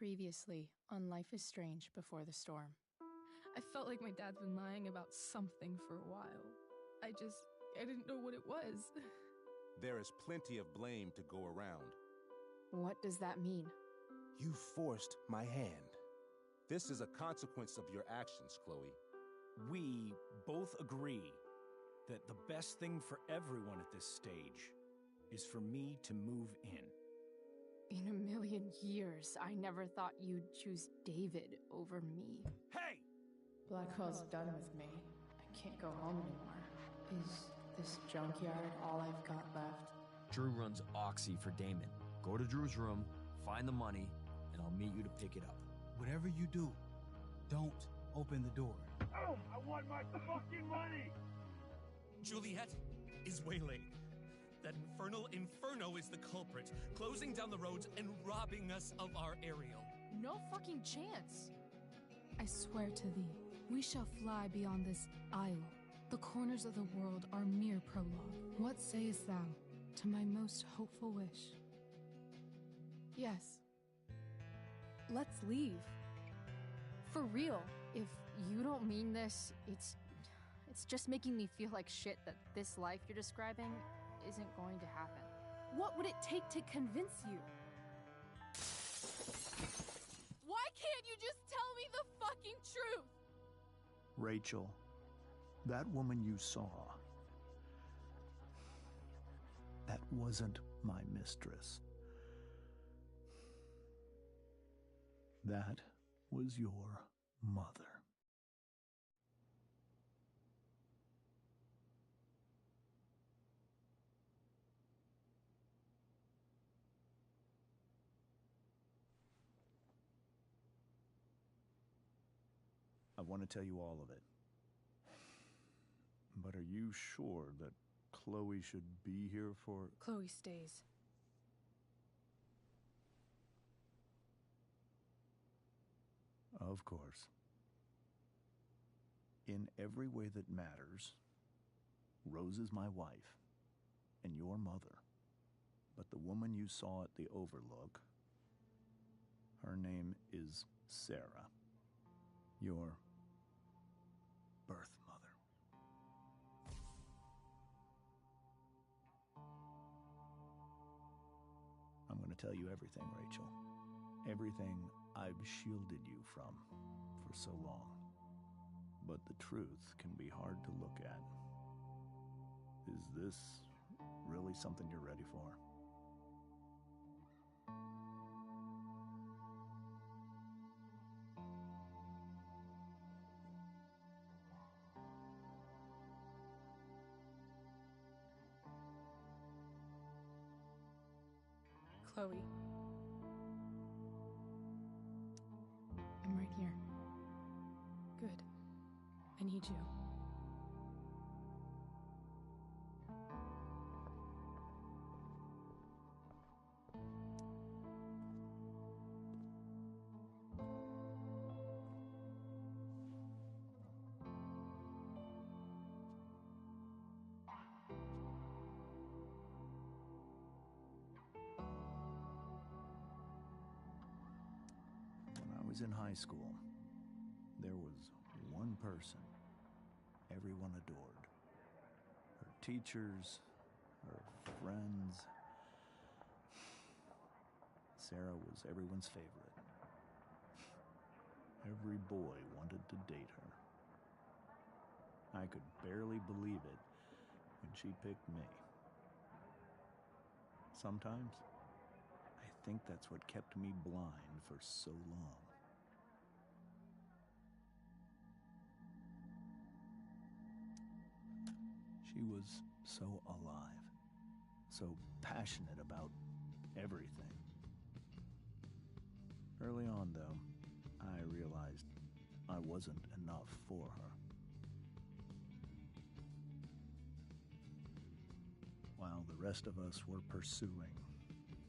Previously on Life is Strange Before the Storm. I felt like my dad's been lying about something for a while. I didn't know what it was. There is plenty of blame to go around. What does that mean? You forced my hand. This is a consequence of your actions, Chloe. We both agree that the best thing for everyone at this stage is for me to move in. In a million years, I never thought you'd choose David over me. Hey! Blackwell's done with me. I can't go home anymore. Is this junkyard all I've got left? Drew runs Oxy for Damon. Go to Drew's room, find the money, and I'll meet you to pick it up. Whatever you do, don't open the door. Oh, I want my fucking money! Juliet is waylaid. That infernal Inferno is the culprit, closing down the roads and robbing us of our Ariel. No fucking chance. I swear to thee, we shall fly beyond this isle. The corners of the world are mere prologue. What sayest thou to my most hopeful wish? Yes. Let's leave. For real. If you don't mean this, it's just making me feel like shit that this life you're describing isn't going to happen. What would it take to convince you? Why can't you just tell me the fucking truth? Rachel, that woman you saw, that wasn't my mistress. That was your mother. I want to tell you all of it. But are you sure that Chloe should be here for... Chloe stays. Of course. In every way that matters, Rose is my wife and your mother. But the woman you saw at the Overlook, her name is Sarah. Your birth mother. I'm going to tell you everything, Rachel. Everything I've shielded you from for so long. But the truth can be hard to look at. Is this really something you're ready for? Chloe. I'm right here. Good. I need you. When I was in high school, there was one person everyone adored. Her teachers, her friends. Sarah was everyone's favorite. Every boy wanted to date her. I could barely believe it when she picked me. Sometimes, I think that's what kept me blind for so long. She was so alive, so passionate about everything. Early on, though, I realized I wasn't enough for her. While the rest of us were pursuing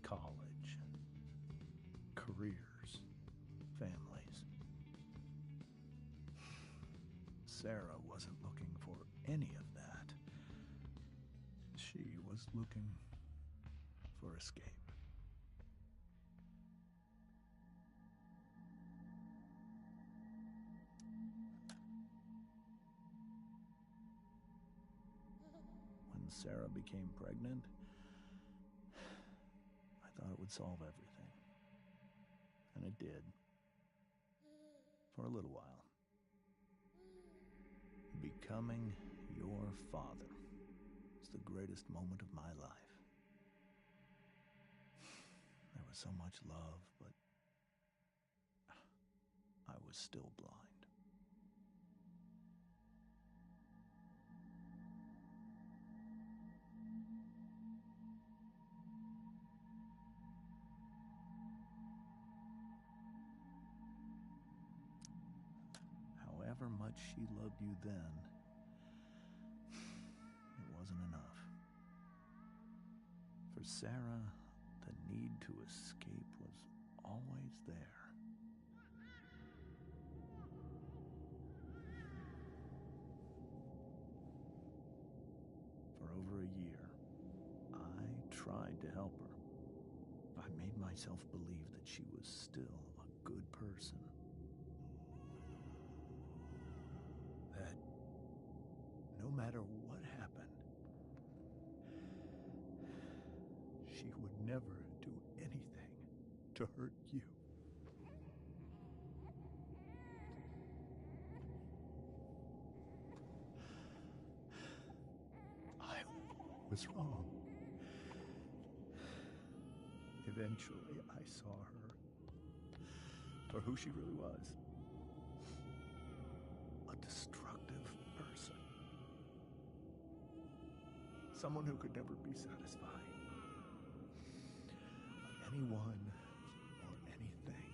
college, careers, families, Sarah wasn't looking for any of that. She was looking for escape. Sarah became pregnant, I thought it would solve everything. And it did. For a little while. Becoming your father is the greatest moment of my life. There was so much love, but I was still blind. However much she loved you then, it wasn't enough. For Sarah, the need to escape was always there. For over a year, I tried to help her. I made myself believe that she was still a good person. That no matter what happened, she would never do anything to hurt you. I was wrong. Eventually, I saw her for who she really was. A destructive person. Someone who could never be satisfied by anyone or anything.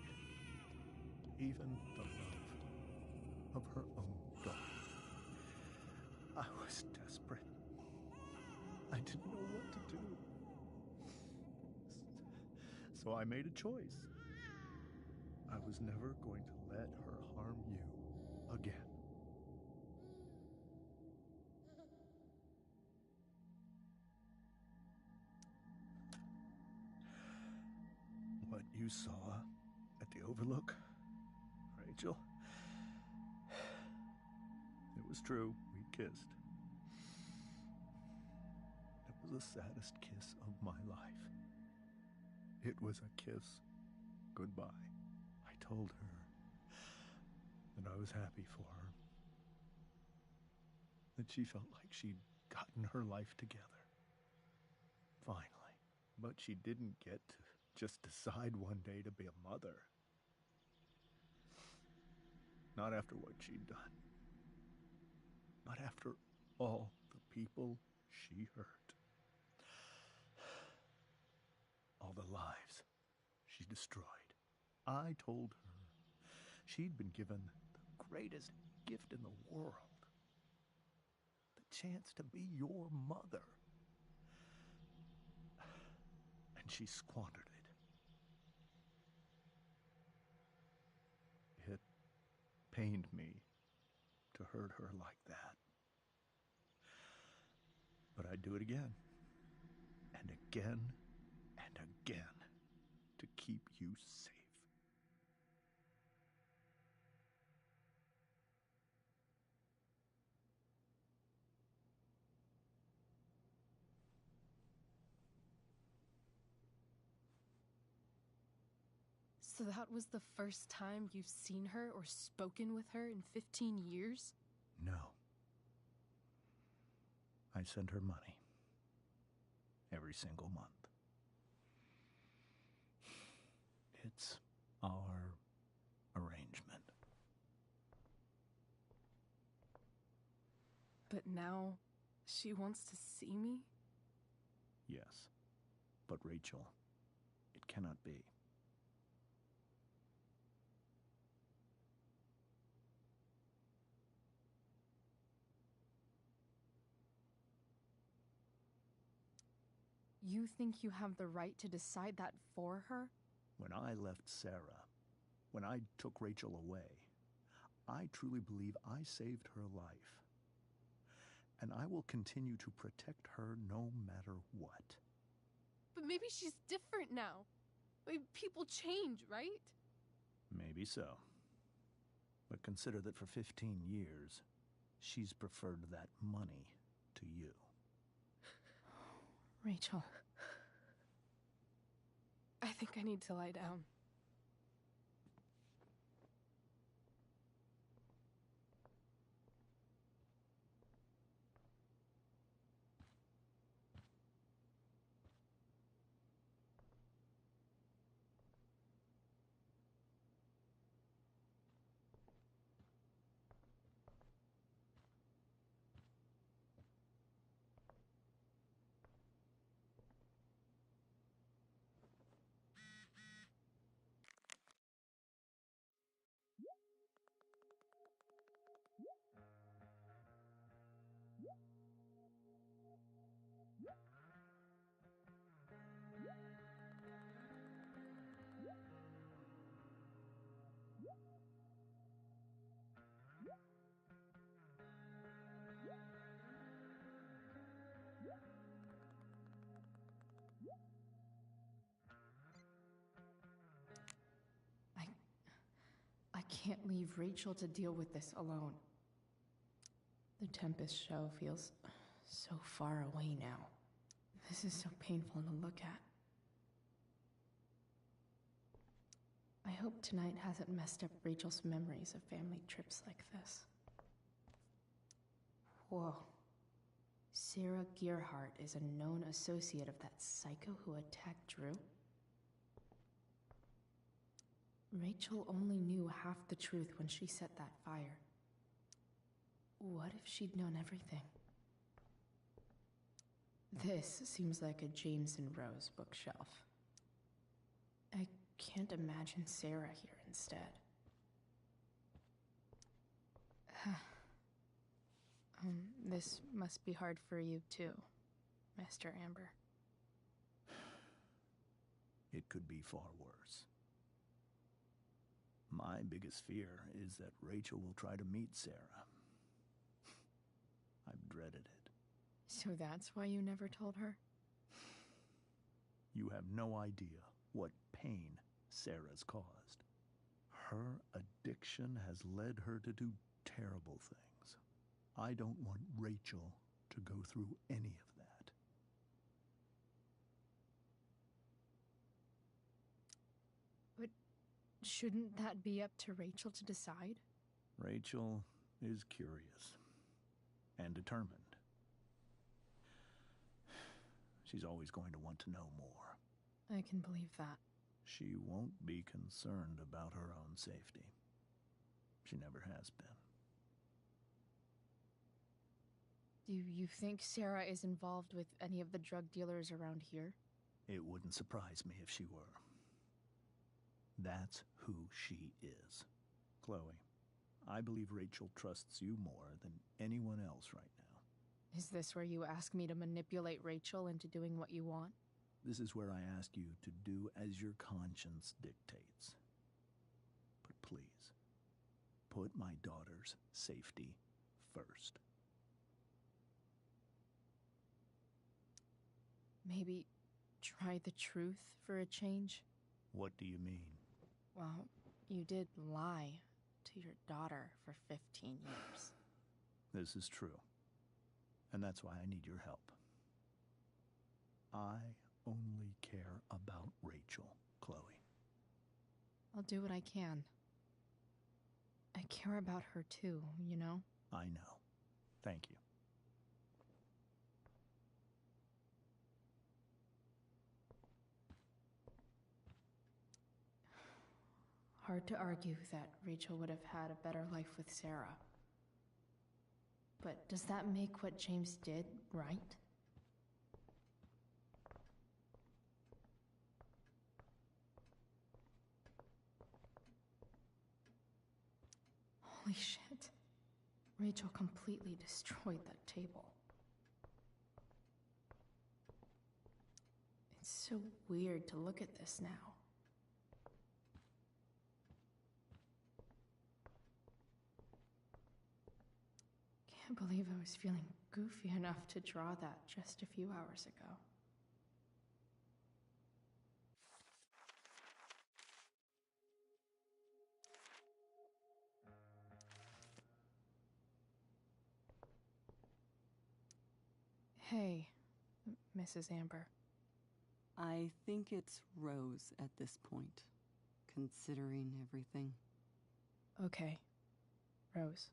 Even the love of her own daughter. I was desperate. I didn't know what to do. So I made a choice. I was never going to let her harm you again. What you saw at the Overlook, Rachel, it was true. We kissed. It was the saddest kiss of my life. It was a kiss goodbye. I told her that I was happy for her. That she felt like she'd gotten her life together. Finally. But she didn't get to just decide one day to be a mother. Not after what she'd done. Not after all the people she hurt. All the lives she destroyed. I told her she'd been given the greatest gift in the world. The chance to be your mother. And she squandered it. It pained me to hurt her like that. But I'd do it again. And again. And again. To keep you safe. So that was the first time you've seen her or spoken with her in 15 years? No. I sent her money. Every single month. It's our arrangement. But now she wants to see me? Yes. But Rachel, it cannot be. You think you have the right to decide that for her? When I left Sarah, when I took Rachel away, I truly believe I saved her life. And I will continue to protect her no matter what. But maybe she's different now. Maybe people change, right? Maybe so. But consider that for 15 years, she's preferred that money to you. Rachel. I think I need to lie down. I can't leave Rachel to deal with this alone. The Tempest show feels so far away now. This is so painful to look at. I hope tonight hasn't messed up Rachel's memories of family trips like this. Whoa. Sarah Gearhart is a known associate of that psycho who attacked Drew? Rachel only knew half the truth when she set that fire. What if she'd known everything? This seems like a James and Rose bookshelf. I can't imagine Sarah here instead. This must be hard for you too, Master Amber. It could be far worse. My biggest fear is that Rachel will try to meet Sarah. I've dreaded it. So that's why you never told her? You have no idea what pain Sarah's caused. Her addiction has led her to do terrible things. I don't want Rachel to go through any of that. But shouldn't that be up to Rachel to decide? Rachel is curious and determined. She's always going to want to know more. I can believe that. She won't be concerned about her own safety. She never has been. Do you think Sarah is involved with any of the drug dealers around here? It wouldn't surprise me if she were. That's who she is. Chloe, I believe Rachel trusts you more than anyone else right now. Is this where you ask me to manipulate Rachel into doing what you want? This is where I ask you to do as your conscience dictates. But please, put my daughter's safety first. Maybe try the truth for a change? What do you mean? Well, you did lie to your daughter for 15 years. This is true. And that's why I need your help. I only care about Rachel, Chloe. I'll do what I can. I care about her too, you know? I know. Thank you. Hard to argue that Rachel would have had a better life with Sarah. But does that make what James did right? Holy shit. Rachel completely destroyed that table. It's so weird to look at this now. Can't believe I was feeling goofy enough to draw that just a few hours ago. Hey, Mrs. Amber? I think it's Rose at this point, considering everything. Okay. Rose.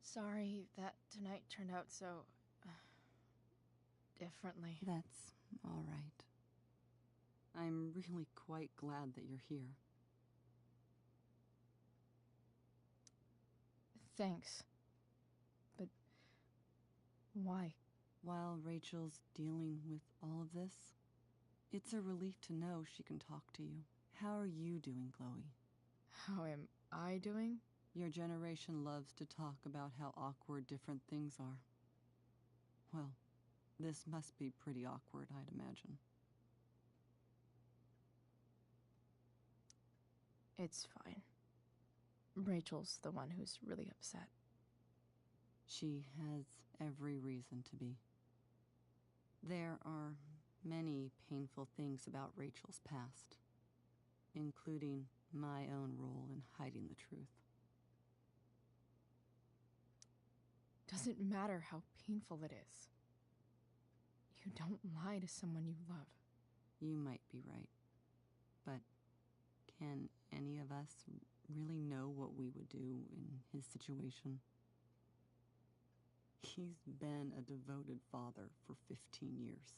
Sorry that tonight turned out so... differently. That's all right. I'm really quite glad that you're here. Thanks. But... why? While Rachel's dealing with all of this, it's a relief to know she can talk to you. How are you doing, Chloe? How am I doing? Your generation loves to talk about how awkward different things are. Well, this must be pretty awkward, I'd imagine. It's fine. Rachel's the one who's really upset. She has every reason to be. There are many painful things about Rachel's past, including my own role in hiding the truth. Doesn't matter how painful it is. You don't lie to someone you love. You might be right, but can any of us really know what we would do in his situation? He's been a devoted father for 15 years.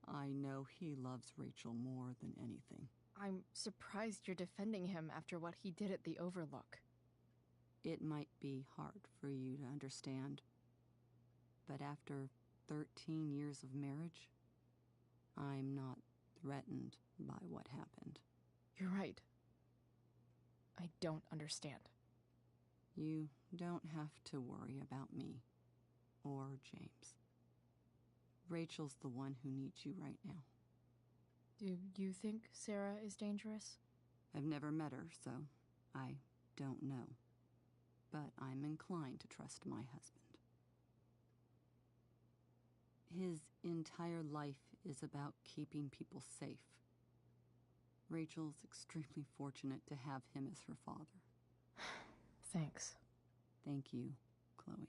I know he loves Rachel more than anything. I'm surprised you're defending him after what he did at the Overlook. It might be hard for you to understand, but after 13 years of marriage, I'm not threatened by what happened. You're right. I don't understand. You don't have to worry about me or James. Rachel's the one who needs you right now. Do you think Sarah is dangerous? I've never met her, so I don't know. But I'm inclined to trust my husband. His entire life is about keeping people safe. Rachel's extremely fortunate to have him as her father. Thanks. Thank you, Chloe.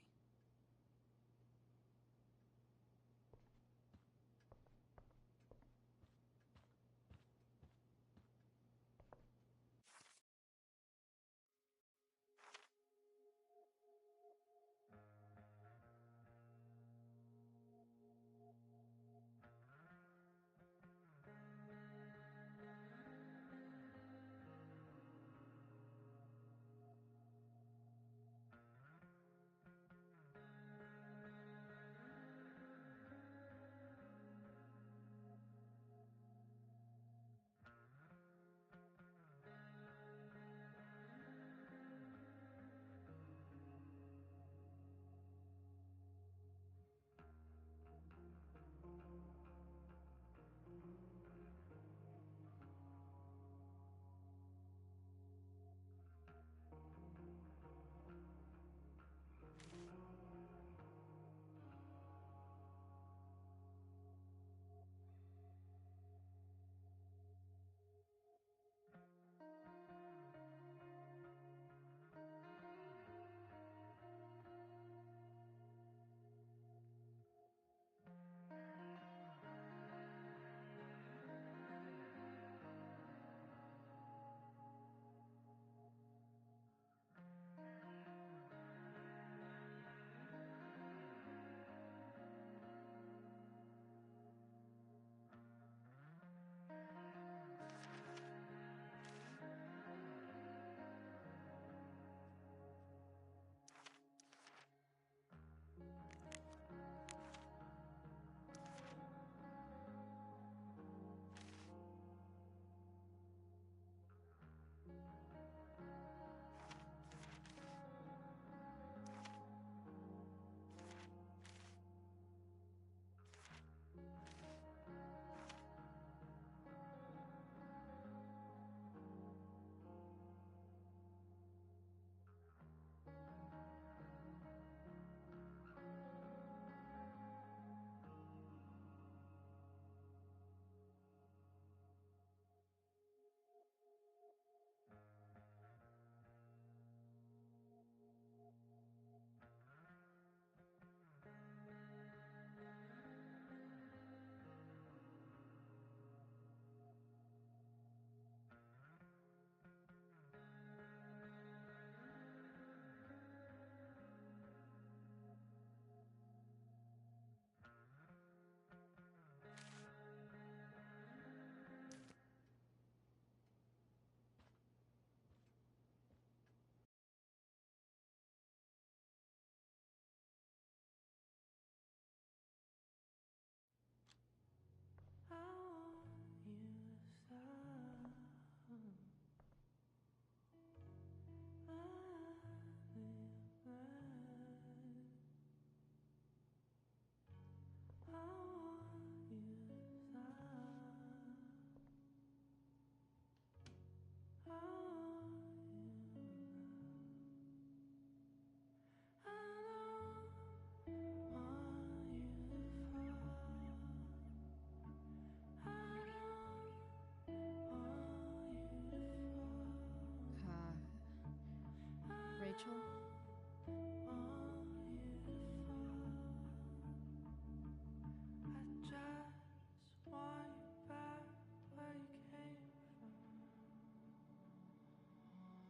Rachel?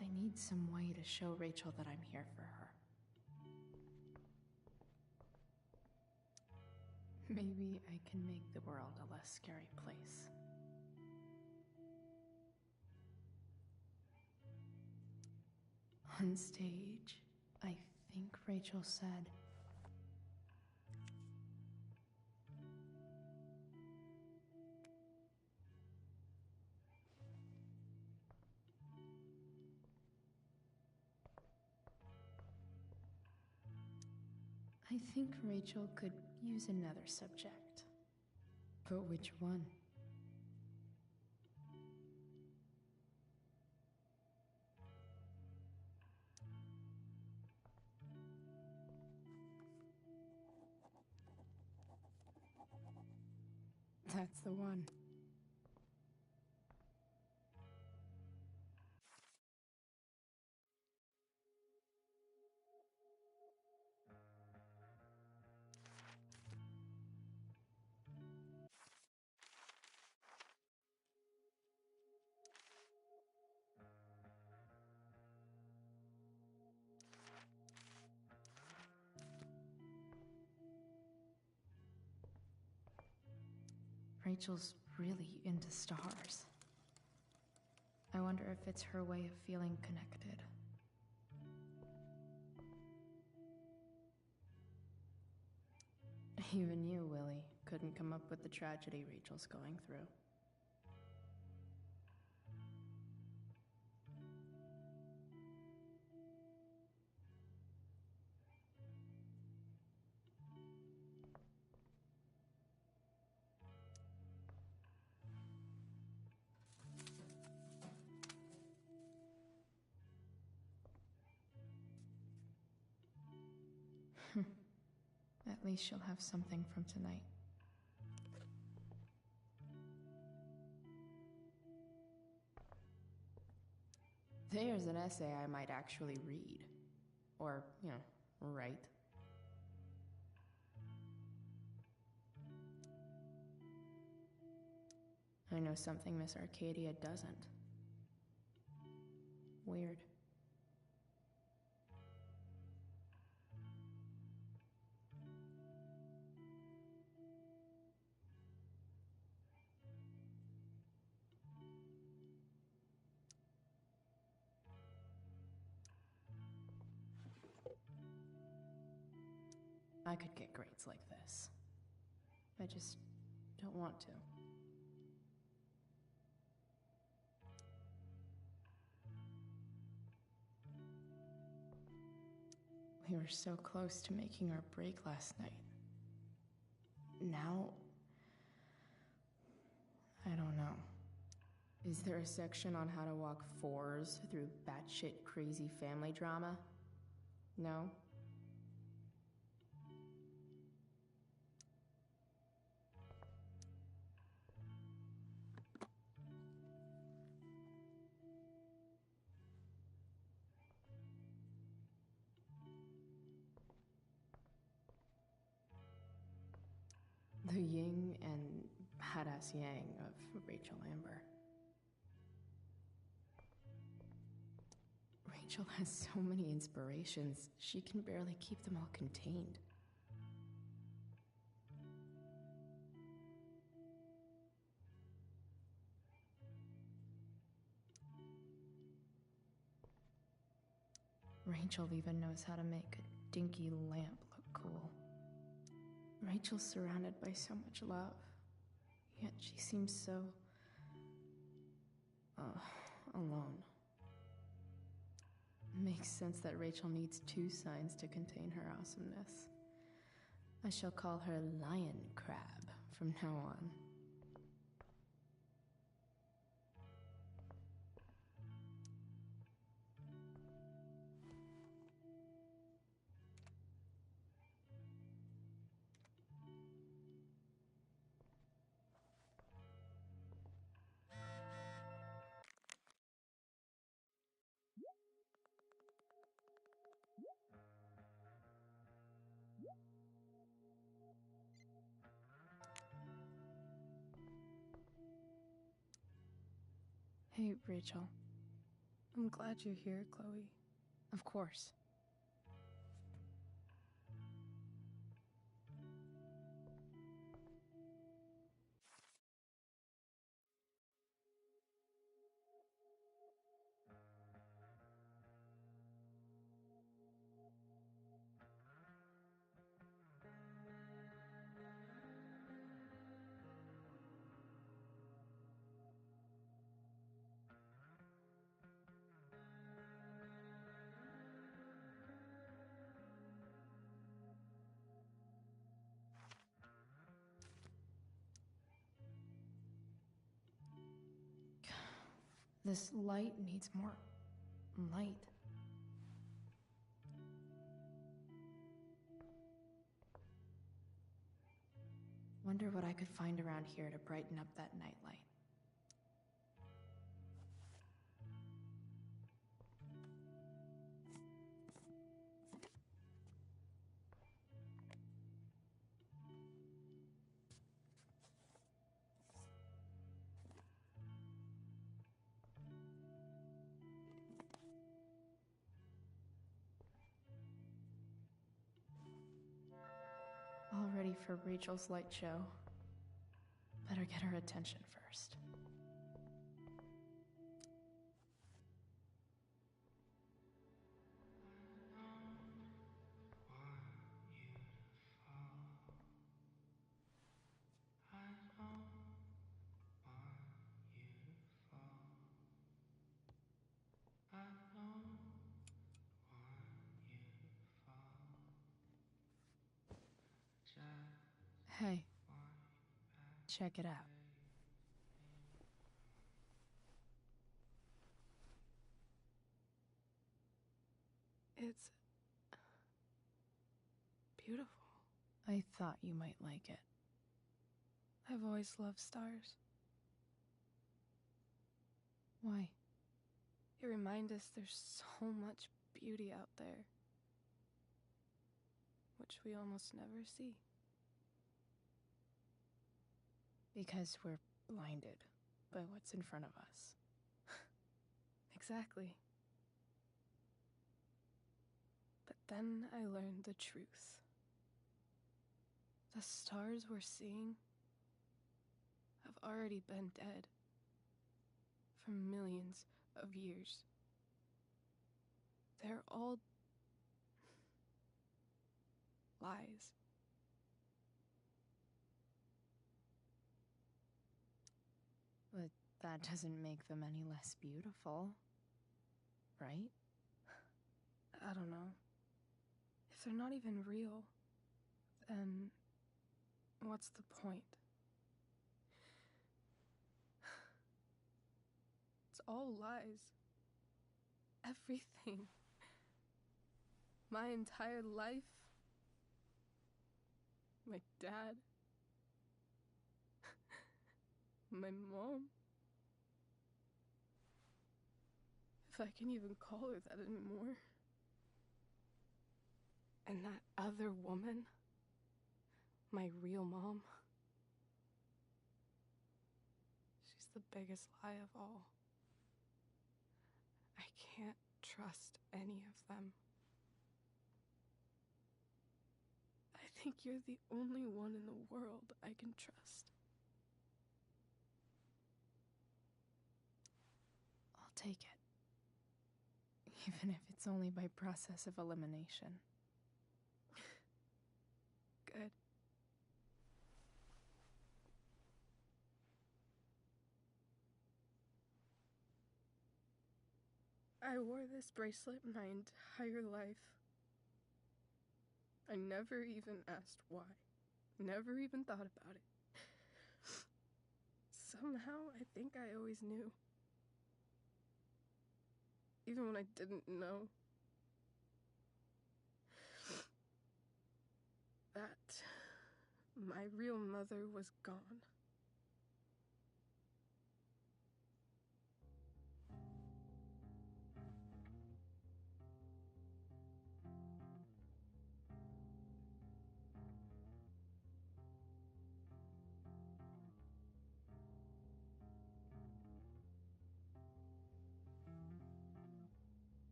I need some way to show Rachel that I'm here for her. Maybe I can make the world a less scary place. On stage, I think Rachel said, I think Rachel could use another subject. But which one? That's the one. Rachel's really into stars. I wonder if it's her way of feeling connected. Even you, Willie, couldn't come up with the tragedy Rachel's going through. At least she'll have something from tonight. There's an essay I might actually read. Or, write. I know something Miss Arcadia doesn't. Weird. I could get grades like this. I just don't want to. We were so close to making our break last night. Now, I don't know. Is there a section on how to walk fours through batshit crazy family drama? No? The yin and badass yang of Rachel Amber. Rachel has so many inspirations, she can barely keep them all contained. Rachel even knows how to make a dinky lamp look cool. Rachel's surrounded by so much love, yet she seems so... alone. Makes sense that Rachel needs two signs to contain her awesomeness. I shall call her Lion Crab from now on. Hey, Rachel. I'm glad you're here, Chloe. Of course. This light needs more light. Wonder what I could find around here to brighten up that nightlight. All ready for Rachel's light show. Better get her attention first. Hey, check it out. It's beautiful. I thought you might like it. I've always loved stars. Why? They remind us there's so much beauty out there, which we almost never see. Because we're blinded by what's in front of us. Exactly. But then I learned the truth. The stars we're seeing have already been dead for millions of years. They're all lies. But that doesn't make them any less beautiful, right? I don't know. If they're not even real, then what's the point? It's all lies. Everything. My entire life. My dad. My mom. If I can even call her that anymore. And that other woman, my real mom, she's the biggest lie of all. I can't trust any of them. I think you're the only one in the world I can trust. I'll take it. Even if it's only by process of elimination. Good. I wore this bracelet my entire life. I never even asked why. Never even thought about it. Somehow, I think I always knew. Even when I didn't know. That my real mother was gone.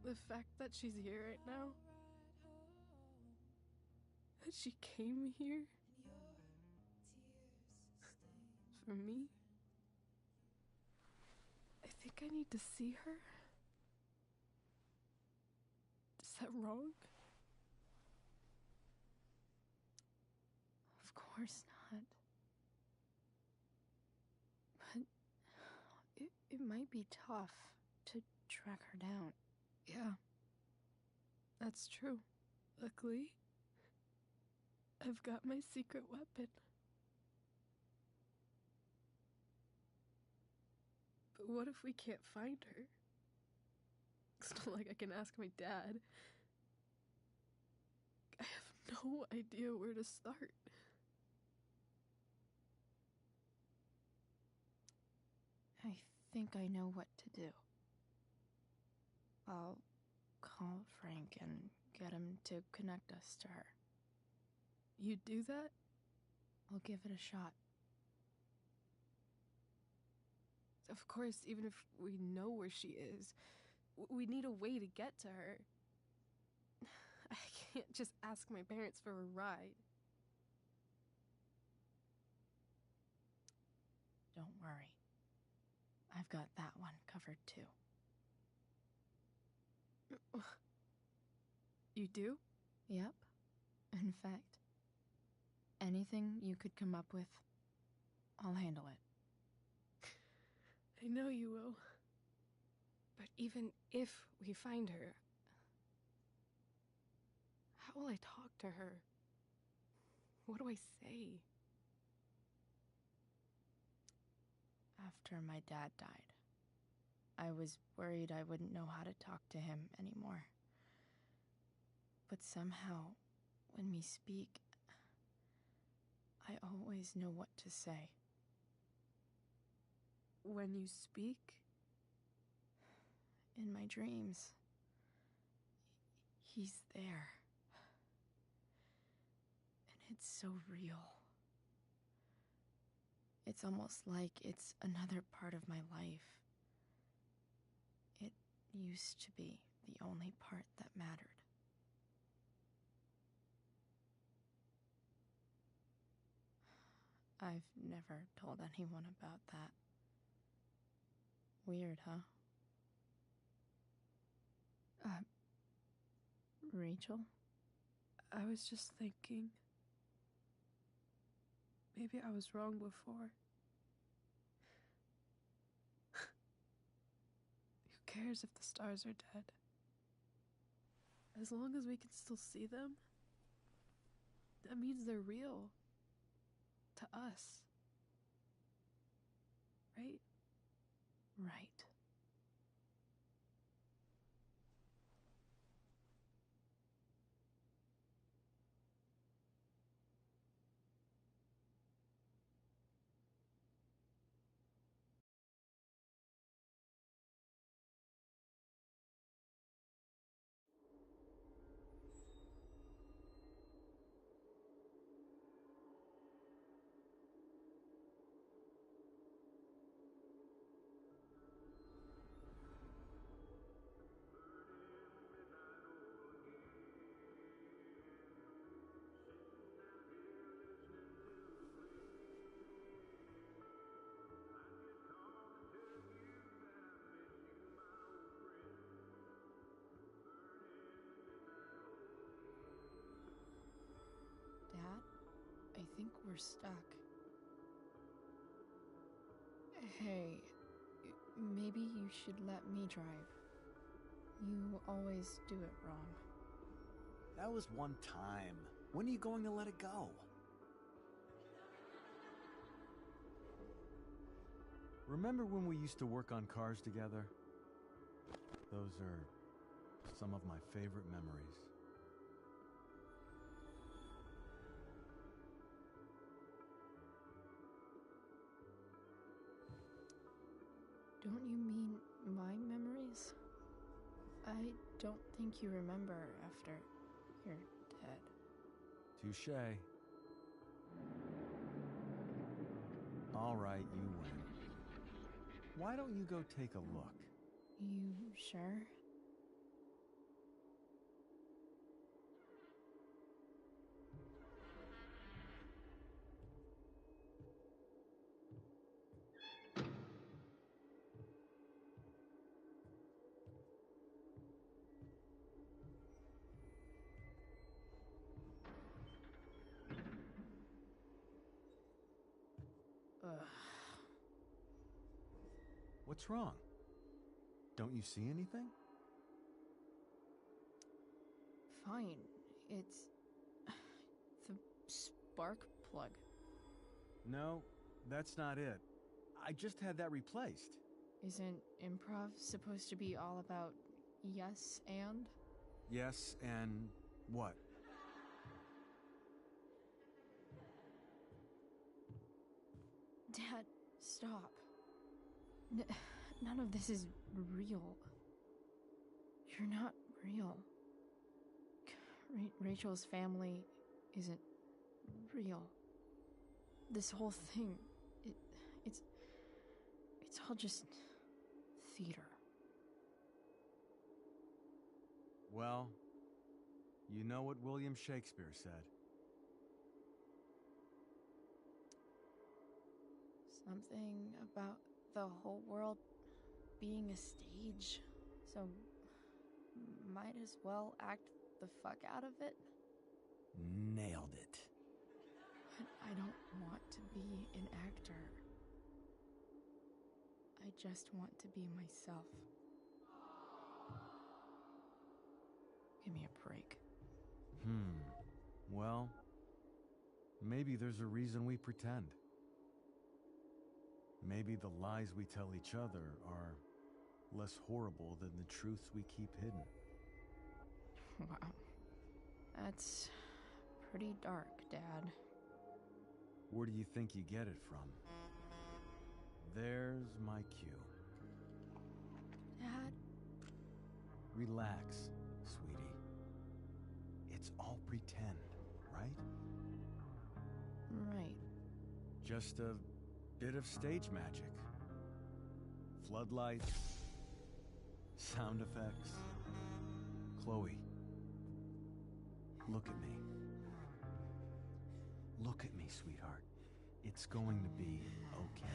The fact that she's here right now, that she came here for me, I think I need to see her. Is that wrong? Of course not. But it might be tough to track her down. Yeah, that's true. Luckily, I've got my secret weapon. But what if we can't find her? It's not like I can ask my dad. I have no idea where to start. I think I know what to do. I'll call Frank and get him to connect us to her. You'd do that? I'll give it a shot. Of course, even if we know where she is, we need a way to get to her. I can't just ask my parents for a ride. Don't worry. I've got that one covered too. You do? Yep. In fact, anything you could come up with, I'll handle it. I know you will. But even if we find her, how will I talk to her? What do I say? After my dad died, I was worried I wouldn't know how to talk to him anymore. But somehow, when we speak, I always know what to say. When you speak? In my dreams, he's there. And it's so real. It's almost like it's another part of my life. It used to be the only part that mattered. I've never told anyone about that. Weird, huh? Rachel? I was just thinking. Maybe I was wrong before. Who cares if the stars are dead? As long as we can still see them, that means they're real. To us. Right? Right. Dad, I think we're stuck. Hey, maybe you should let me drive. You always do it wrong. That was one time. When are you going to let it go? Remember when we used to work on cars together? Those are some of my favorite memories. Don't you mean my memories? I don't think you remember after you're dead. Touché. All right, you win. Why don't you go take a look? You sure? What's wrong? Don't you see anything? Fine. It's the spark plug. No, that's not it. I just had that replaced. Isn't improv supposed to be all about yes and? Yes, and what? Dad, stop. None of this is real. You're not real. Rachel's family isn't real. This whole thing, it's all just theater. Well, you know what William Shakespeare said. Something about the whole world being a stage, so might as well act the fuck out of it. Nailed it. But I don't want to be an actor. I just want to be myself. Give me a break. Well, maybe there's a reason we pretend. Maybe the lies we tell each other are less horrible than the truths we keep hidden. Wow. That's pretty dark, Dad. Where do you think you get it from? There's my cue. Dad? Relax, sweetie. It's all pretend, right? Right. Just a bit of stage magic. Floodlights, sound effects. Chloe, look at me. Look at me, sweetheart. It's going to be okay.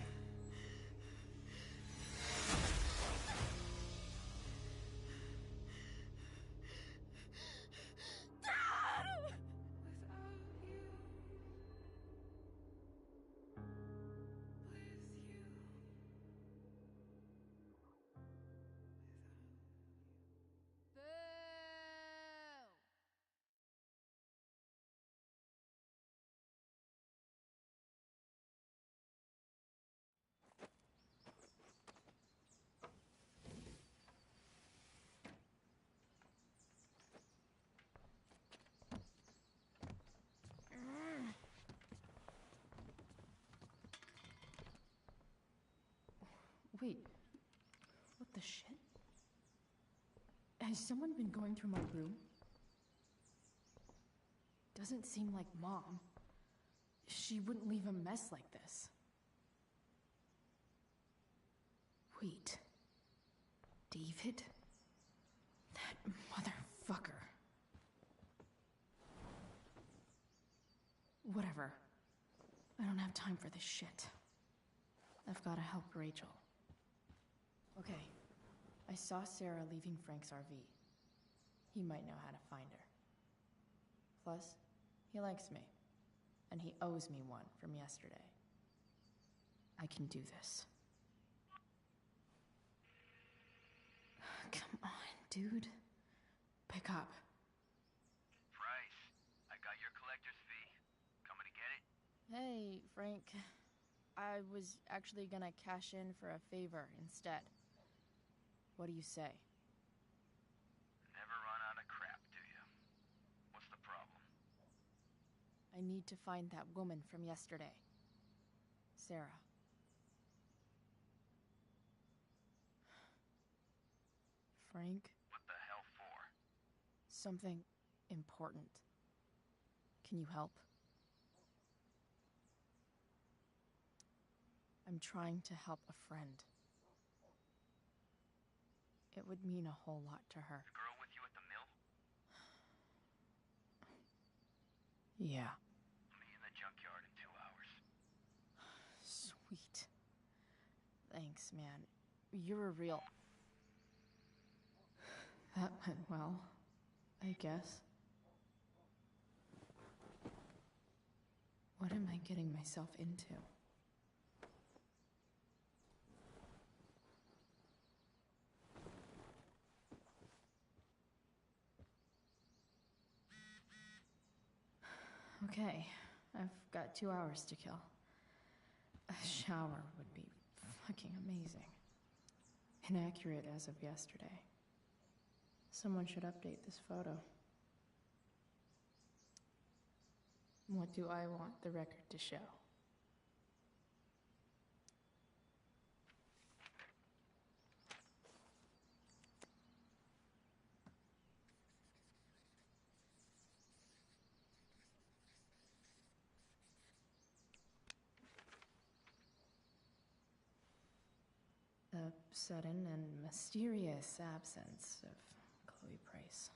Wait, what the shit? Has someone been going through my room? Doesn't seem like Mom. She wouldn't leave a mess like this. Wait. David? That motherfucker. Whatever. I don't have time for this shit. I've gotta help Rachel. Okay. I saw Sarah leaving Frank's RV. He might know how to find her. Plus, he likes me. And he owes me one from yesterday. I can do this. Come on, dude. Pick up. Price, I got your collector's fee. Coming to get it? Hey, Frank. I was actually gonna cash in for a favor instead. What do you say? Never run out of crap, do you? What's the problem? I need to find that woman from yesterday. Sarah. Frank? What the hell for? Something important. Can you help? I'm trying to help a friend. It would mean a whole lot to her. The girl with you at the mill? Yeah. Meet in the junkyard in 2 hours. Sweet. Thanks, man. You're a real... That went well, I guess. What am I getting myself into? Okay, I've got 2 hours to kill. A shower would be fucking amazing. Inaccurate as of yesterday. Someone should update this photo. What do I want the record to show? A sudden and mysterious absence of Chloe Price.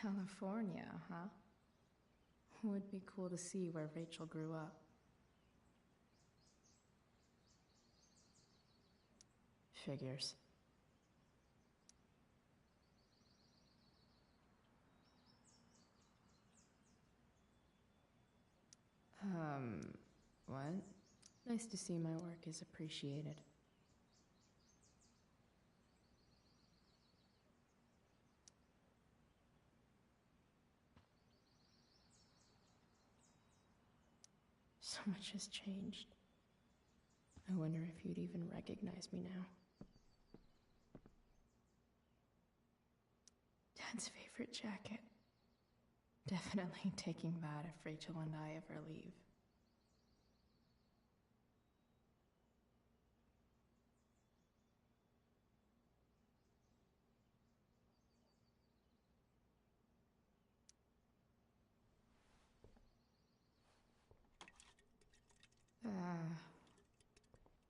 California, huh? Would be cool to see where Rachel grew up. Figures. What? Nice to see my work is appreciated. So much has changed. I wonder if you'd even recognize me now. Dad's favorite jacket. Definitely taking that if Rachel and I ever leave.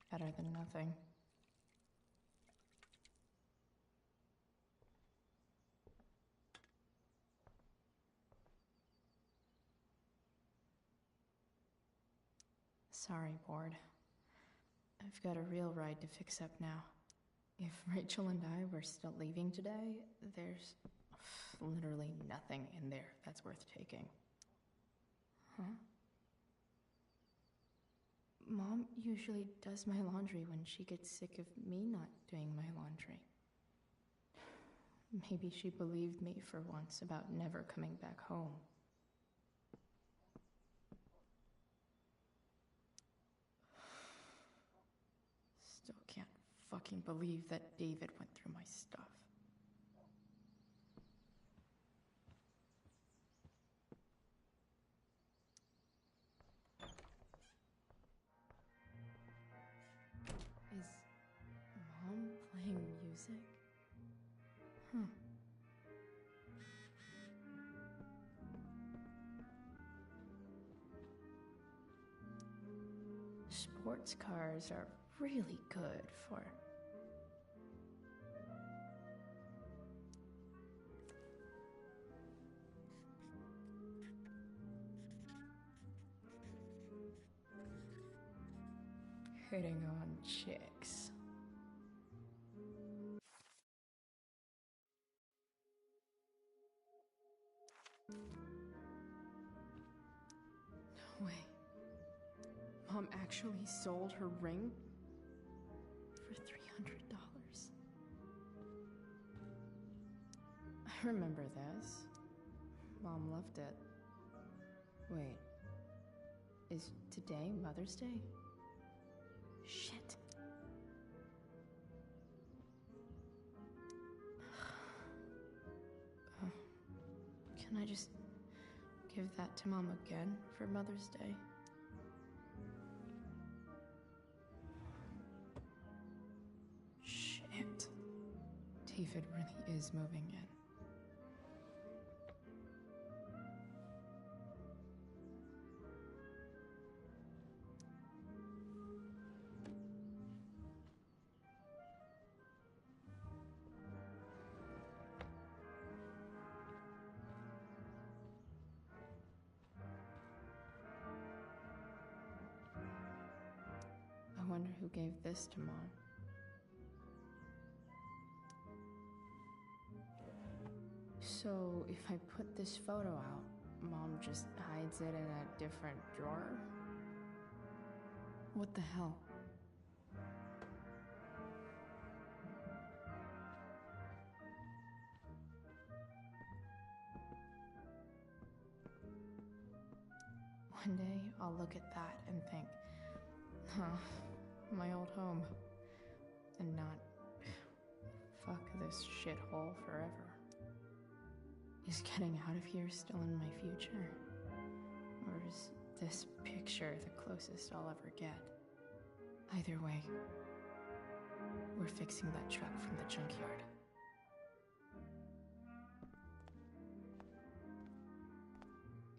Better than nothing. Sorry, Ward. I've got a real ride to fix up now. If Rachel and I were still leaving today, there's literally nothing in there that's worth taking. Huh? Mom usually does my laundry when she gets sick of me not doing my laundry. Maybe she believed me for once about never coming back home. Still can't fucking believe that David went through my stuff. Is Mom playing music? Huh. Sports cars are really good for... hitting on chicks. No way. Mom actually sold her ring for $300. I remember this. Mom loved it. Wait. Is today Mother's Day? Shit. Can I just give that to Mom again for Mother's Day? Shit. David really is moving in. one who gave this to Mom. So, if I put this photo out, Mom just hides it in a different drawer? What the hell? One day, I'll look at that and think, huh, my old home. And not, fuck this shithole forever. Is getting out of here still in my future? Or is this picture the closest I'll ever get? Either way, we're fixing that truck from the junkyard.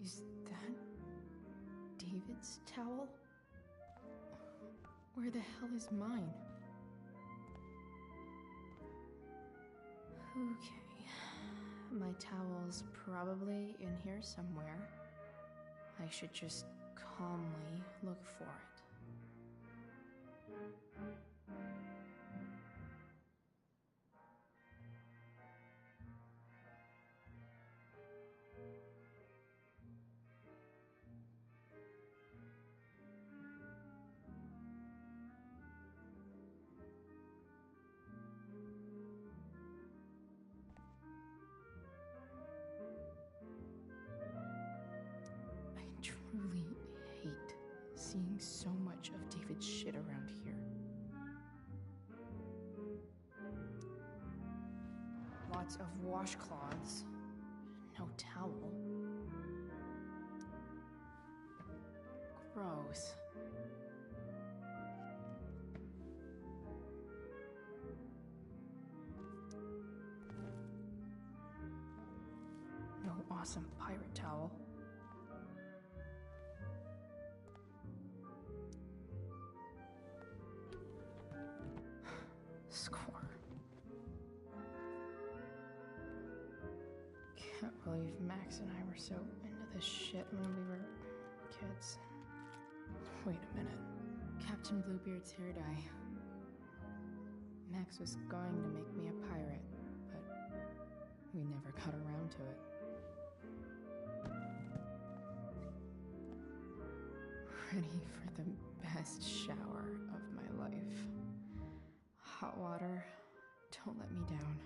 Is that David's towel? Where the hell is mine? Okay, my towel's probably in here somewhere. I should just calmly look for it. I truly hate seeing so much of David's shit around here. Lots of washcloths. No towel. Gross. No awesome pirate towel. Score. Can't believe Max and I were so into this shit when we were kids. Wait a minute. Captain Bluebeard's hair dye. Max was going to make me a pirate, but we never got around to it. Ready for the best shower of my life. Hot water, don't let me down.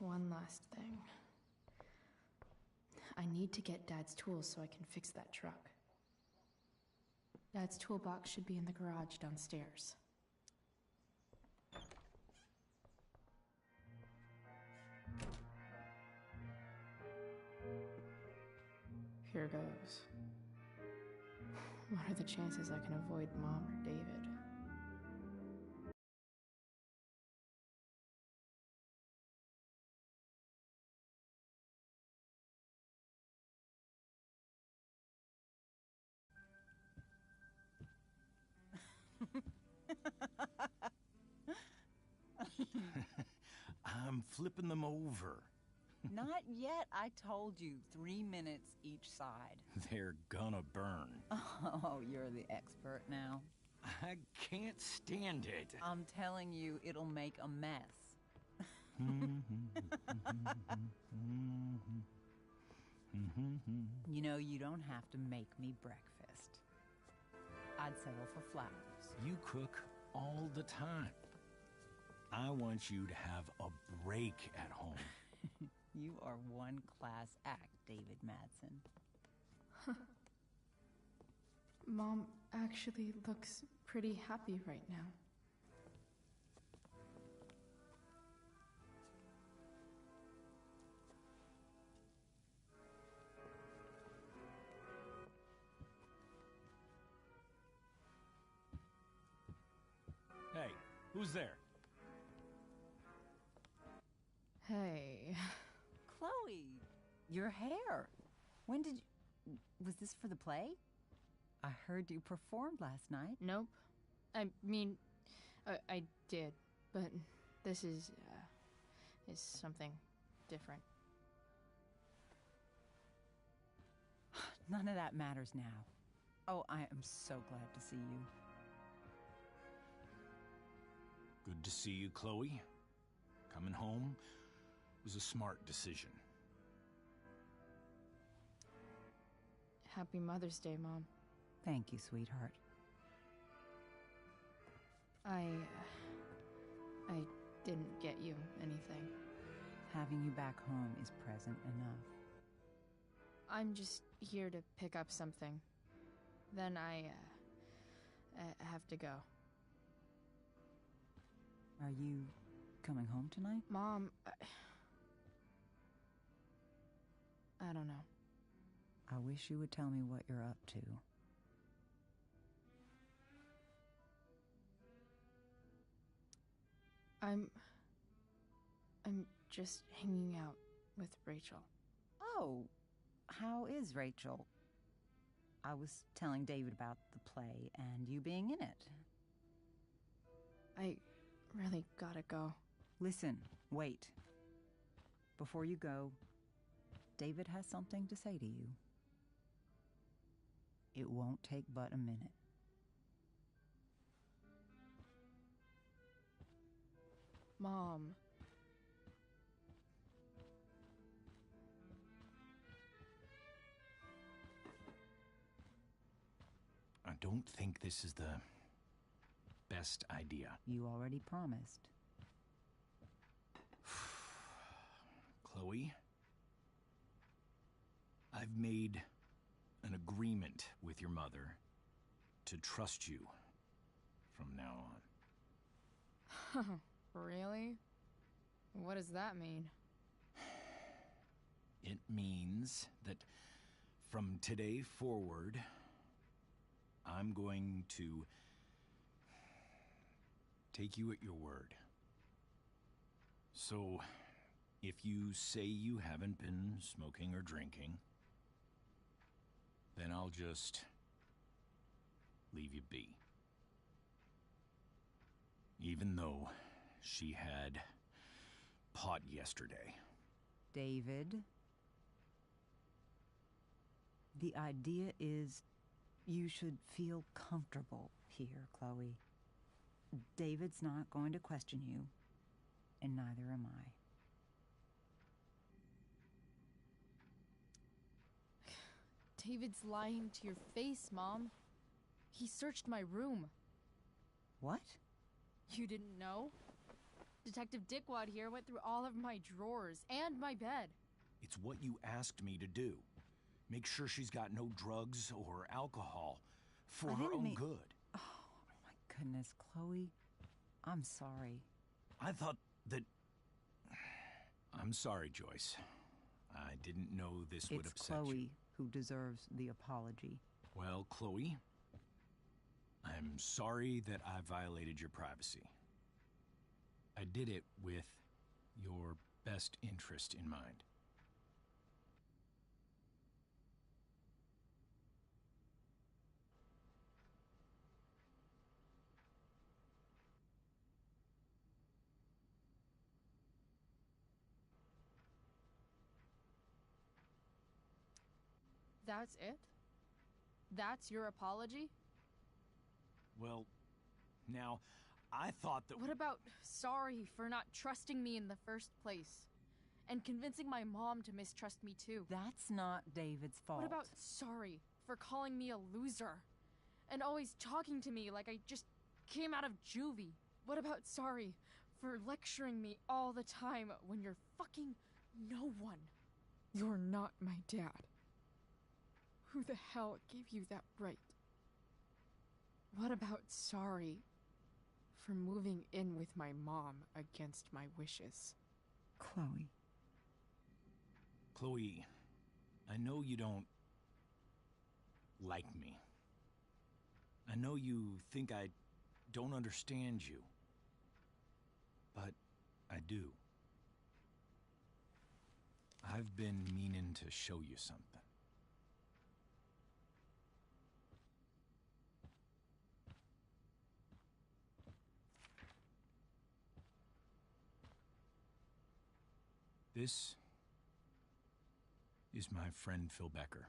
one last thing. I need to get Dad's tools so I can fix that truck. Dad's toolbox should be in the garage downstairs. Here goes. What are the chances I can avoid Mom or David? I'm flipping them over. Not yet. I told you, 3 minutes each side. They're gonna burn. Oh, you're the expert now. I can't stand it. I'm telling you, it'll make a mess. You know, you don't have to make me breakfast. I'd settle for flowers. You cook all the time. I want you to have a break at home. You are one class act, David Madsen. Mom actually looks pretty happy right now. Hey, who's there? Hey. Chloe, your hair. When did you... Was this for the play? I heard you performed last night. Nope. I mean, I did, but this is something different. None of that matters now. Oh, I am so glad to see you. Good to see you, Chloe. Coming home was a smart decision. Happy Mother's Day, Mom. Thank you, sweetheart. I didn't get you anything. Having you back home is present enough. I'm just here to pick up something. Then I have to go. Are you coming home tonight? Mom, I don't know. I wish you would tell me what you're up to. I'm just hanging out with Rachel. Oh, how is Rachel? I was telling David about the play and you being in it. I really gotta go. Listen, wait. Before you go, David has something to say to you. It won't take but a minute. Mom. I don't think this is the best idea. You already promised. Chloe, I've made an agreement with your mother to trust you from now on. Really? What does that mean? It means that from today forward, I'm going to take you at your word. So, if you say you haven't been smoking or drinking, then I'll just leave you be. Even though she had pot yesterday. David, the idea is you should feel comfortable here, Chloe. David's not going to question you, and neither am I. David's lying to your face, Mom. He searched my room. What? You didn't know? Detective Dickwad here went through all of my drawers and my bed. It's what you asked me to do. Make sure she's got no drugs or alcohol for her own good. Oh, my goodness, Chloe. I'm sorry. I thought that... I'm sorry, Joyce. I didn't know this would upset you. It's Chloe who deserves the apology. Well, Chloe, I'm sorry that I violated your privacy. I did it with your best interest in mind. That's it? That's your apology? Well, now, I thought that... What about sorry for not trusting me in the first place? And convincing my mom to mistrust me too? That's not David's fault. What about sorry for calling me a loser? And always talking to me like I just came out of juvie? What about sorry for lecturing me all the time when you're fucking no one? You're not my dad. Who the hell gave you that right? What about sorry for moving in with my mom against my wishes? Chloe. Chloe, I know you don't like me. I know you think I don't understand you. But I do. I've been meaning to show you something. This is my friend Phil Becker.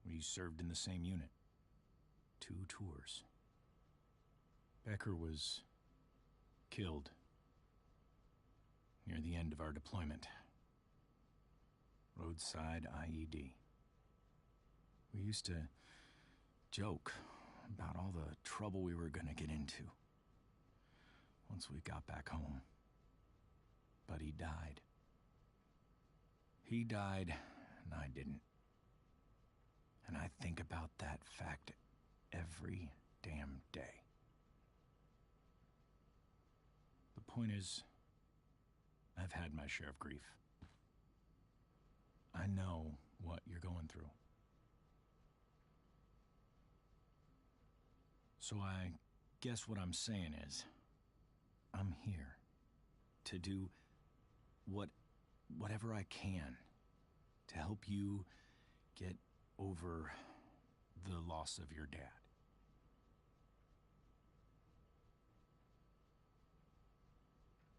We served in the same unit. 2 tours. Becker was killed near the end of our deployment. Roadside IED. We used to joke about all the trouble we were gonna get into once we got back home. But he died. He died, and I didn't. And I think about that fact every damn day. The point is, I've had my share of grief. I know what you're going through. So I guess what I'm saying is, I'm here to do whatever I can to help you get over the loss of your dad.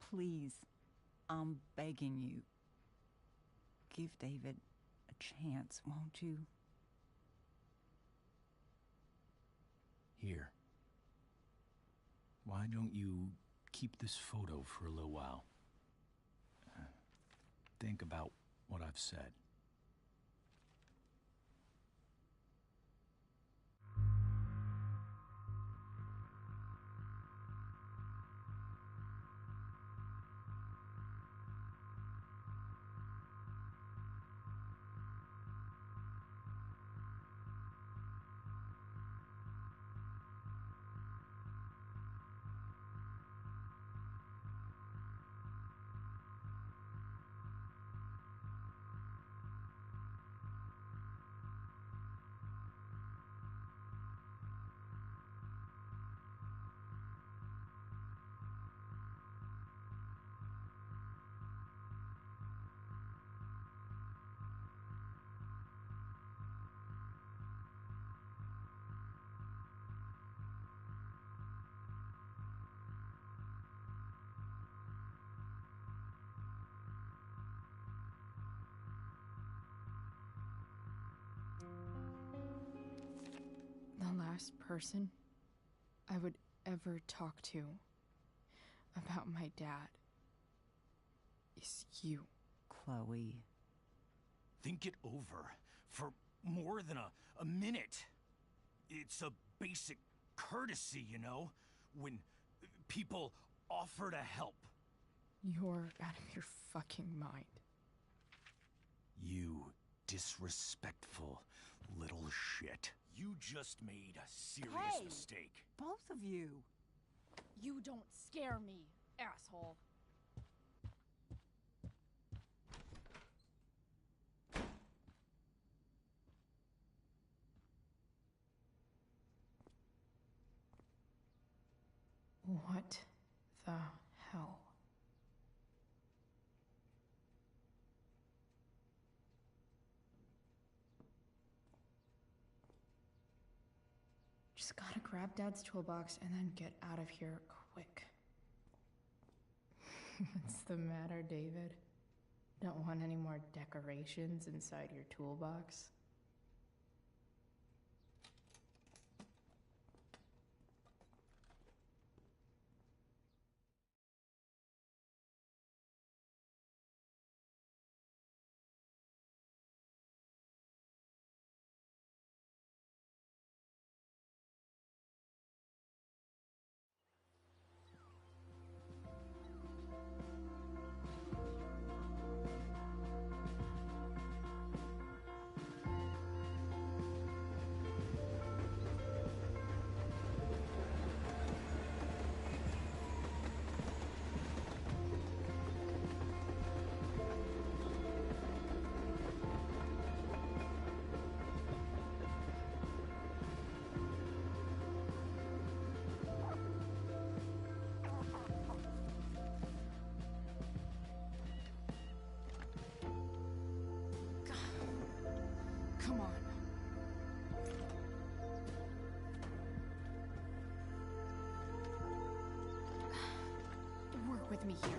Please, I'm begging you. Give David a chance, won't you? Here. Why don't you keep this photo for a little while? Think about what I've said. The last person I would ever talk to about my dad is you. Chloe. Think it over for more than a minute. It's a basic courtesy, you know? When people offer to help. You're out of your fucking mind. You disrespectful little shit. You just made a serious mistake. Both of you. You don't scare me, asshole. What the hell? Just gotta grab Dad's toolbox and then get out of here quick. What's the matter, David? Don't want any more decorations inside your toolbox? Come on. Work with me here.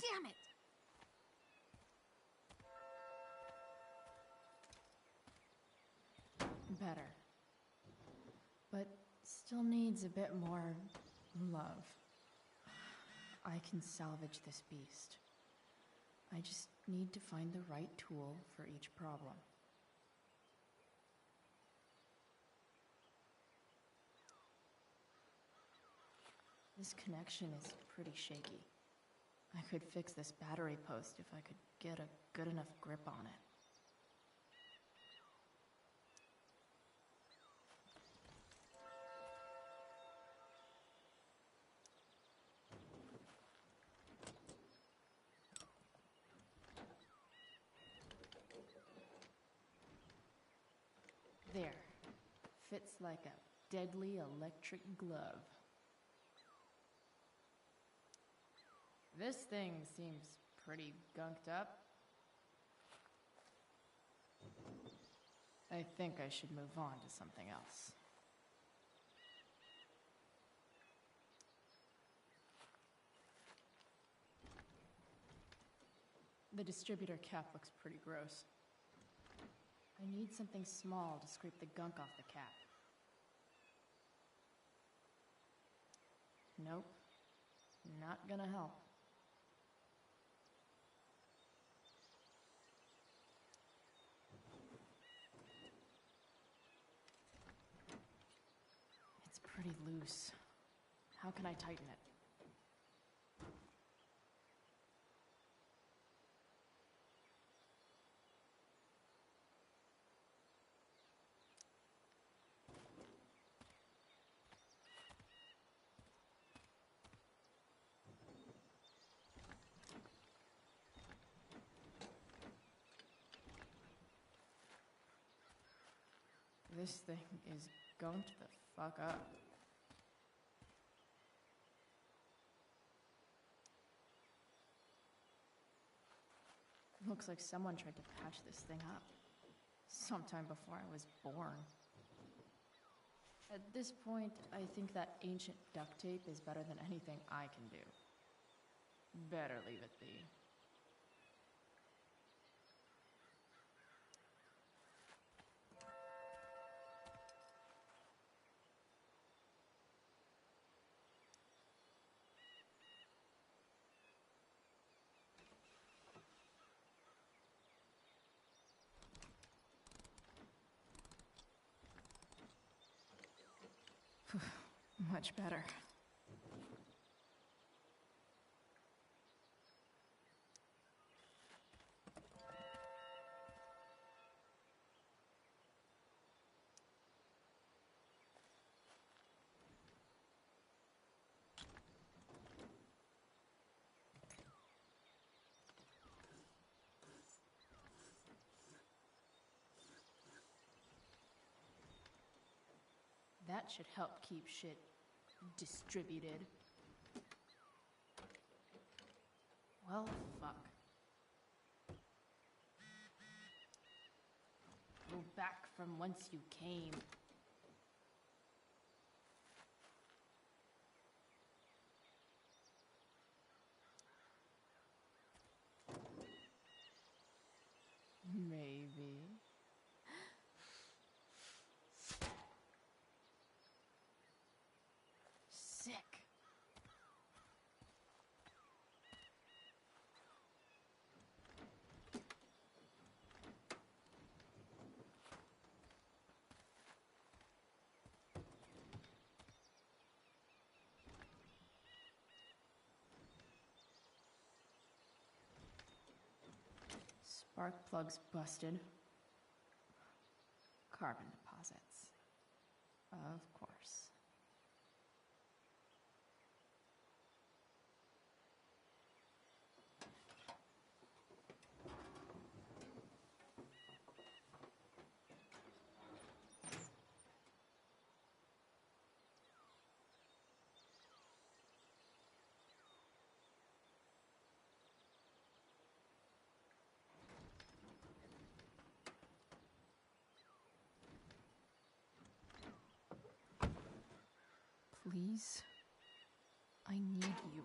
Damn it! Better. But still needs a bit more love. I can salvage this beast. I just need to find the right tool for each problem. This connection is pretty shaky. I could fix this battery post if I could get a good enough grip on it. There. Fits like a deadly electric glove. This thing seems pretty gunked up. I think I should move on to something else. The distributor cap looks pretty gross. I need something small to scrape the gunk off the cap. Nope. Not gonna help. It's pretty loose. How can I tighten it? This thing is gunked the fuck up. Looks like someone tried to patch this thing up. Sometime before I was born. At this point, I think that ancient duct tape is better than anything I can do. Better leave it be. Much better. That should help keep shit distributed. Well, fuck. Go back from whence you came. Maybe. Sick. Spark plug's busted. Carbon deposits. Of course. Please, I need you.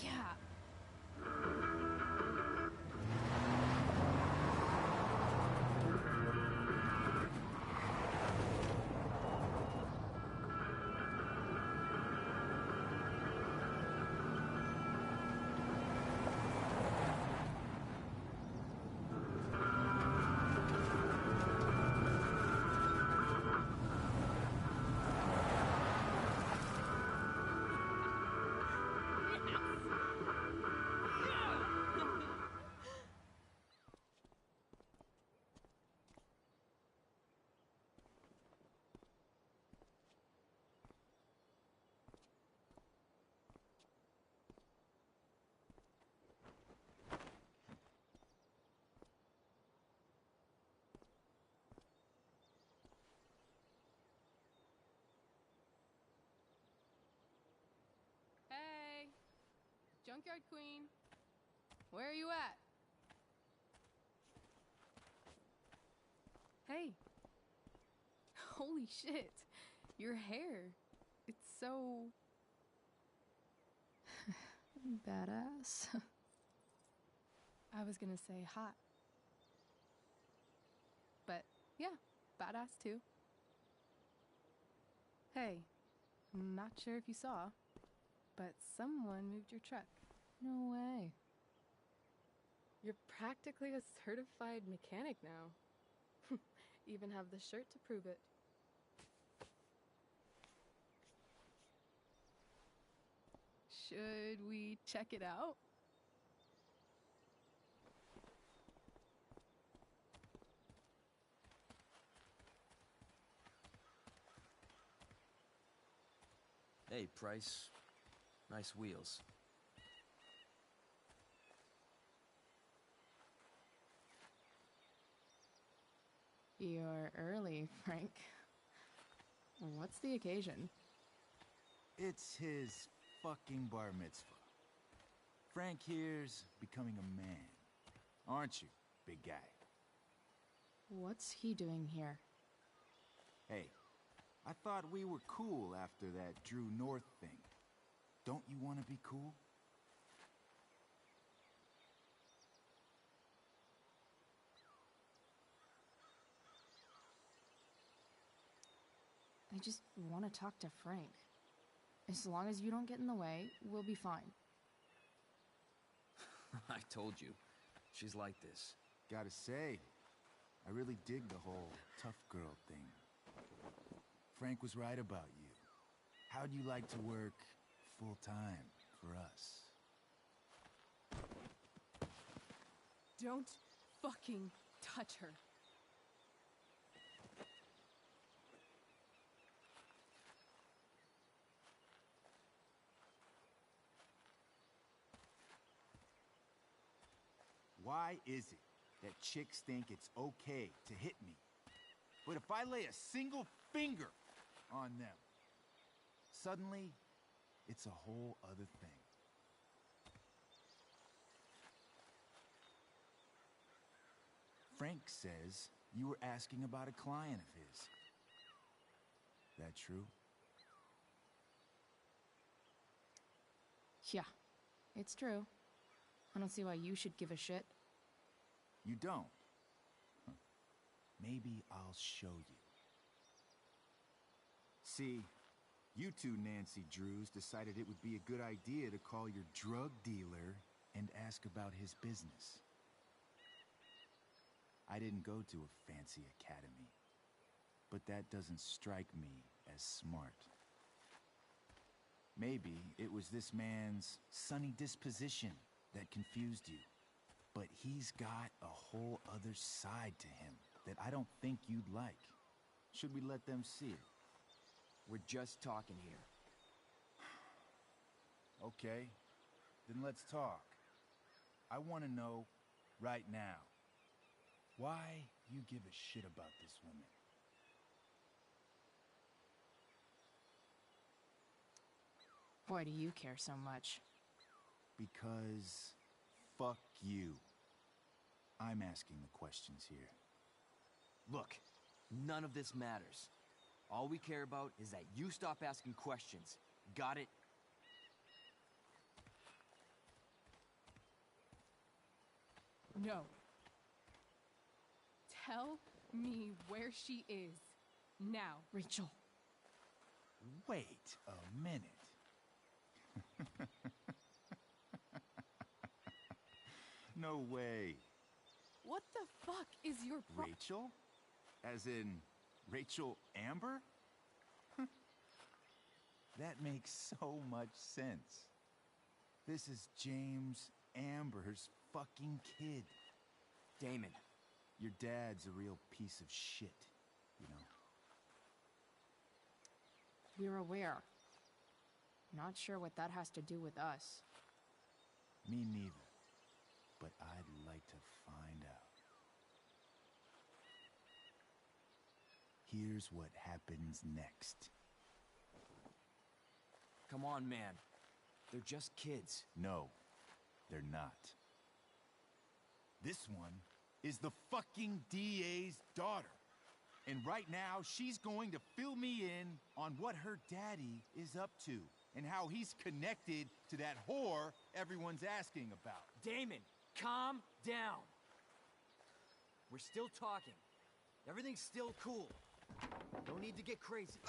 Yeah. Hey! Junkyard Queen! Where are you at? Hey! Holy shit! Your hair! It's so... Badass. I was gonna say hot. But yeah, badass too. Hey, not sure if you saw, but someone moved your truck. No way. You're practically a certified mechanic now. Even have the shirt to prove it. Should we check it out? Hey, Price. Nice wheels. You're early, Frank. What's the occasion? It's his fucking bar mitzvah. Frank here's becoming a man. Aren't you, big guy? What's he doing here? Hey, I thought we were cool after that Drew North thing. Don't you want to be cool? I just want to talk to Frank. As long as you don't get in the way, we'll be fine. I told you. She's like this. Gotta say, I really dig the whole tough girl thing. Frank was right about you. How'd you like to work full-time for us? Don't fucking touch her. Why is it that chicks think it's okay to hit me? But if I lay a single finger on them, suddenly, it's a whole other thing. Frank says you were asking about a client of his. That true? Yeah, it's true. I don't see why you should give a shit. You don't? Huh. Maybe I'll show you. See, you two Nancy Drews decided it would be a good idea to call your drug dealer and ask about his business. I didn't go to a fancy academy, but that doesn't strike me as smart. Maybe it was this man's sunny disposition that confused you, but he's got a whole other side to him that I don't think you'd like. Should we let them see it? We're just talking here. Okay, then let's talk. I want to know right now why you give a shit about this woman. Why do you care so much? Because fuck you. I'm asking the questions here. Look, none of this matters. All we care about is that you stop asking questions. Got it? No. Tell me where she is. Now. Rachel. Wait a minute. No way. What the fuck is your Rachel? As in, Rachel Amber? That makes so much sense. This is James Amber's fucking kid. Damon. Your dad's a real piece of shit, you know? We're aware. Not sure what that has to do with us. Me neither. But I'd like to find out. Here's what happens next. Come on, man. They're just kids. No, they're not. This one is the fucking DA's daughter. And right now, she's going to fill me in on what her daddy is up to and how he's connected to that whore everyone's asking about. Damon, calm down. We're still talking. Everything's still cool. No need to get crazy.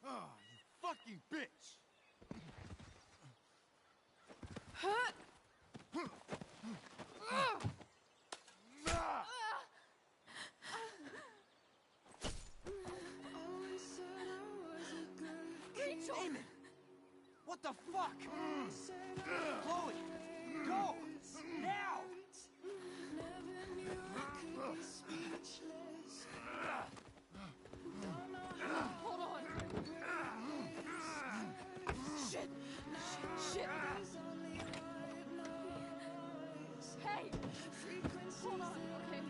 Oh, you fucking bitch! Rachel! Damon! What the fuck? Chloe! Go! Now! Hold on! Shit! Shit! Hey! Hold on, okay?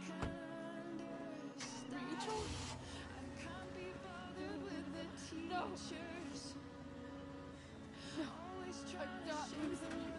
Rachel? No! No! I'm not losing you.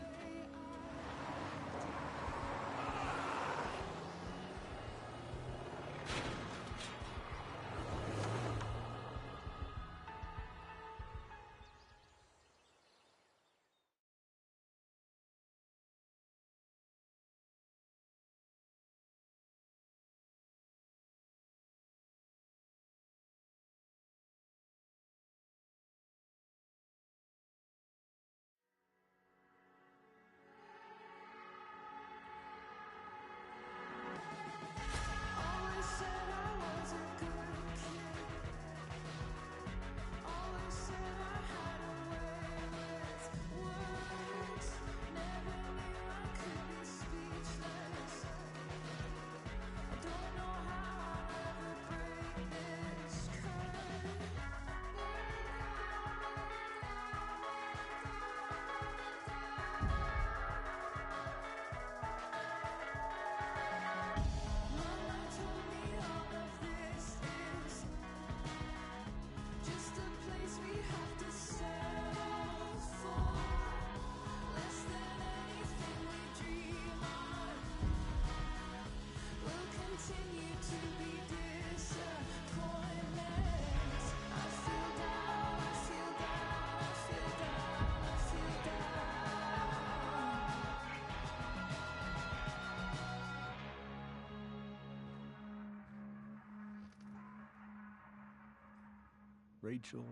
Rachel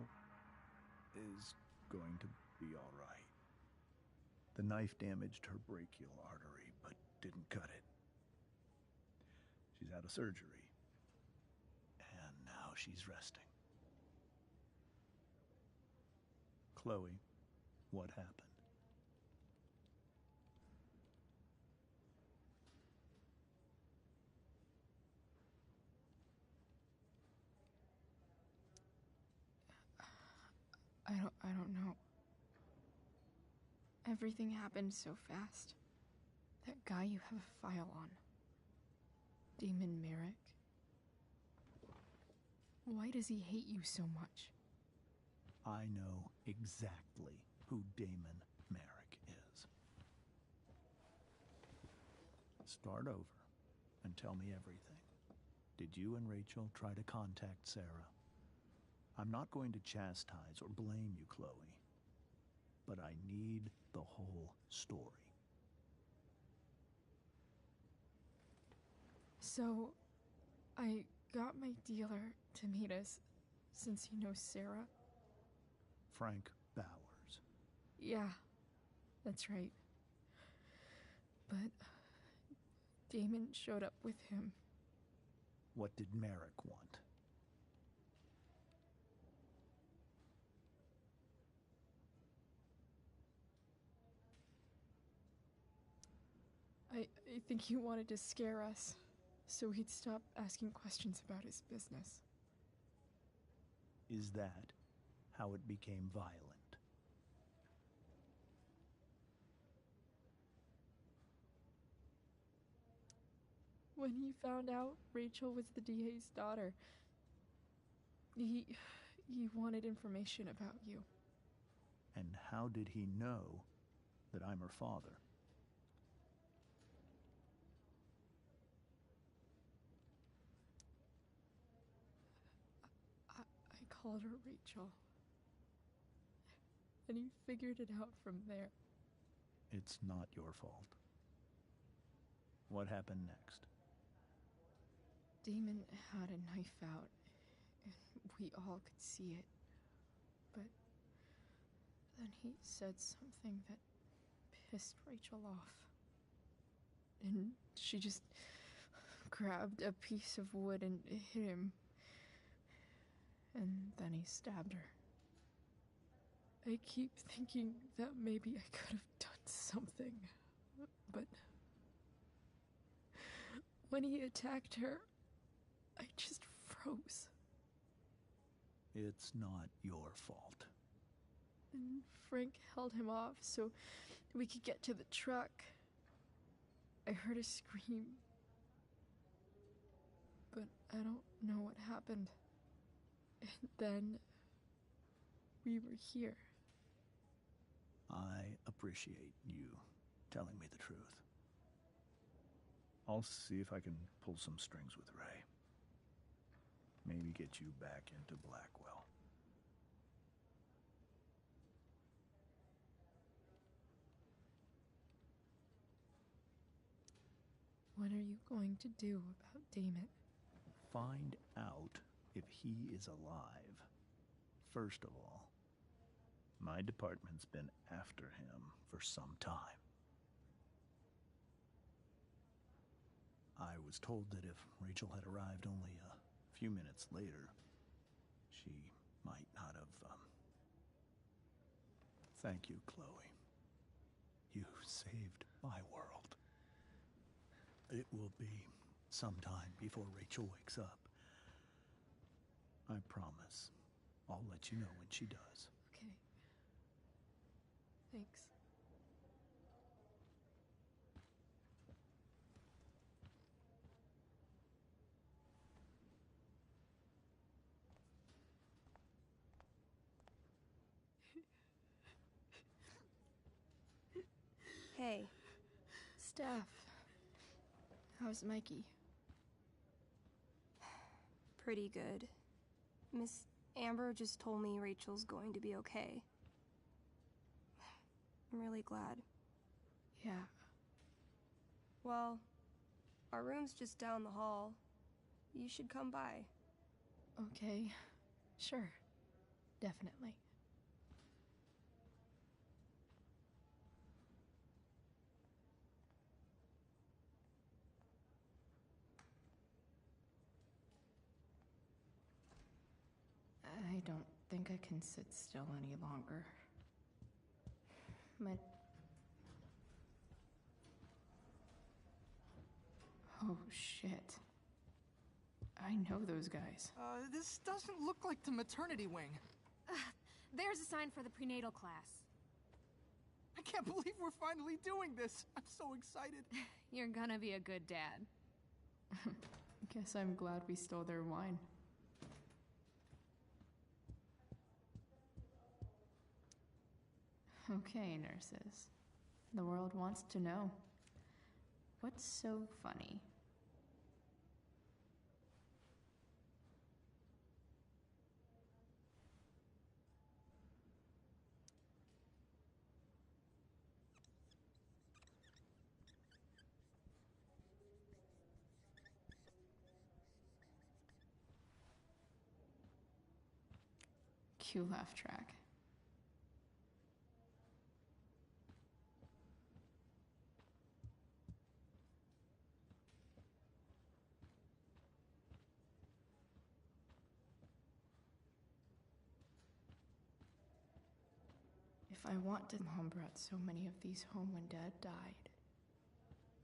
is going to be all right. The knife damaged her brachial artery, but didn't cut it. She's out of surgery, and now she's resting. Chloe, what happened? I don't know. Everything happened so fast. That guy you have a file on. Damon Merrick. Why does he hate you so much? I know exactly who Damon Merrick is. Start over and tell me everything. Did you and Rachel try to contact Sarah? I'm not going to chastise or blame you, Chloe, but I need the whole story. So, I got my dealer to meet us, since he knows Sarah. Frank Bowers. Yeah, that's right. But Damon showed up with him. What did Merrick want? I think he wanted to scare us, so he'd stop asking questions about his business. Is that how it became violent? When he found out Rachel was the DA's daughter, he wanted information about you. And how did he know that I'm her father? I called her Rachel. And he figured it out from there. It's not your fault. What happened next? Damon had a knife out, and we all could see it. But then he said something that pissed Rachel off. And she just grabbed a piece of wood and hit him. And then he stabbed her. I keep thinking that maybe I could have done something, but when he attacked her, I just froze. It's not your fault. And Frank held him off so we could get to the truck. I heard a scream, but I don't know what happened. And then we were here. I appreciate you telling me the truth. I'll see if I can pull some strings with Ray. Maybe get you back into Blackwell. What are you going to do about Damon? Find out if he is alive. First of all, my department's been after him for some time. I was told that if Rachel had arrived only a few minutes later, she might not have, Thank you, Chloe. You saved my world. It will be some time before Rachel wakes up. I promise. I'll let you know when she does. Okay. Thanks. Hey. Steph. How's Mikey? Pretty good. Miss Amber just told me Rachel's going to be okay. I'm really glad. Yeah. Well, our room's just down the hall. You should come by. Okay. Sure. Definitely. I don't think I can sit still any longer. Oh, shit. I know those guys. This doesn't look like the maternity wing. There's a sign for the prenatal class. I can't believe we're finally doing this. I'm so excited. You're gonna be a good dad. Guess I'm glad we stole their wine. Okay, nurses. The world wants to know. What's so funny? Cue laugh track. If I want to, Mom brought so many of these home when Dad died,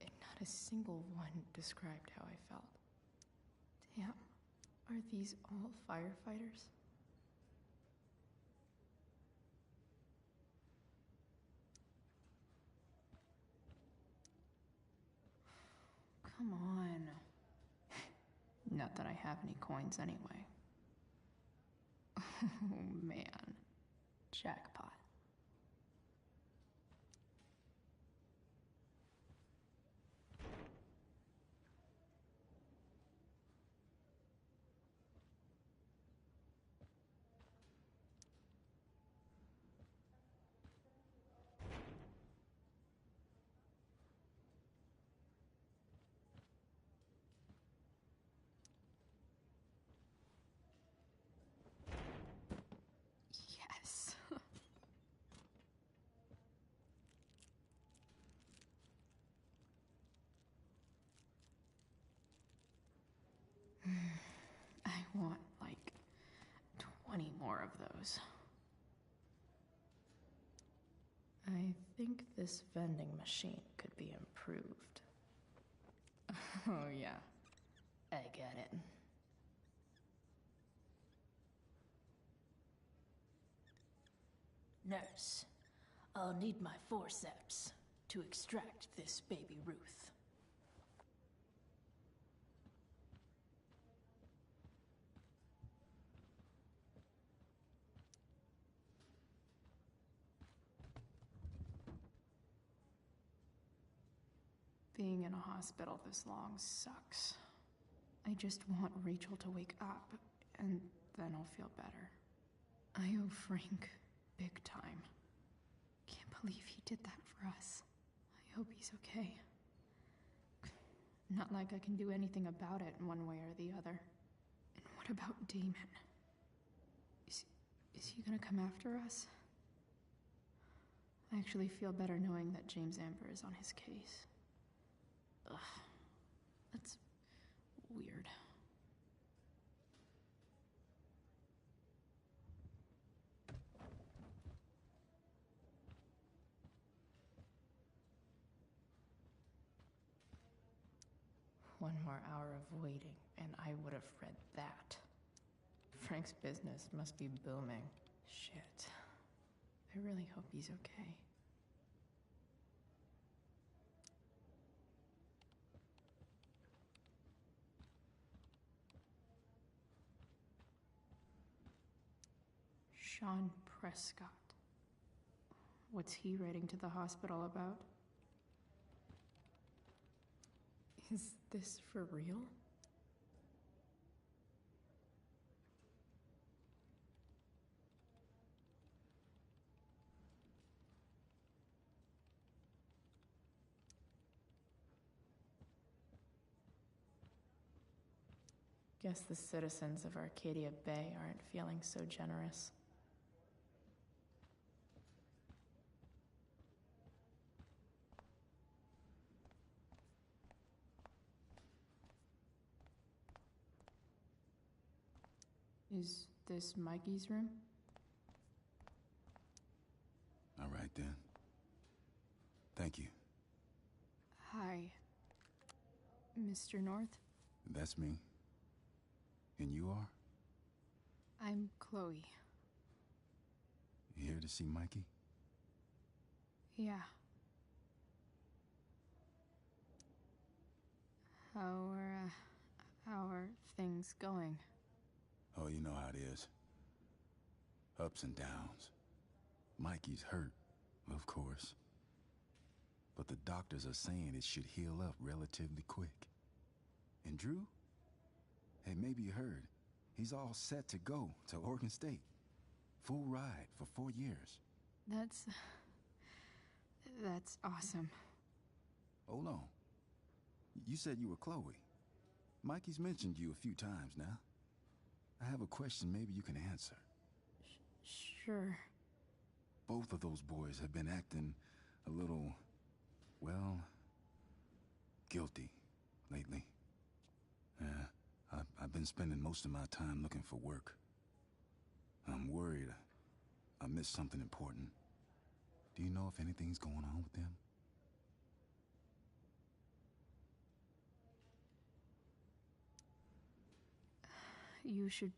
and not a single one described how I felt. Damn, are these all firefighters? Come on. Not that I have any coins anyway. Oh man. Jackpot. Yes. I want like 20 more of those. I think this vending machine could be improved. Oh yeah, I get it. Nurse, I'll need my forceps to extract this baby Ruth. Being in a hospital this long sucks. I just want Rachel to wake up, and then I'll feel better. I owe Frank big time. Can't believe he did that for us. I hope he's okay. Not like I can do anything about it in one way or the other. And what about Damon? Is he gonna come after us? I actually feel better knowing that James Amber is on his case. Ugh. That's weird. One more hour of waiting, and I would have read that. Frank's business must be booming. Shit. I really hope he's okay. Sean Prescott. What's he writing to the hospital about? Is this for real? Guess the citizens of Arcadia Bay aren't feeling so generous. Is this Mikey's room? All right, then. Thank you. Hi, Mr. North. That's me. And you are? I'm Chloe. You here to see Mikey? Yeah. How are things going? Oh, you know how it is. Ups and downs. Mikey's hurt, of course. But the doctors are saying it should heal up relatively quick. And Drew? Hey, maybe you heard. He's all set to go to Oregon State. Full ride for 4 years. That's awesome. Hold on. You said you were Chloe. Mikey's mentioned you a few times now. I have a question maybe you can answer. Sure. Both of those boys have been acting a little, well, guilty lately. I've been spending most of my time looking for work. I'm worried I missed something important. Do you know if anything's going on with them? You should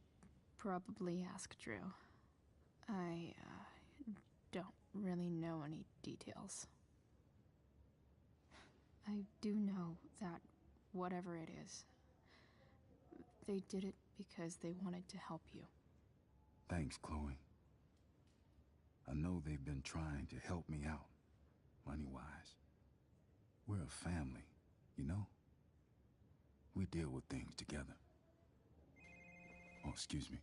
probably ask Drew. I don't really know any details. I do know that whatever it is, they did it because they wanted to help you. Thanks, Chloe. I know they've been trying to help me out, money-wise. We're a family, you know? We deal with things together. Oh, excuse me.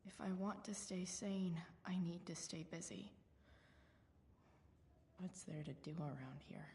If I want to stay sane, I need to stay busy. What's there to do around here?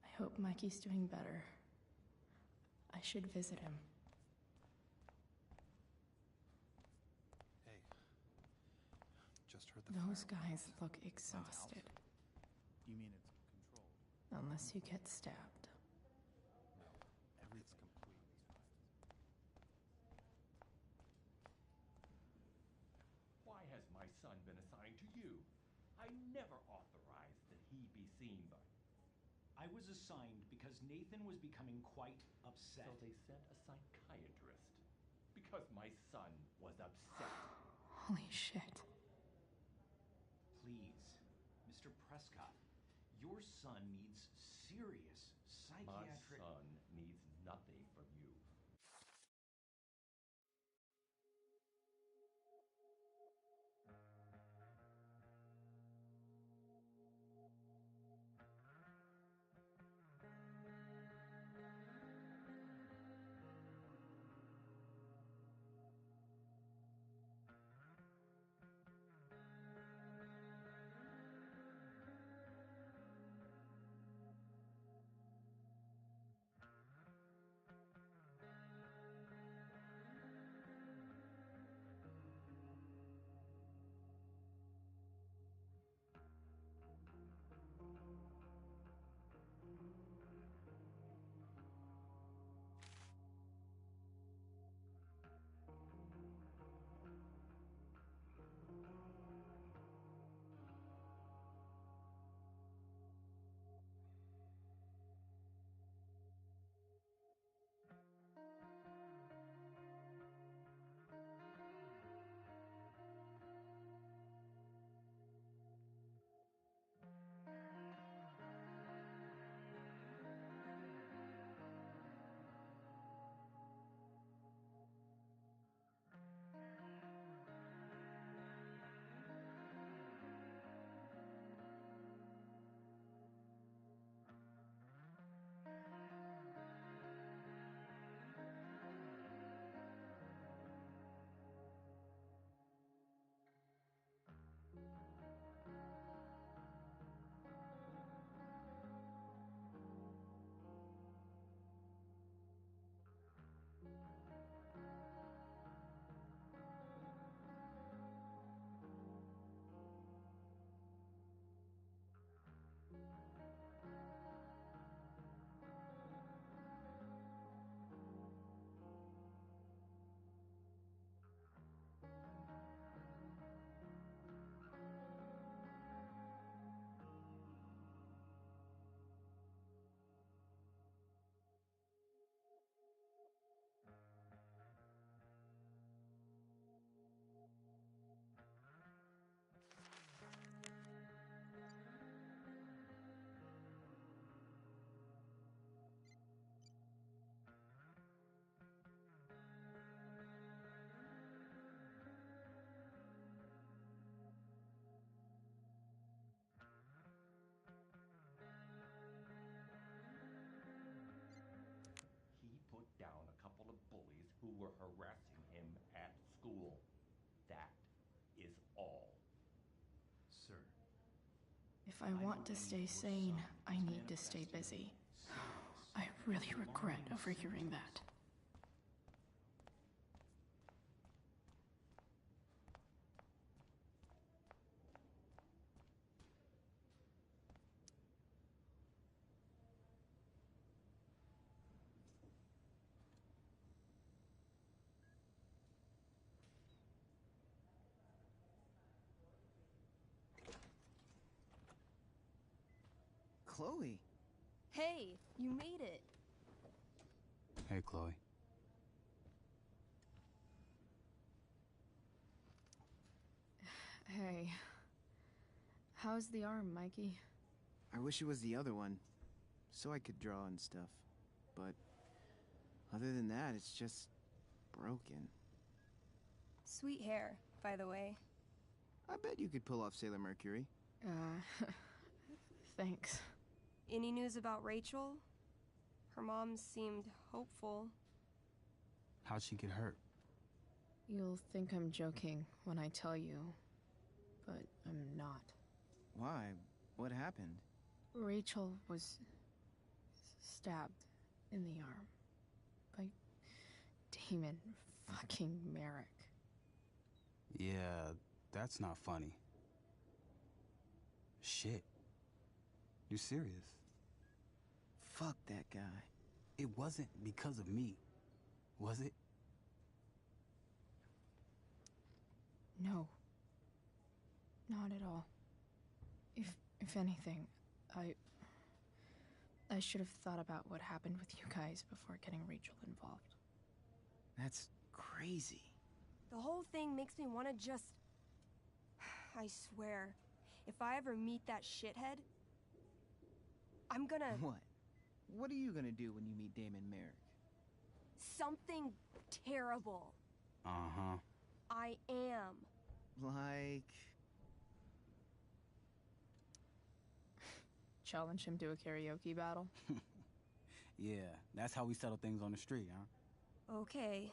I hope Mikey's doing better. I should visit him. Hey. Just heard the Those fire guys alarms. look exhausted. You mean it's controlled? Unless you get stabbed. No, everything's completely fine. Why has my son been assigned to you? I never authorized that he be seen by... I was assigned because Nathan was becoming quite upset. So they sent a psychiatrist. Because my son was upset. Holy shit. Please, Mr. Prescott, your son needs serious psychiatric... My son needs nothing from you. If I want to stay sane, I need to stay busy. I really regret overhearing that. Chloe. Hey, you made it. Hey, Chloe. Hey. How's the arm, Mikey? I wish it was the other one, so I could draw and stuff. But other than that, it's just broken. Sweet hair, by the way. I bet you could pull off Sailor Mercury. Thanks. Any news about Rachel? Her mom seemed hopeful. How'd she get hurt? You'll think I'm joking when I tell you, but I'm not. Why? What happened? Rachel was stabbed in the arm by Damon fucking Merrick. Yeah, that's not funny. Shit. You serious? Fuck that guy. It wasn't because of me, was it? No. Not at all. If anything, I should have thought about what happened with you guys before getting Rachel involved. That's crazy. The whole thing makes me want to just... I swear, if I ever meet that shithead, I'm gonna... What? What are you gonna do when you meet Damon Merrick? Something terrible. Uh-huh. I am. Like... Challenge him to a karaoke battle? Yeah, that's how we settle things on the street, huh? Okay.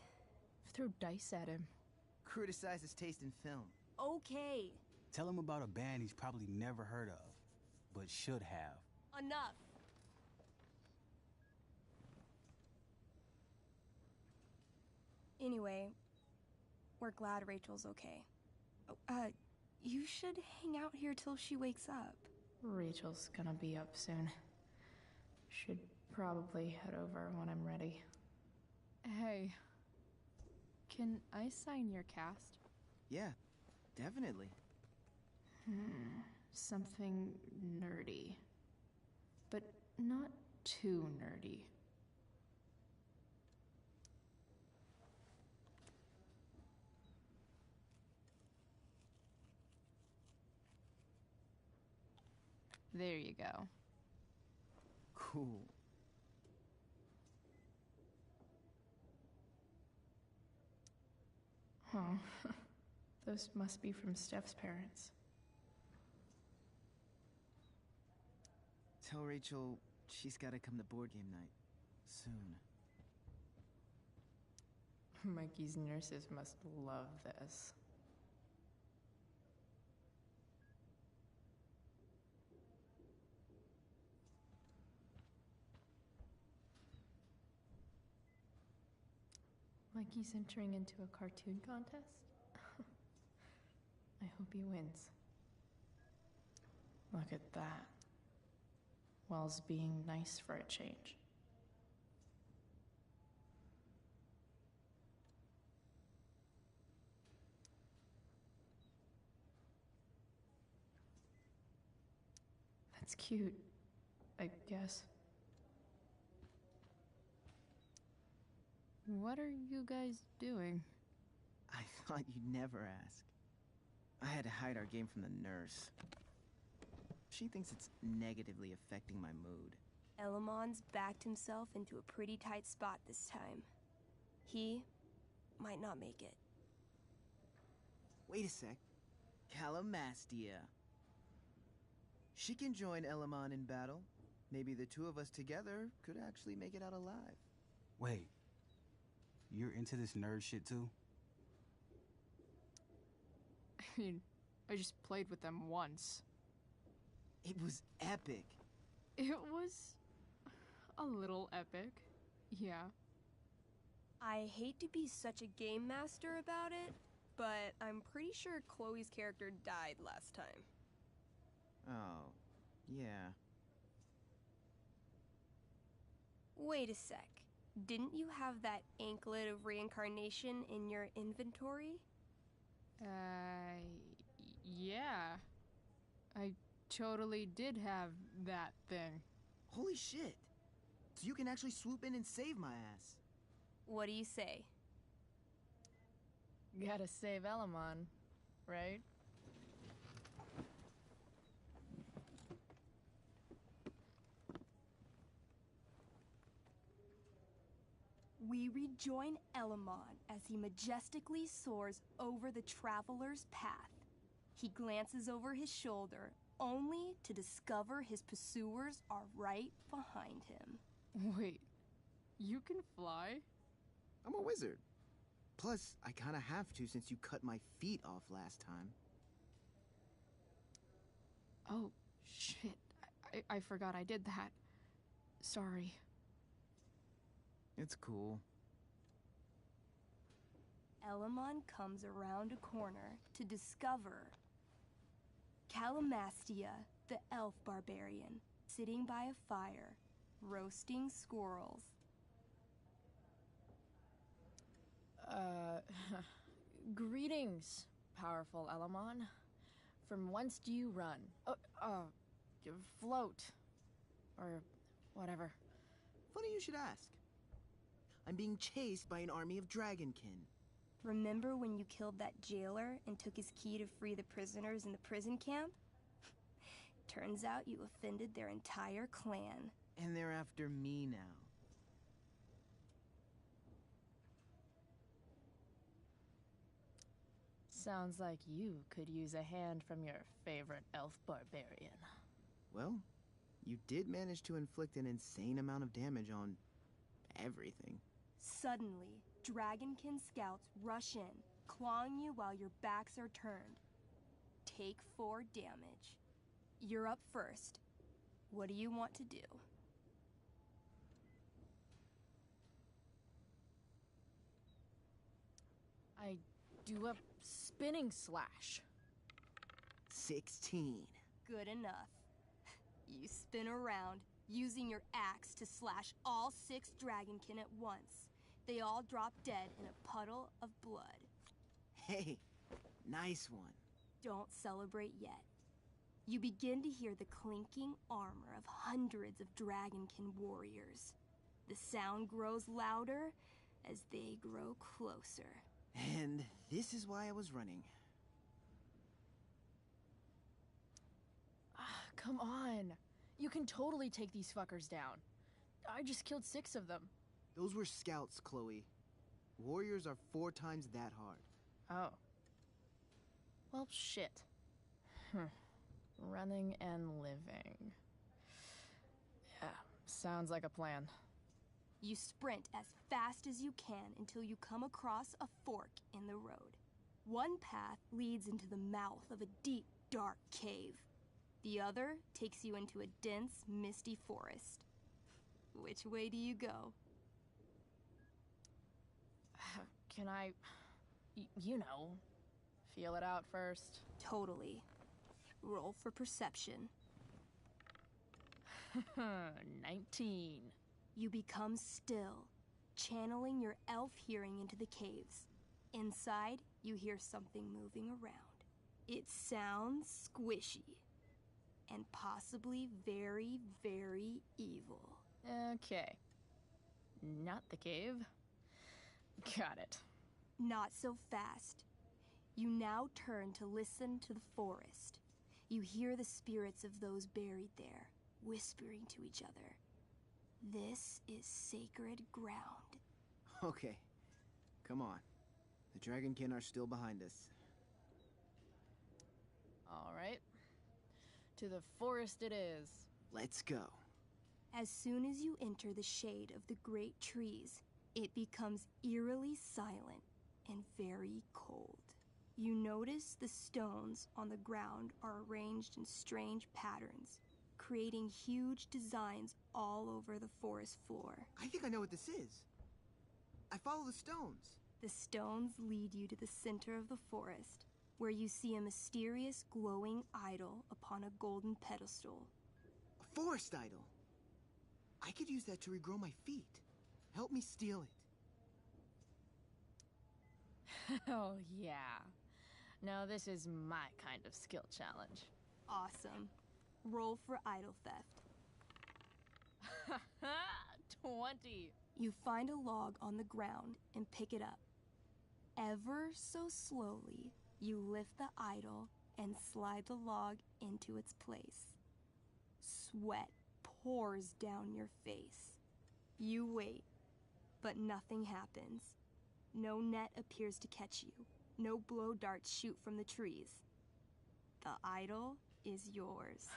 Throw dice at him. Criticize his taste in film. Okay. Tell him about a band he's probably never heard of, but should have. Enough. Anyway, we're glad Rachel's okay. You should hang out here till she wakes up. Rachel's gonna be up soon. Should probably head over when I'm ready. Hey, can I sign your cast? Yeah, definitely. Something nerdy. But not too nerdy. There you go. Cool. Huh. Those must be from Steph's parents. Tell Rachel she's gotta come to board game night. Soon. Mikey's nurses must love this. Mikey's entering into a cartoon contest? I hope he wins. Look at that. Wells being nice for a change. That's cute, I guess. What are you guys doing? I thought you'd never ask. I had to hide our game from the nurse. She thinks it's negatively affecting my mood. Elamon's backed himself into a pretty tight spot this time. He might not make it. Wait a sec. Calamastia. She can join Elamon in battle. Maybe the two of us together could actually make it out alive. Wait. You're into this nerd shit too? I mean, I just played with them once. It was epic. It was a little epic, yeah. I hate to be such a game master about it, but I'm pretty sure Chloe's character died last time. Oh, yeah. Wait a sec. Didn't you have that anklet of reincarnation in your inventory? Yeah. I totally did have that thing. Holy shit. So you can actually swoop in and save my ass. What do you say? Gotta save Elamon, right? We rejoin Elamon as he majestically soars over the traveler's path. He glances over his shoulder, only to discover his pursuers are right behind him. Wait, you can fly? I'm a wizard. Plus, I kinda have to since you cut my feet off last time. Oh, shit. I forgot I did that. Sorry. It's cool. Elamon comes around a corner to discover Calamastia, the elf barbarian, sitting by a fire, roasting squirrels. Greetings, powerful Elamon. From whence do you run? Float. Or whatever. Funny you should ask. I'm being chased by an army of dragonkin. Remember when you killed that jailer and took his key to free the prisoners in the prison camp? Turns out you offended their entire clan. And they're after me now. Sounds like you could use a hand from your favorite elf barbarian. Well, you did manage to inflict an insane amount of damage on everything. Suddenly, Dragonkin scouts rush in, clawing you while your backs are turned. Take 4 damage. You're up first. What do you want to do? I do a spinning slash. 16. Good enough. You spin around, using your axe to slash all 6 Dragonkin at once. They all drop dead in a puddle of blood. Hey, nice one. Don't celebrate yet. You begin to hear the clinking armor of hundreds of Dragonkin warriors. The sound grows louder as they grow closer. And this is why I was running. Come on. You can totally take these fuckers down. I just killed 6 of them. Those were scouts, Chloe. Warriors are 4 times that hard. Oh. Well, shit. Running and living. Yeah, sounds like a plan. You sprint as fast as you can until you come across a fork in the road. One path leads into the mouth of a deep, dark cave. The other takes you into a dense, misty forest. Which way do you go? Can I, you know, feel it out first? Totally. Roll for perception. 19. You become still, channeling your elf hearing into the caves. Inside, you hear something moving around. It sounds squishy, and possibly very, very evil. Okay. Not the cave. Got it. Not so fast. You now turn to listen to the forest. You hear the spirits of those buried there, whispering to each other. This is sacred ground. Okay, come on. The Dragonkin are still behind us. All right. To the forest it is. Let's go. As soon as you enter the shade of the great trees, it becomes eerily silent and very cold. You notice the stones on the ground are arranged in strange patterns, creating huge designs all over the forest floor. I think I know what this is. I follow the stones. The stones lead you to the center of the forest, where you see a mysterious glowing idol upon a golden pedestal. A forest idol. I could use that to regrow my feet. Help me steal it. Oh, yeah. Now this is my kind of skill challenge. Awesome. Roll for idol theft. 20. You find a log on the ground and pick it up. Ever so slowly, you lift the idol and slide the log into its place. Sweat pours down your face. You wait, but nothing happens. No net appears to catch you. No blow darts shoot from the trees. The idol is yours.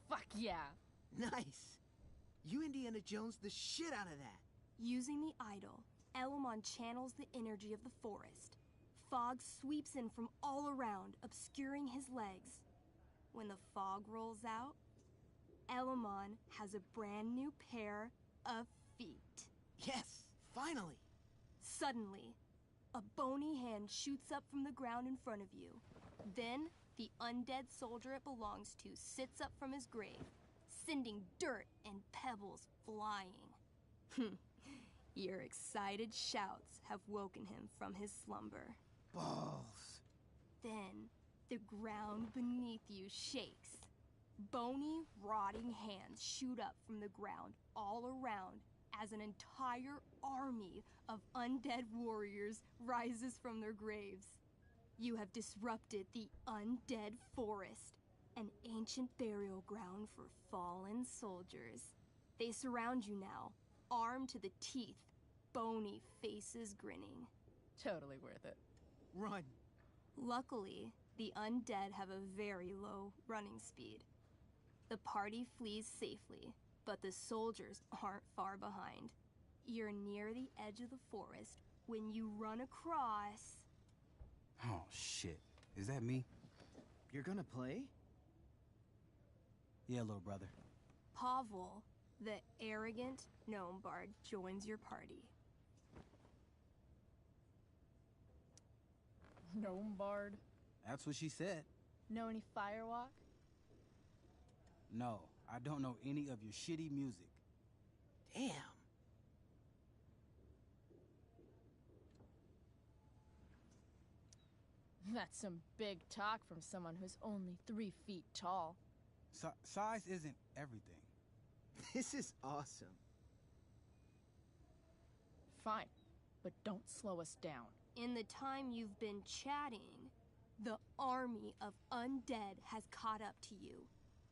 Fuck yeah. Nice. You Indiana Jones the shit out of that. Using the idol, Elamon channels the energy of the forest. Fog sweeps in from all around, obscuring his legs. When the fog rolls out, Elamon has a brand new pair of feet. Yes, finally. Suddenly, a bony hand shoots up from the ground in front of you. Then, the undead soldier it belongs to sits up from his grave, sending dirt and pebbles flying. Your excited shouts have woken him from his slumber. Balls. Then, the ground beneath you shakes. Bony, rotting hands shoot up from the ground all around as an entire army of undead warriors rises from their graves. You have disrupted the undead forest, an ancient burial ground for fallen soldiers. They surround you now, armed to the teeth, bony faces grinning. Totally worth it. Run. Luckily, the undead have a very low running speed. The party flees safely, but the soldiers aren't far behind. You're near the edge of the forest when you run across... Oh, shit. Is that me? You're gonna play? Yeah, little brother. Pavel, the arrogant gnome bard, joins your party. Gnome bard? That's what she said. Know any Firewalk? No, I don't know any of your shitty music. Damn. That's some big talk from someone who's only 3 feet tall. Size isn't everything. This is awesome. Fine, but don't slow us down. In the time you've been chatting, the army of undead has caught up to you.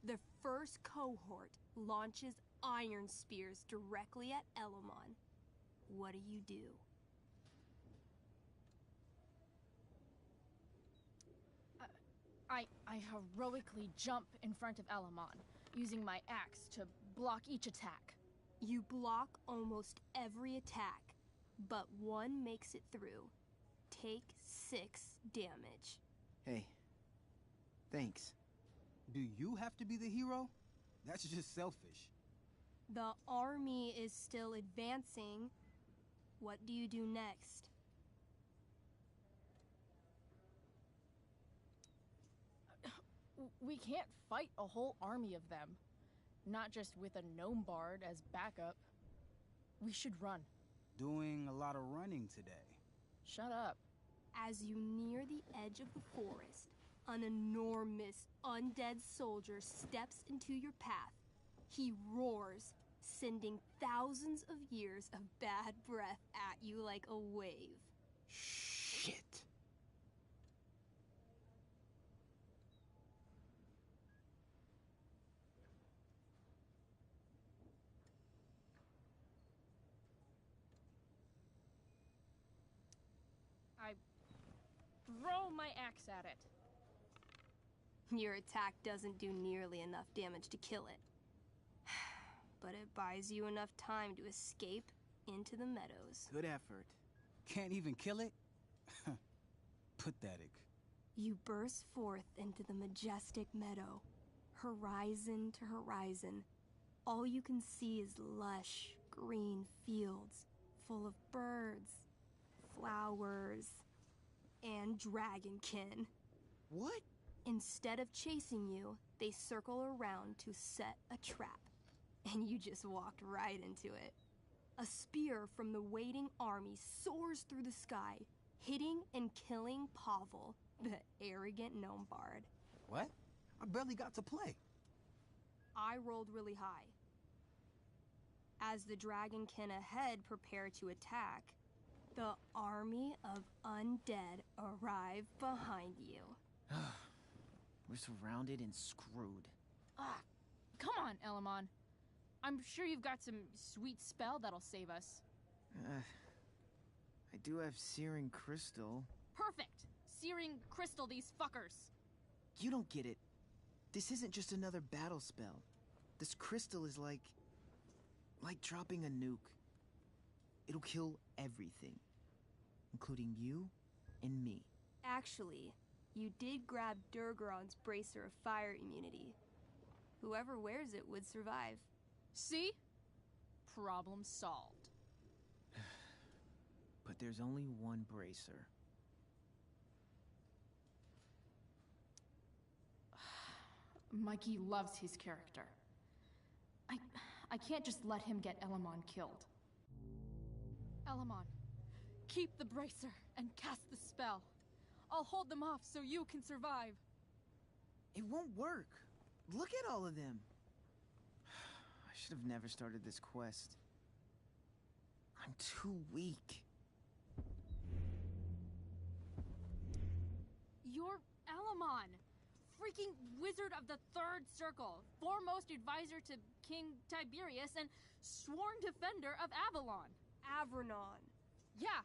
The first cohort launches iron spears directly at Elamon. What do? I heroically jump in front of Elamon, using my axe to block each attack. You block almost every attack, but one makes it through. Take 6 damage. Hey, thanks. Do you have to be the hero? That's just selfish. The army is still advancing. What do you do next? We can't fight a whole army of them. Not just with a gnome bard as backup. We should run. Doing a lot of running today. Shut up. As you near the edge of the forest, an enormous undead soldier steps into your path. He roars, sending thousands of years of bad breath at you like a wave. Shit. I throw my axe at it. Your attack doesn't do nearly enough damage to kill it. But it buys you enough time to escape into the meadows. Good effort. Can't even kill it? Pathetic. You burst forth into the majestic meadow, horizon to horizon. All you can see is lush, green fields full of birds, flowers, and dragonkin. What? Instead of chasing you, they circle around to set a trap, and you just walked right into it. A spear from the waiting army soars through the sky, hitting and killing Pavel, the arrogant gnome bard. What? I barely got to play. I rolled really high. As the dragonkin ahead prepare to attack, the army of undead arrive behind you. We're surrounded and screwed. Ah, come on, Elamon. I'm sure you've got some sweet spell that'll save us. I do have Searing Crystal. Perfect! Searing Crystal these fuckers. You don't get it. This isn't just another battle spell. This crystal is like dropping a nuke. It'll kill everything, including you and me. Actually, you did grab Durgaron's Bracer of Fire immunity. Whoever wears it would survive. See? Problem solved. But there's only one bracer. Mikey loves his character. I can't just let him get Elamon killed. Elamon, keep the bracer and cast the spell. I'll hold them off so you can survive. It won't work. Look at all of them. I should have never started this quest. I'm too weak. You're Elamon, freaking wizard of the Third Circle, foremost advisor to King Tiberius, and sworn defender of Avalon. Avernon. Yeah,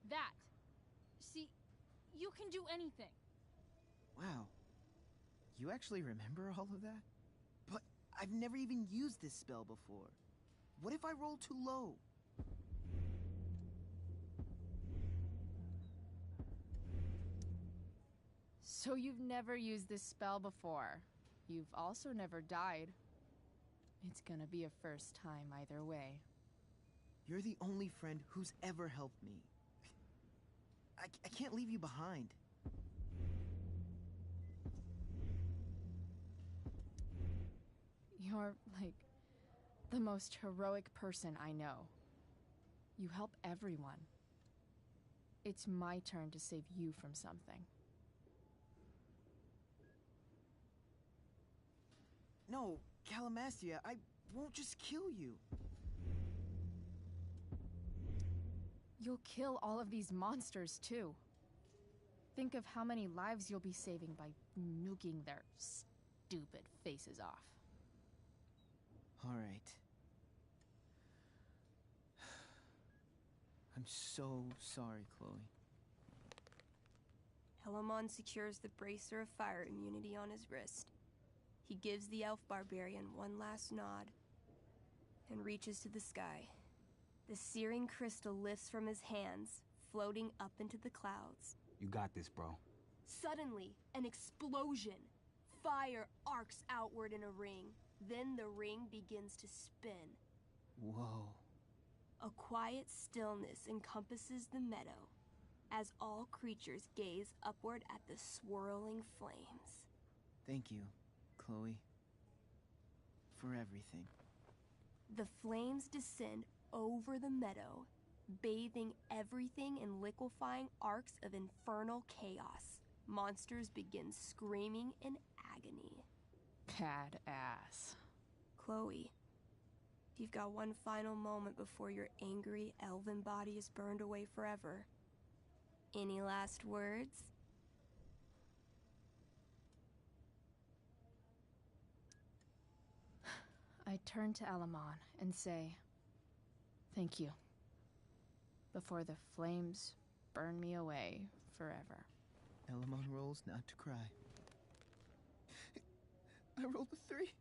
that. See, you can do anything. Wow. You actually remember all of that? But I've never even used this spell before. What if I roll too low? So you've never used this spell before. You've also never died. It's gonna be a first time either way. You're the only friend who's ever helped me. I can't leave you behind. You're, like, the most heroic person I know. You help everyone. It's my turn to save you from something. No, Calamastia, I won't just kill you. You'll kill all of these monsters, too. Think of how many lives you'll be saving by nuking their stupid faces off. All right. I'm so sorry, Chloe. Elamon secures the Bracer of Fire immunity on his wrist. He gives the elf barbarian one last nod and reaches to the sky. The searing crystal lifts from his hands, floating up into the clouds. You got this, bro. Suddenly, an explosion. Fire arcs outward in a ring. Then the ring begins to spin. Whoa. A quiet stillness encompasses the meadow as all creatures gaze upward at the swirling flames. Thank you, Chloe, for everything. The flames descend over the meadow, bathing everything in liquefying arcs of infernal chaos. Monsters begin screaming in agony. Badass. Chloe, you've got one final moment before your angry elven body is burned away forever. Any last words? I turn to Elamon and say, thank you. Before the flames burn me away forever. Elamon rolls not to cry. I rolled a 3.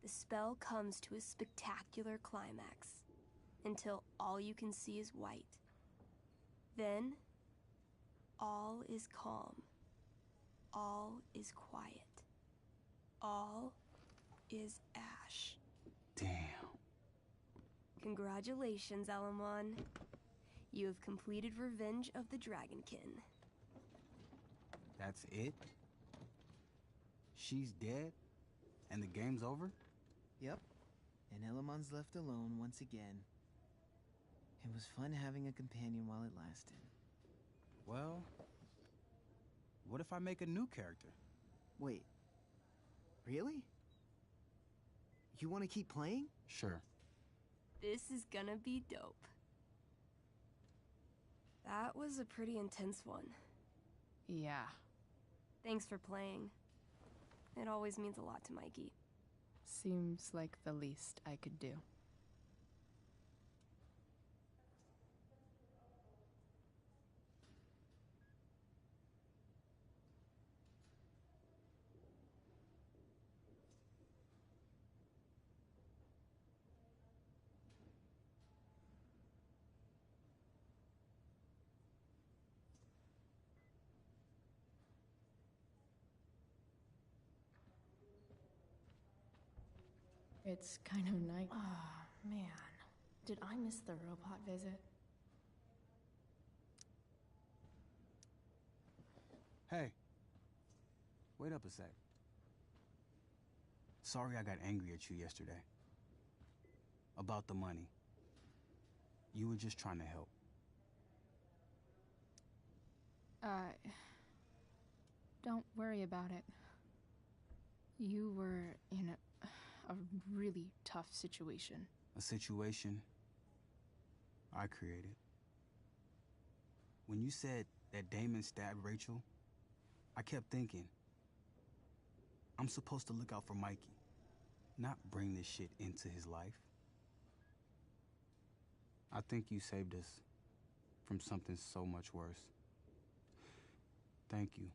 The spell comes to a spectacular climax, until all you can see is white. Then, All is calm. All is quiet. All is ash. Damn. Congratulations, Alamon. You have completed Revenge of the Dragonkin. That's it? She's dead? And the game's over? Yep. And Elamon's left alone once again. It was fun having a companion while it lasted. Well, what if I make a new character? Wait. Really? You want to keep playing? Sure. This is gonna be dope. That was a pretty intense one. Yeah. Thanks for playing. It always means a lot to Mikey. Seems like the least I could do. It's kind of night. Oh, man. Did I miss the robot visit? Hey. Wait up a sec. Sorry I got angry at you yesterday. About the money. You were just trying to help. Don't worry about it. You were in a really tough situation. A situation I created. When you said that Damon stabbed Rachel, I kept thinking, I'm supposed to look out for Mikey, not bring this shit into his life. I think you saved us from something so much worse. Thank you.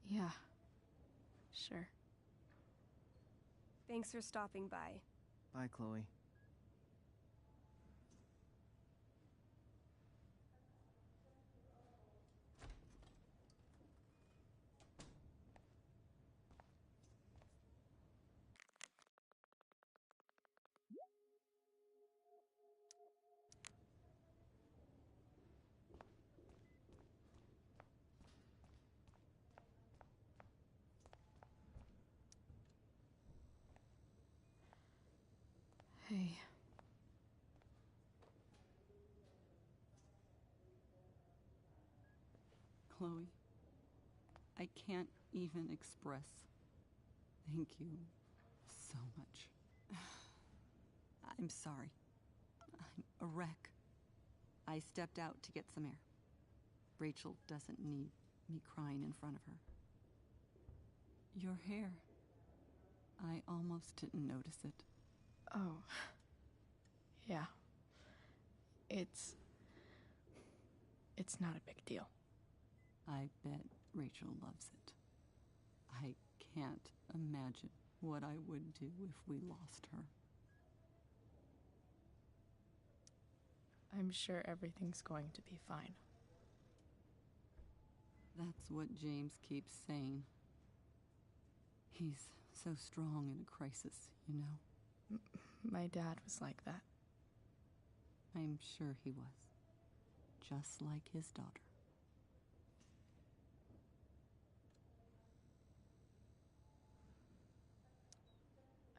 Yeah. Sure. Thanks for stopping by. Bye, Chloe. Hey. Chloe, I can't even express thank you so much. I'm sorry. I'm a wreck. I stepped out to get some air. Rachel doesn't need me crying in front of her. Your hair. I almost didn't notice it. Oh. Yeah. It's not a big deal. I bet Rachel loves it. I can't imagine what I would do if we lost her. I'm sure everything's going to be fine. That's what James keeps saying. He's so strong in a crisis, you know? My dad was like that. I'm sure he was. Just like his daughter.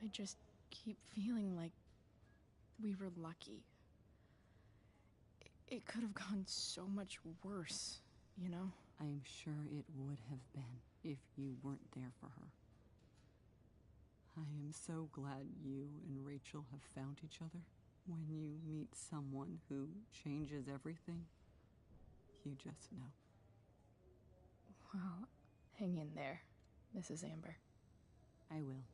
I just keep feeling like we were lucky. It could have gone so much worse, you know? I'm sure it would have been if you weren't there for her. I am so glad you and Rachel have found each other. When you meet someone who changes everything, you just know. Well, hang in there, Mrs. Amber. I will.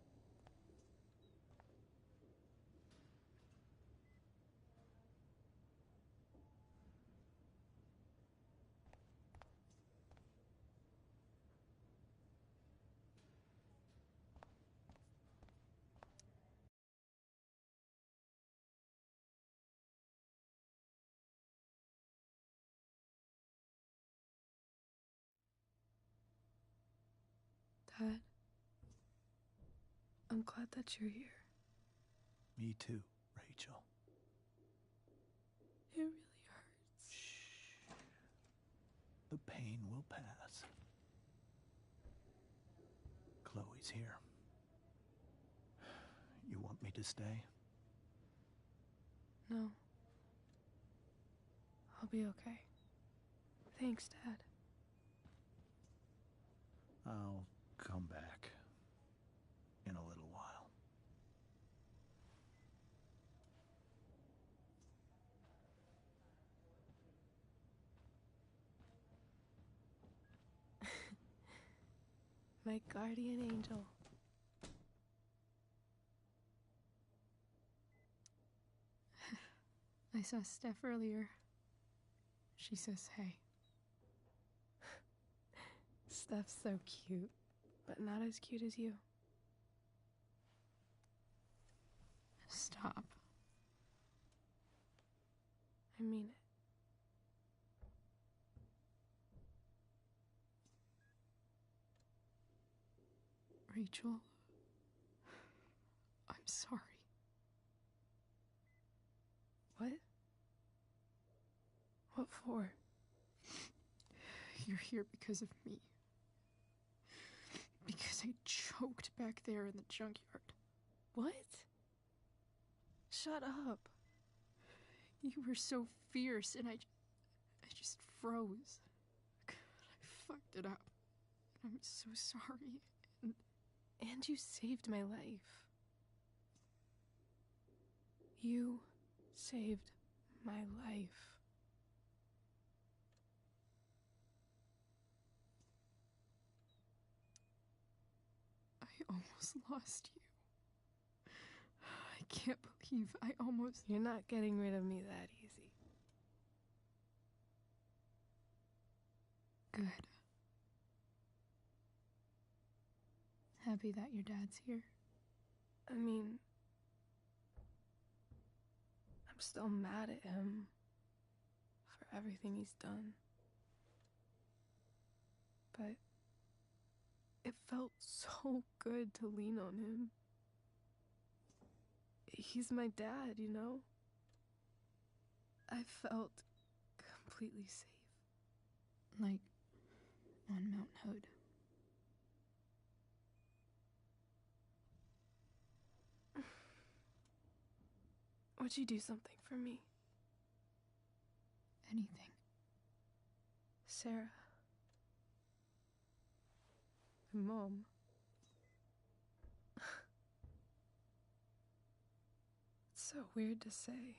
I'm glad that you're here. Me too, Rachel. It really hurts. Shh. The pain will pass. Chloe's here. You want me to stay? No. I'll be okay. Thanks, Dad. I'll come back in a little while. My guardian angel. I saw Steph earlier. She says hey. Steph's so cute, but not as cute as you. Stop. I mean it. Rachel, I'm sorry. What? What for? You're here because of me. Because I choked back there in the junkyard. What? Shut up. You were so fierce and I just froze. God, I fucked it up. I'm so sorry. And you saved my life. You saved my life. I almost lost you. I can't believe I almost... You're not getting rid of me that easy. Good. Happy that your dad's here. I mean, I'm still mad at him for everything he's done. But it felt so good to lean on him. He's my dad, you know? I felt completely safe. Like on Mount Hood. Would you do something for me? Anything. Sarah. My mom. It's so weird to say.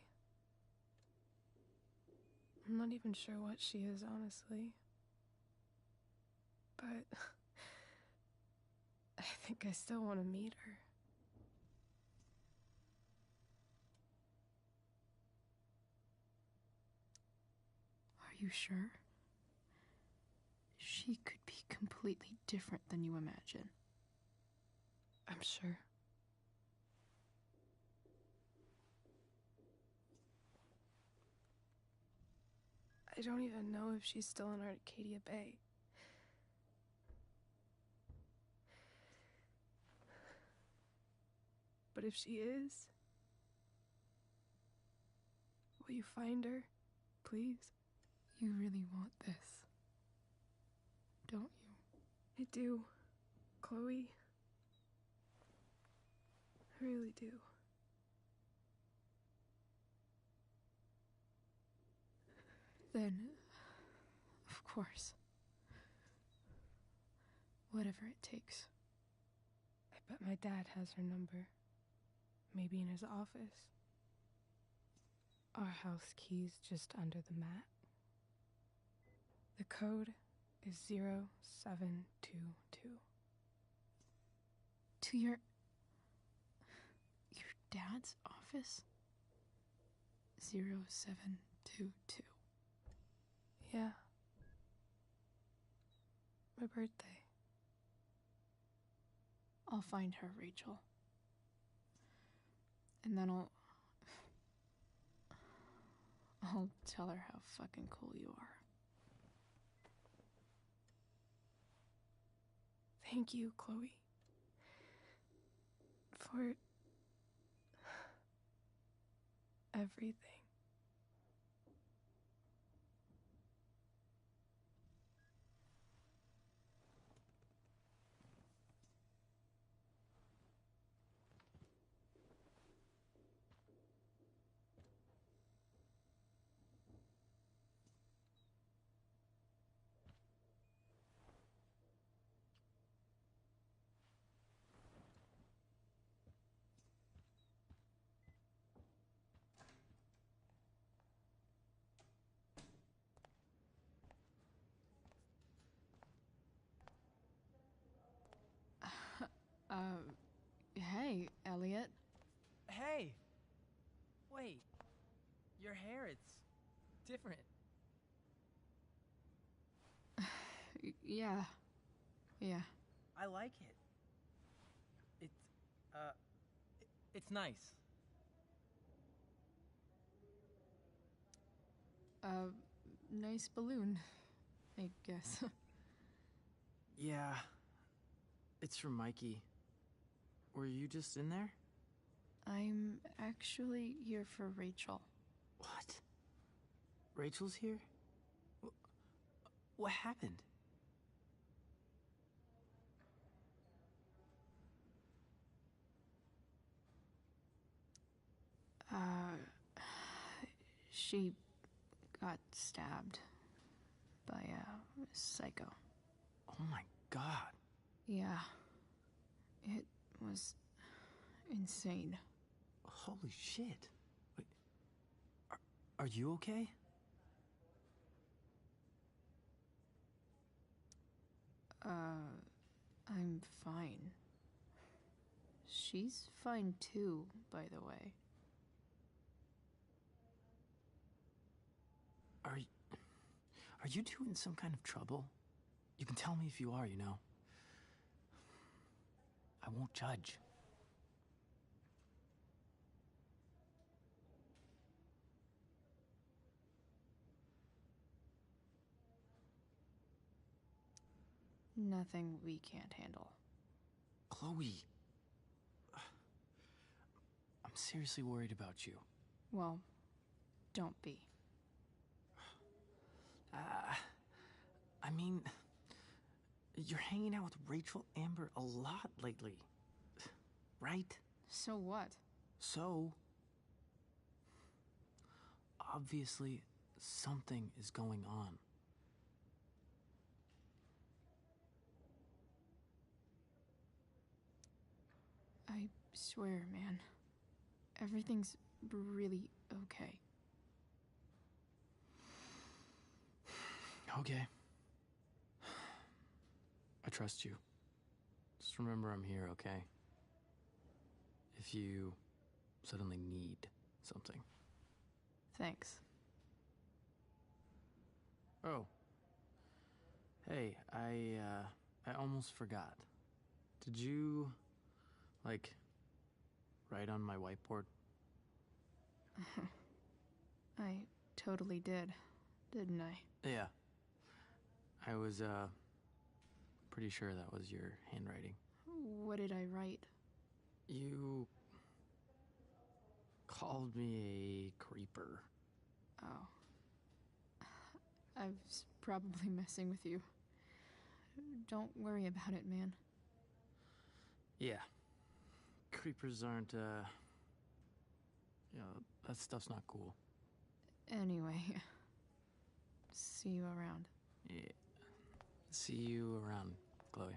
I'm not even sure what she is, honestly. But I think I still want to meet her. Are you sure? She could be completely different than you imagine. I'm sure. I don't even know if she's still in Arcadia Bay. But if she is, will you find her, please? You really want this, don't you? I do, Chloe. I really do. Then, of course. Whatever it takes. I bet my dad has her number. Maybe in his office. Our house key's just under the mat. The code is 0722. To your dad's office? 0722. Yeah. My birthday. I'll find her, Rachel. And then I'll tell her how fucking cool you are. Thank you, Chloe. for everything. Hey, Elliot. Hey! Wait. Your hair, it's different. Yeah. Yeah. I like it. It's nice. Nice balloon, I guess. Yeah. It's from Mikey. Were you just in there? I'm actually here for Rachel. What? Rachel's here? What happened? She got stabbed by a psycho. Oh my god. Yeah. It was insane. Holy shit. Wait, are you okay? I'm fine. She's fine too, by the way. Are you two in some kind of trouble? You can tell me if you are, you know. I won't judge. Nothing we can't handle. Chloe. I'm seriously worried about you. Well, don't be. I mean, you're hanging out with Rachel Amber a lot lately, right? So what? So, obviously, something is going on. I swear, man. Everything's really okay. Okay. I trust you. Just remember I'm here, okay? If you suddenly need something. Thanks. Oh. Hey, I almost forgot. Did you, like, write on my whiteboard? I totally did, didn't I? Yeah. I was, pretty sure that was your handwriting. What did I write? You called me a creeper. Oh. I was probably messing with you. Don't worry about it, man. Yeah. Creepers aren't, you know, that stuff's not cool. Anyway, see you around. Yeah. See you around, Chloe.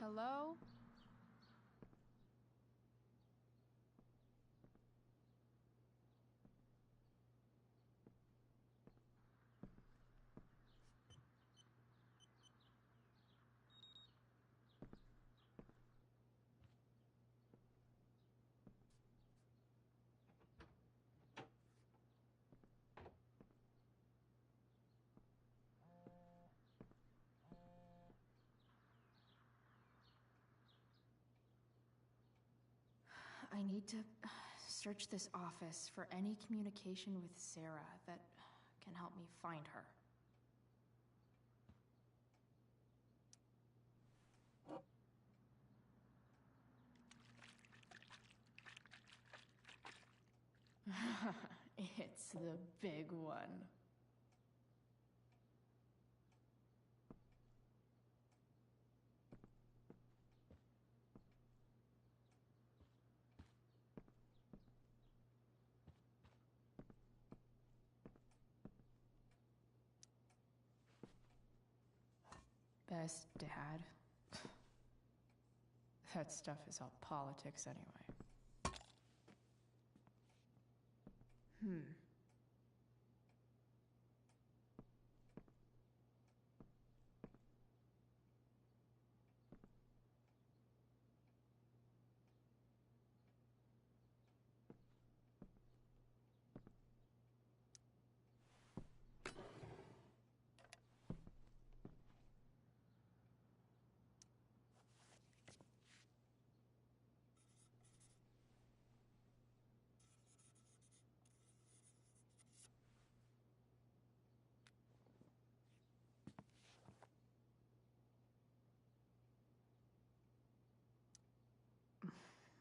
Hello? I need to search this office for any communication with Sarah that can help me find her. It's the big one. Best dad. That stuff is all politics anyway.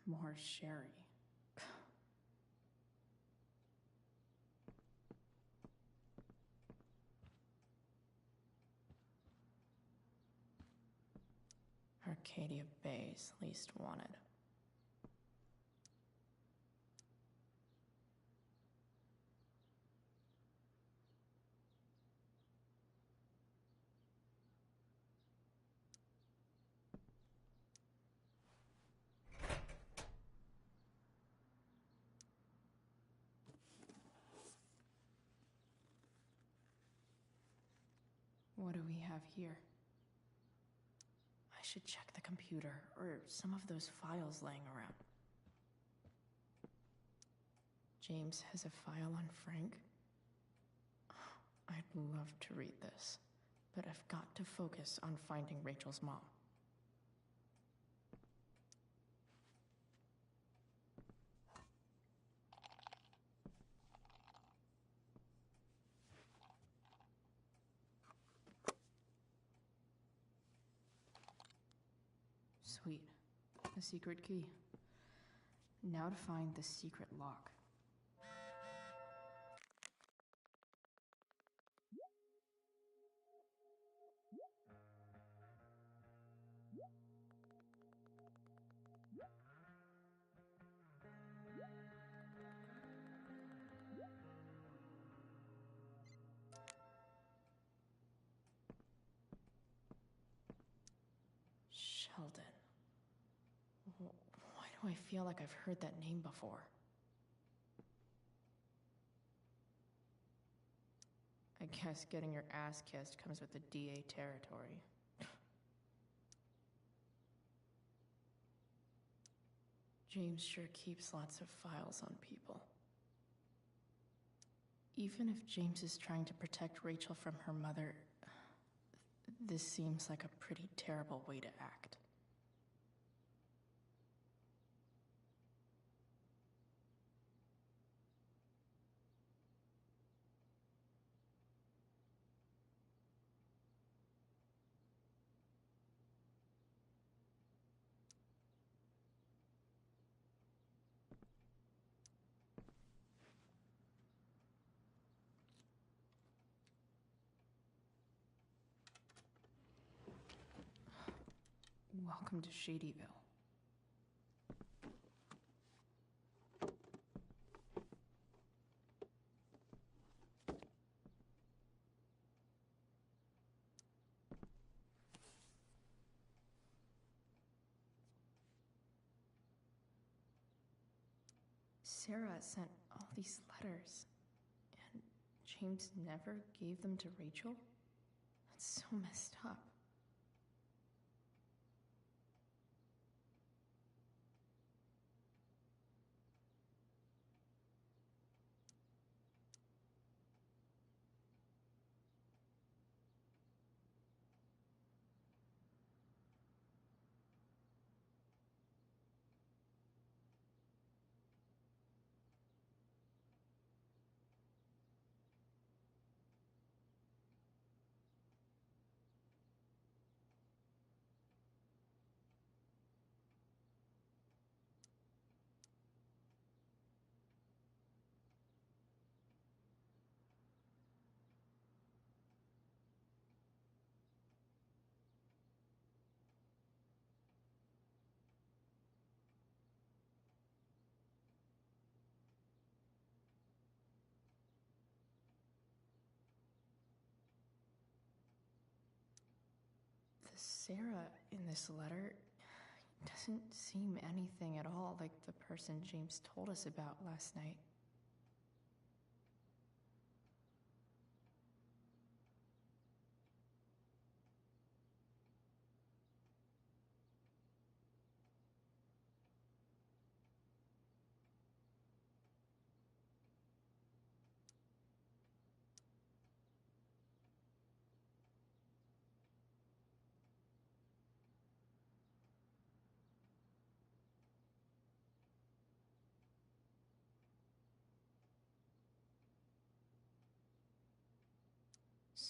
More Sherry. Arcadia Bay's least wanted. What do we have here? I should check the computer, or some of those files laying around. James has a file on Frank? I'd love to read this, but I've got to focus on finding Rachel's mom. Sweet. A secret key. Now to find the secret lock. Sheldon. Why do I feel like I've heard that name before? I guess getting your ass kissed comes with the DA territory. James sure keeps lots of files on people. Even if James is trying to protect Rachel from her mother, this seems like a pretty terrible way to act. Welcome to Shadyville. Sarah sent all these letters, and James never gave them to Rachel? That's so messed up. The Sarah in this letter doesn't seem anything at all like the person James told us about last night.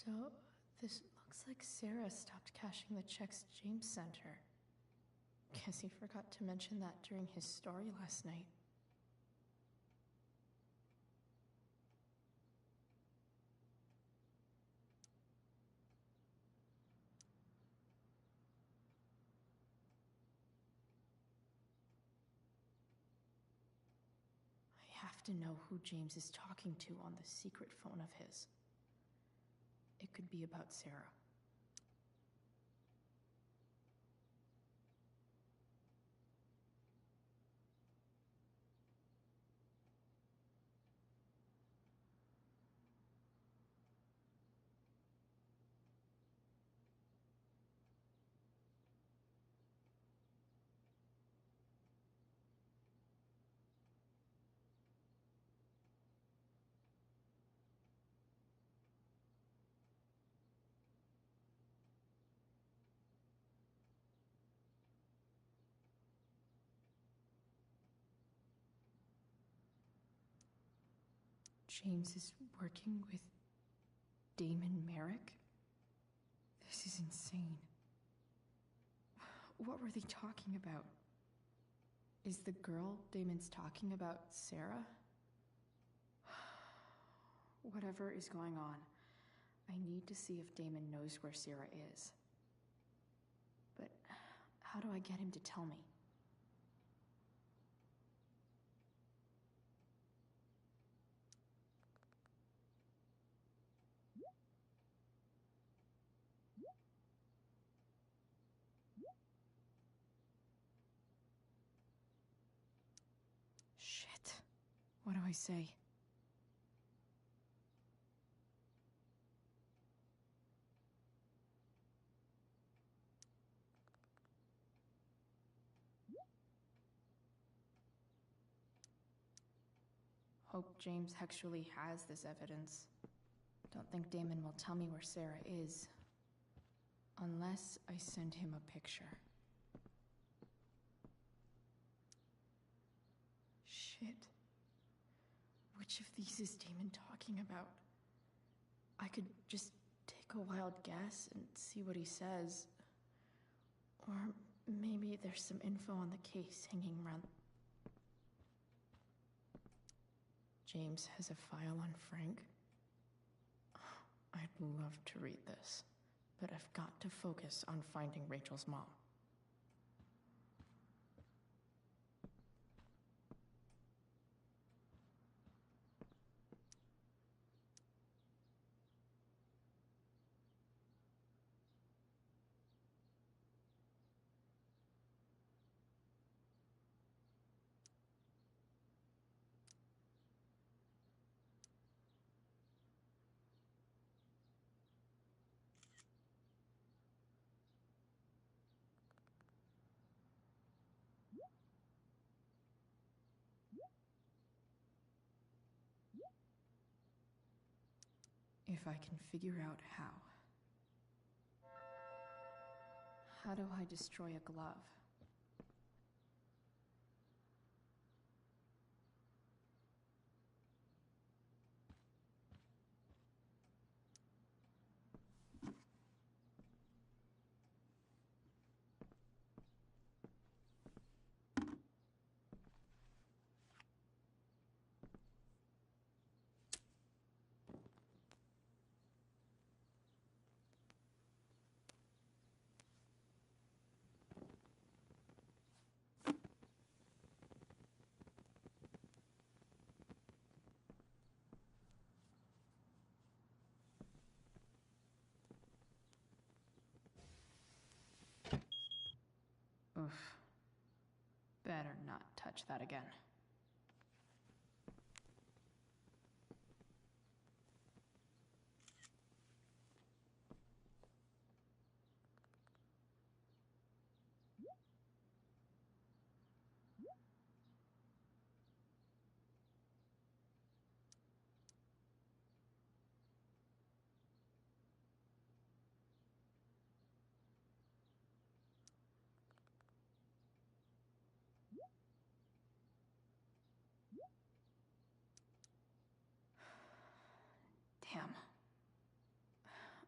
So, this looks like Sarah stopped cashing the checks James sent her. Guess he forgot to mention that during his story last night. I have to know who James is talking to on the secret phone of his. It could be about Sarah. James is working with Damon Merrick? This is insane. What were they talking about? Is the girl Damon's talking about Sarah? Whatever is going on, I need to see if Damon knows where Sarah is. But how do I get him to tell me? Shit. What do I say? Hope James actually has this evidence. Don't think Damon will tell me where Sarah is. Unless I send him a picture. Shit. Which of these is Damon talking about? I could just take a wild guess and see what he says. Or maybe there's some info on the case hanging around. James has a file on Frank. I'd love to read this, but I've got to focus on finding Rachel's mom. If I can figure out how. How do I destroy a glove? Oof. Better not touch that again. Damn.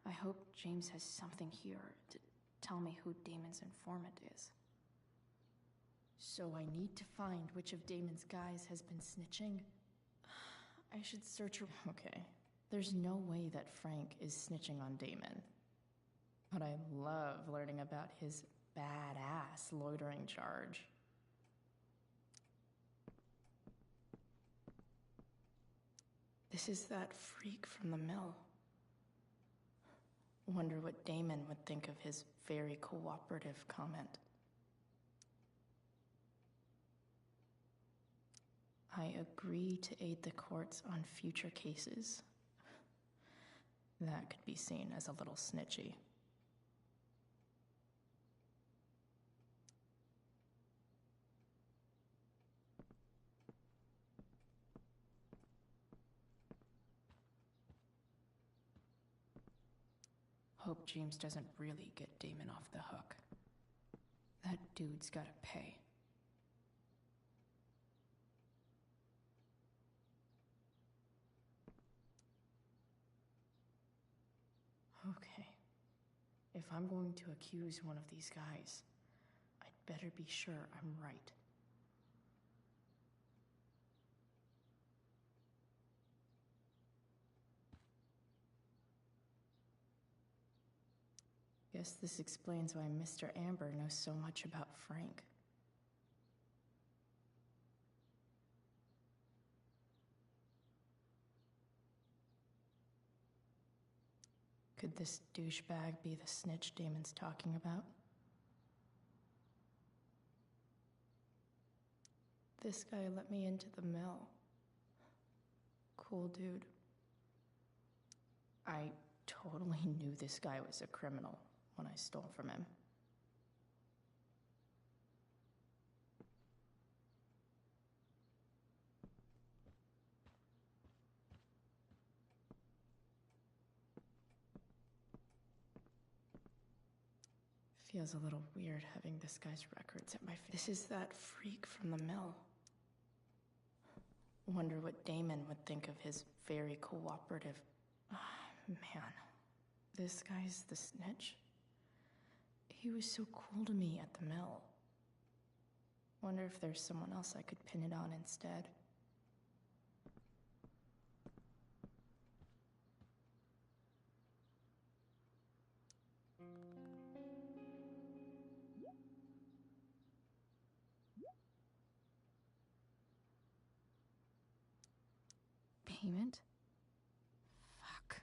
I hope James has something here to tell me who Damon's informant is. So I need to find which of Damon's guys has been snitching. I should search. Okay. There's no way that Frank is snitching on Damon. But I love learning about his badass loitering charge. This is that freak from the mill. Wonder what Damon would think of his very cooperative comment. I agree to aid the courts on future cases. That could be seen as a little snitchy. Hope James doesn't really get Damon off the hook. That dude's gotta pay. Okay. If I'm going to accuse one of these guys, I'd better be sure I'm right. Guess this explains why Mr. Amber knows so much about Frank. Could this douchebag be the snitch Damon's talking about? This guy let me into the mill. Cool dude. I totally knew this guy was a criminal when I stole from him. Feels a little weird having this guy's records at my feet. This is that freak from the mill. Wonder what Damon would think of his very cooperative... man, this guy's the snitch? He was so cool to me at the mill. Wonder if there's someone else I could pin it on instead. Payment? Fuck.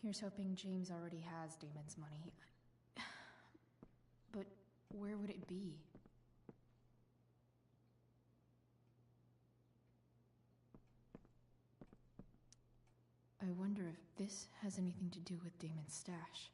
Here's hoping James already has Damon's money. But where would it be? I wonder if this has anything to do with Damon's stash.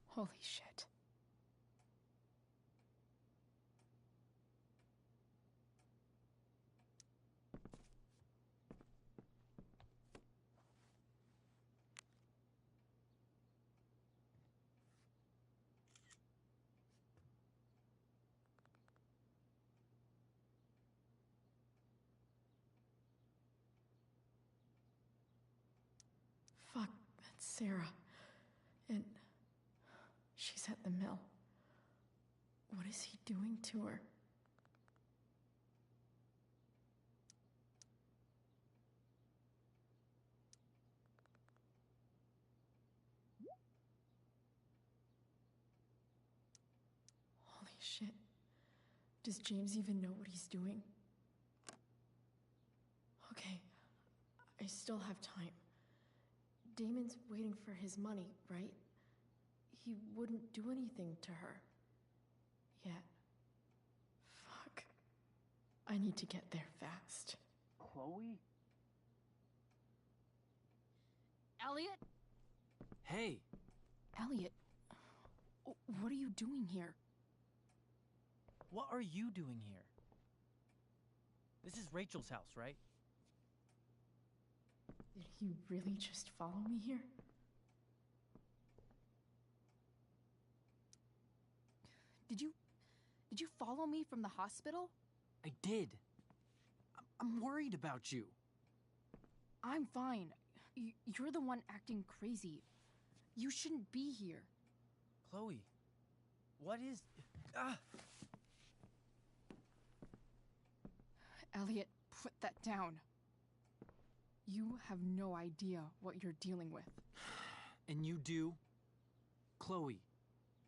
Holy shit. Fuck, that's Sarah. And she's at the mill. What is he doing to her? Holy shit. Does James even know what he's doing? Okay, I still have time. Damon's waiting for his money, right? He wouldn't do anything to her. Yet. Fuck. I need to get there fast. Chloe? Elliot? Hey! Elliot, what are you doing here? What are you doing here? This is Rachel's house, right? Did he really just follow me here? Did you follow me from the hospital? I did. I'm worried about you. I'm fine. You're the one acting crazy. You shouldn't be here. Chloe, what is... Ah! Elliot, put that down. You have no idea what you're dealing with. And you do? Chloe,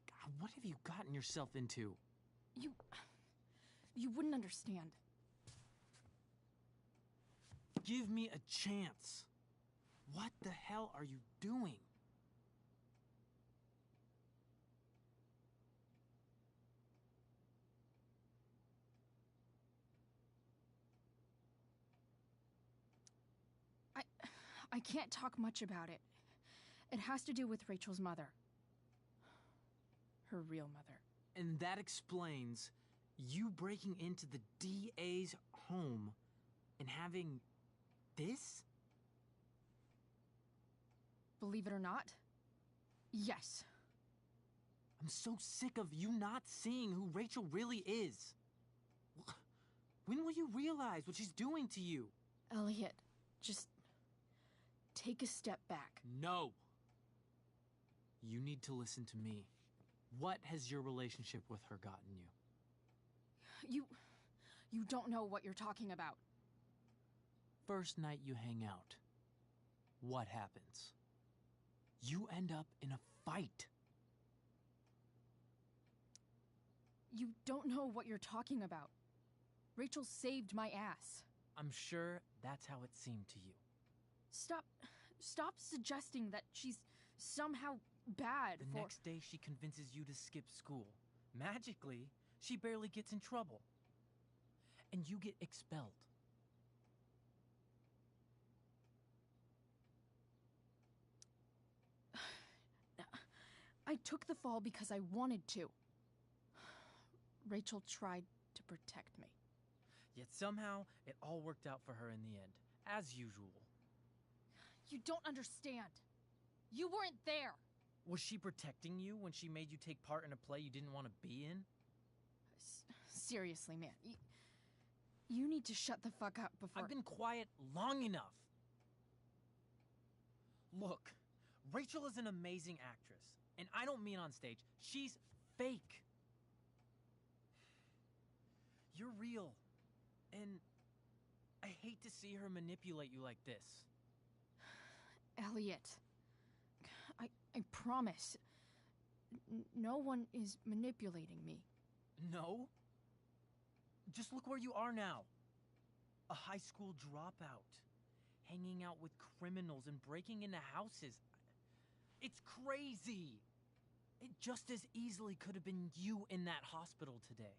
God, what have you gotten yourself into? You wouldn't understand. Give me a chance. What the hell are you doing? I can't talk much about it. It has to do with Rachel's mother. Her real mother. And that explains you breaking into the DA's home and having this? Believe it or not, yes. I'm so sick of you not seeing who Rachel really is. When will you realize what she's doing to you? Elliot, just take a step back. No. You need to listen to me. What has your relationship with her gotten you? You don't know what you're talking about. First night you hang out, what happens? You end up in a fight. You don't know what you're talking about. Rachel saved my ass. I'm sure that's how it seemed to you. Stop suggesting that she's somehow bad The next day she convinces you to skip school. Magically, she barely gets in trouble. And you get expelled. I took the fall because I wanted to. Rachel tried to protect me. Yet somehow, it all worked out for her in the end, as usual. You don't understand. You weren't there. Was she protecting you when she made you take part in a play you didn't want to be in? Seriously, man. You need to shut the fuck up before... I've been quiet long enough. Look, Rachel is an amazing actress. And I don't mean on stage. She's fake. You're real. And I hate to see her manipulate you like this. Elliot, I promise. No one is manipulating me. No? Just look where you are now. a high school dropout, hanging out with criminals and breaking into houses. It's crazy. It just as easily could have been you in that hospital today.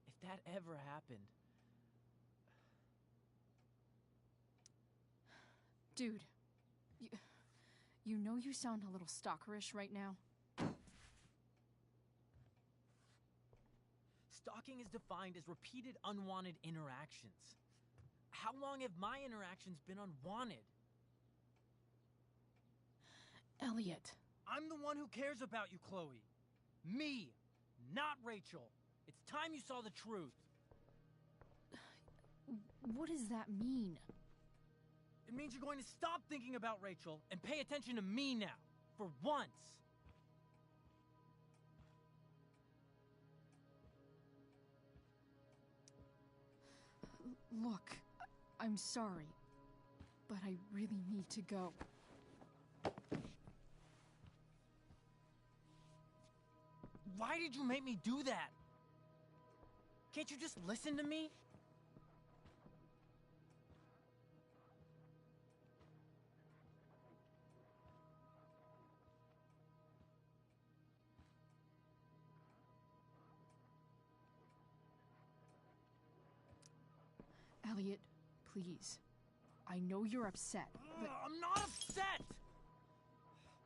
If that ever happened... Dude, you know you sound a little stalkerish right now. Stalking is defined as repeated unwanted interactions. How long have my interactions been unwanted? Elliot. I'm the one who cares about you, Chloe. Me, not Rachel. It's time you saw the truth. What does that mean? It means you're going to stop thinking about Rachel and pay attention to me now, for once. Look, I'm sorry, but I really need to go. Why did you make me do that? Can't you just listen to me? Elliot, please. I know you're upset, but... I'm not upset!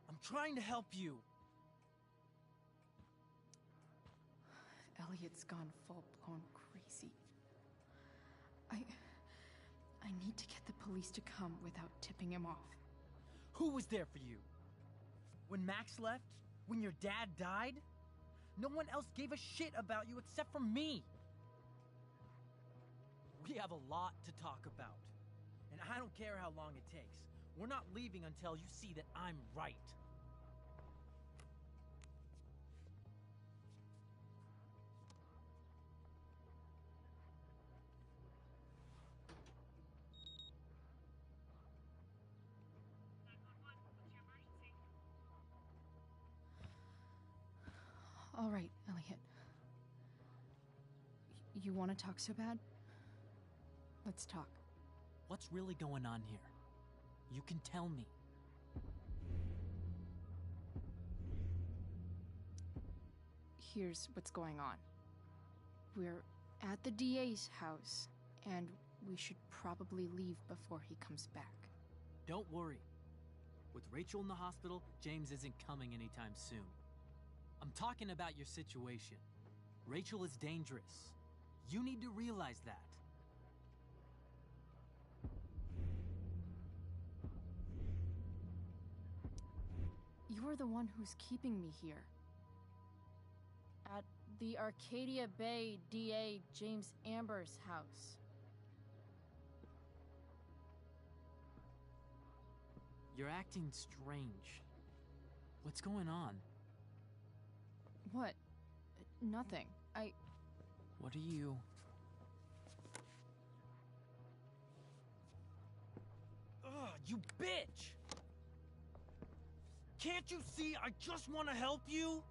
I'm trying to help you. Elliot's gone full-blown crazy. I need to get the police to come without tipping him off. Who was there for you? When Max left? When your dad died? No one else gave a shit about you except for me. We have a lot to talk about. And I don't care how long it takes. We're not leaving until you see that I'm right. All right, Elliot. You want to talk so bad? Let's talk. What's really going on here? You can tell me. Here's what's going on. We're at the DA's house, and we should probably leave before he comes back. Don't worry. With Rachel in the hospital, James isn't coming anytime soon. I'm talking about your situation. Rachel is dangerous. You need to realize that. You're the one who's keeping me here. At the Arcadia Bay DA James Amber's house. You're acting strange. What's going on? What? Nothing. What are you... Ugh, you bitch! Can't you see I just want to help you?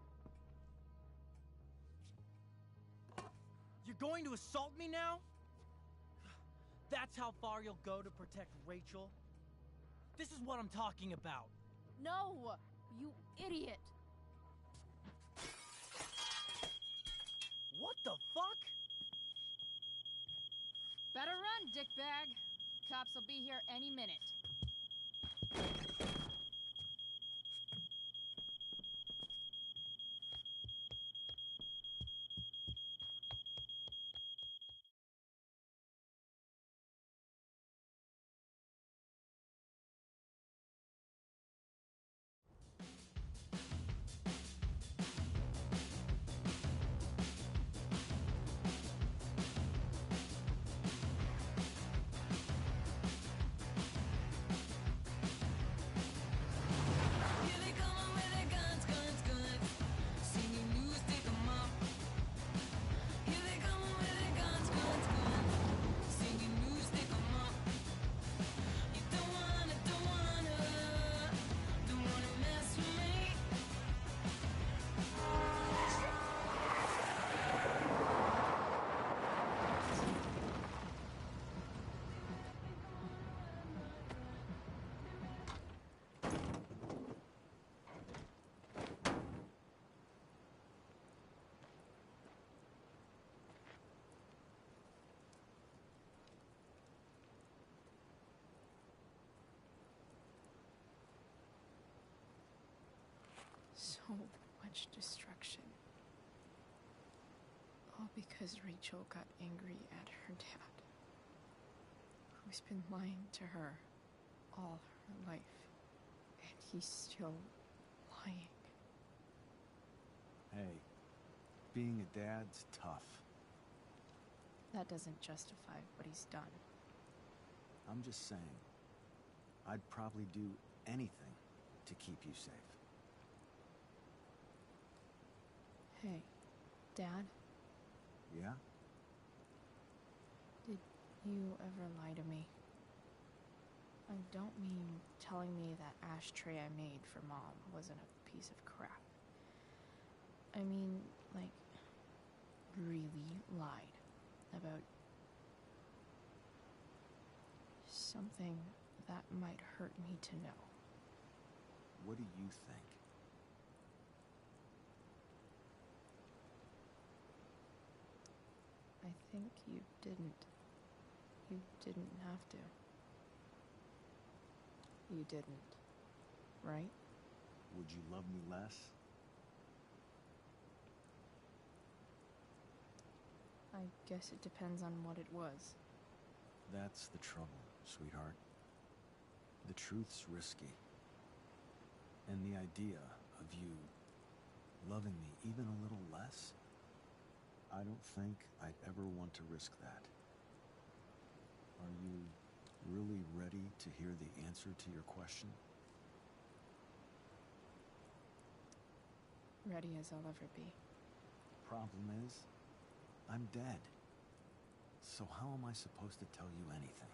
You're going to assault me now? That's how far you'll go to protect Rachel? This is what I'm talking about. No! You idiot! What the fuck? Better run, dickbag. Cops will be here any minute. because Rachel got angry at her dad, who's been lying to her all her life, and he's still lying. Hey, being a dad's tough. That doesn't justify what he's done. I'm just saying, I'd probably do anything to keep you safe. Hey, Dad, Yeah? did you ever lie to me? I don't mean telling me that ashtray I made for Mom wasn't a piece of crap. I mean, like, really lied about something that might hurt me to know. What do you think? I think you didn't. You didn't have to. You didn't, right? Would you love me less? I guess it depends on what it was. That's the trouble, sweetheart. The truth's risky. And the idea of you loving me even a little less, I don't think I'd ever want to risk that. Are you really ready to hear the answer to your question? Ready as I'll ever be. Problem is, I'm dead. So how am I supposed to tell you anything?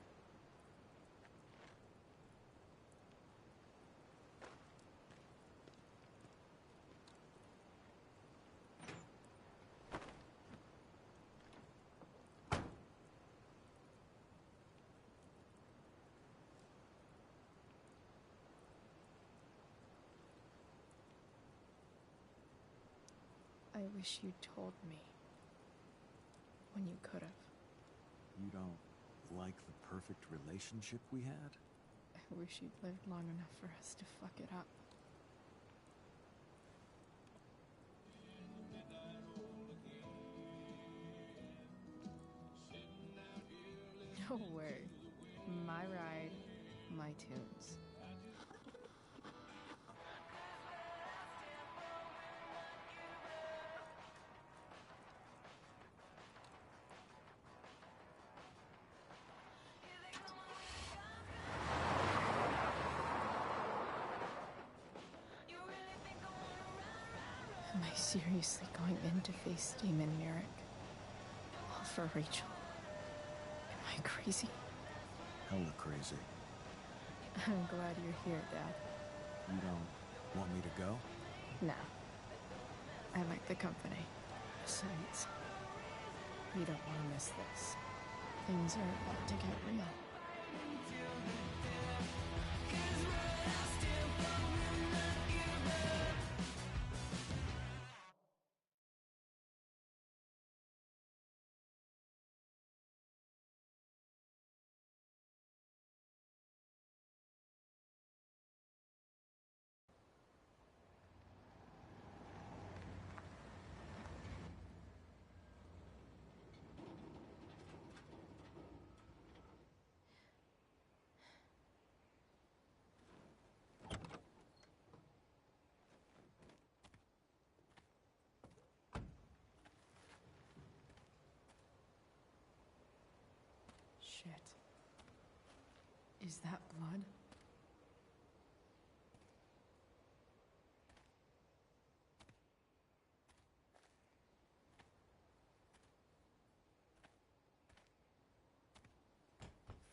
I wish you'd told me when you could have. You don't like the perfect relationship we had? I wish you'd lived long enough for us to fuck it up. No way. My ride, my tunes. Am I seriously going in to face Damon Merrick? All for Rachel? Am I crazy? Hella crazy. I'm glad you're here, Dad. You don't want me to go? Nah. I like the company. Besides, we don't want to miss this. Things are about to get real. Shit. Is that blood?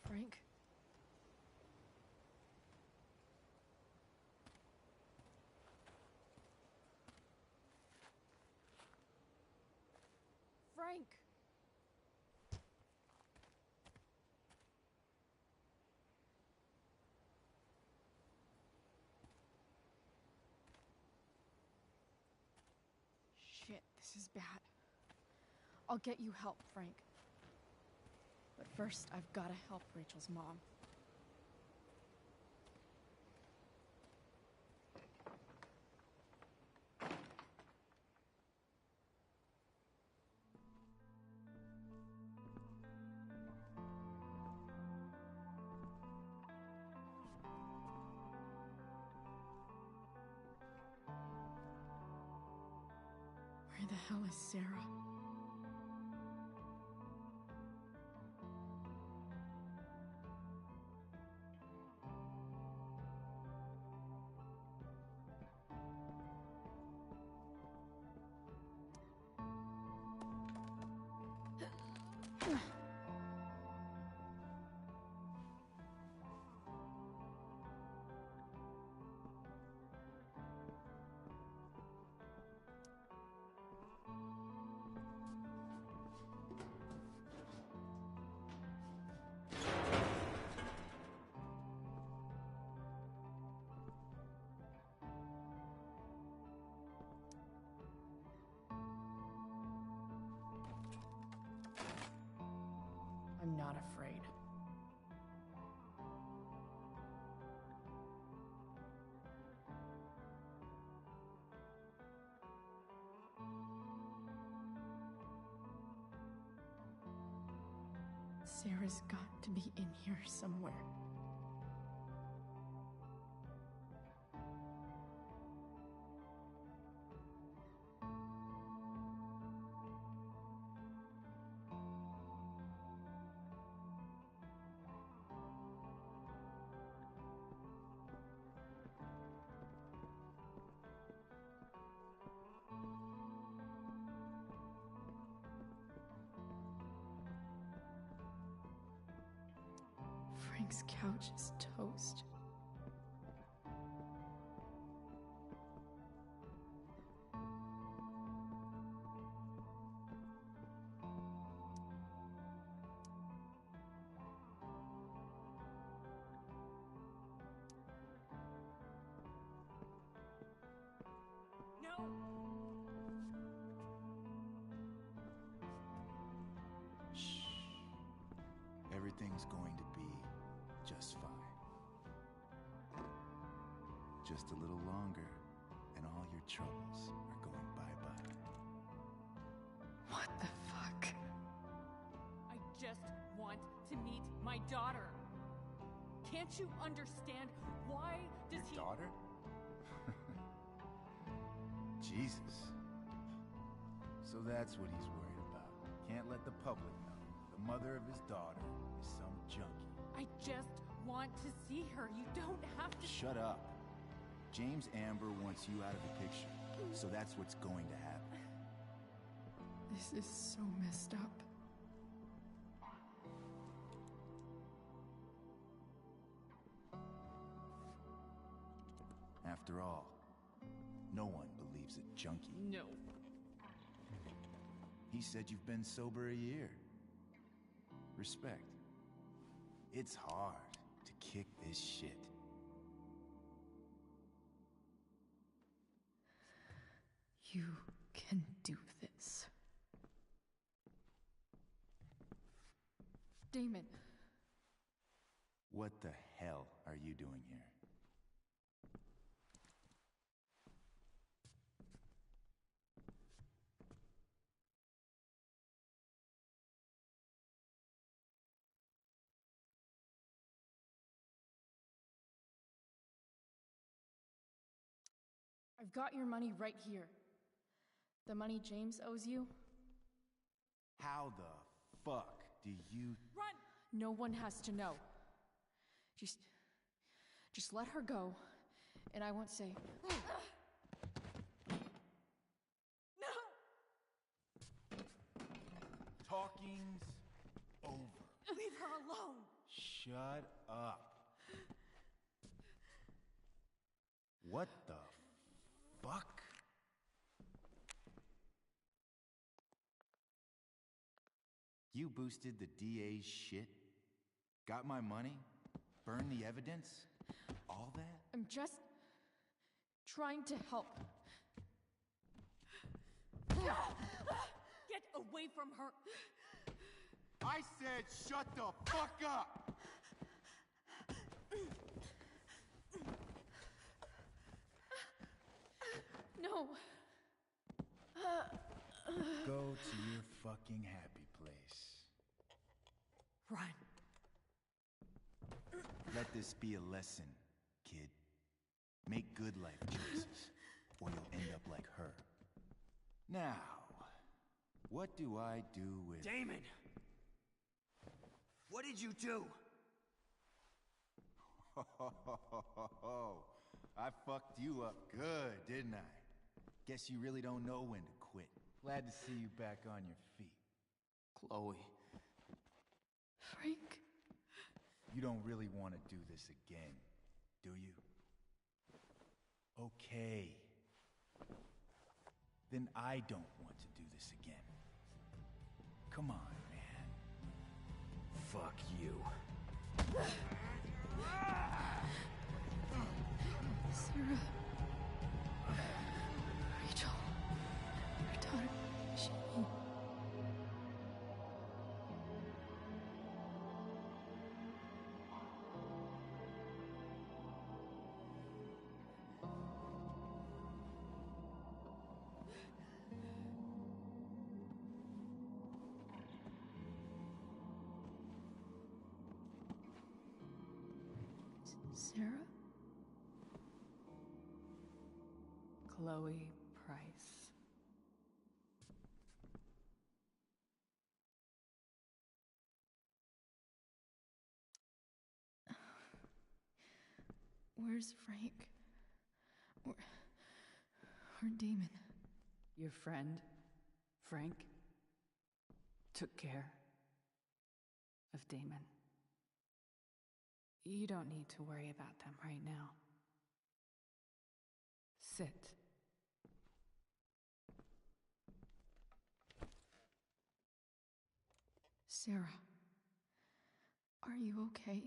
Frank? Frank! Shit, this is bad. I'll get you help, Frank. But first, I've gotta help Rachel's mom. the hell is Sarah? I'm not afraid. Sarah's got to be in here somewhere. Frank's couch is toast. No! Shh. Everything's going to be just fine. Just a little longer, and all your troubles are going bye-bye. What the fuck? I just want to meet my daughter. Can't you understand why does Your daughter? Jesus. So that's what he's worried about. Can't let the public know. The mother of his daughter is some junkie. I just want to see her. You don't have to. Shut up. James Amber wants you out of the picture, so that's what's going to happen. This is so messed up. After all, no one believes a junkie. No. He said you've been sober a year. Respect. It's hard to kick this shit. You can do this. Damon. What the hell are you doing here? I've got your money right here. The money James owes you. How the fuck do you... Run! No one has to know. Just let her go, and I won't say... No! Talking's over. Leave her alone! Shut up. What the fuck? You boosted the DA's shit? Got my money? Burned the evidence? All that? I'm just trying to help. Get away from her! I said shut the fuck up! No. Go to your fucking happy place. Run. Let this be a lesson, kid. Make good life choices, or you'll end up like her. Now, What do I do with... Damon! What did you do? I fucked you up good, didn't I? Guess you really don't know when to quit. Glad to see you back on your feet. Chloe. Frank. You don't really want to do this again, do you? Okay. Then I don't want to do this again. Come on, man. Fuck you. Sarah. Rachel. Her daughter. She... Sarah? Chloe Price. Where's Frank? Or Damon? Your friend, Frank, took care of Damon. You don't need to worry about them right now. Sit. Sarah, are you okay?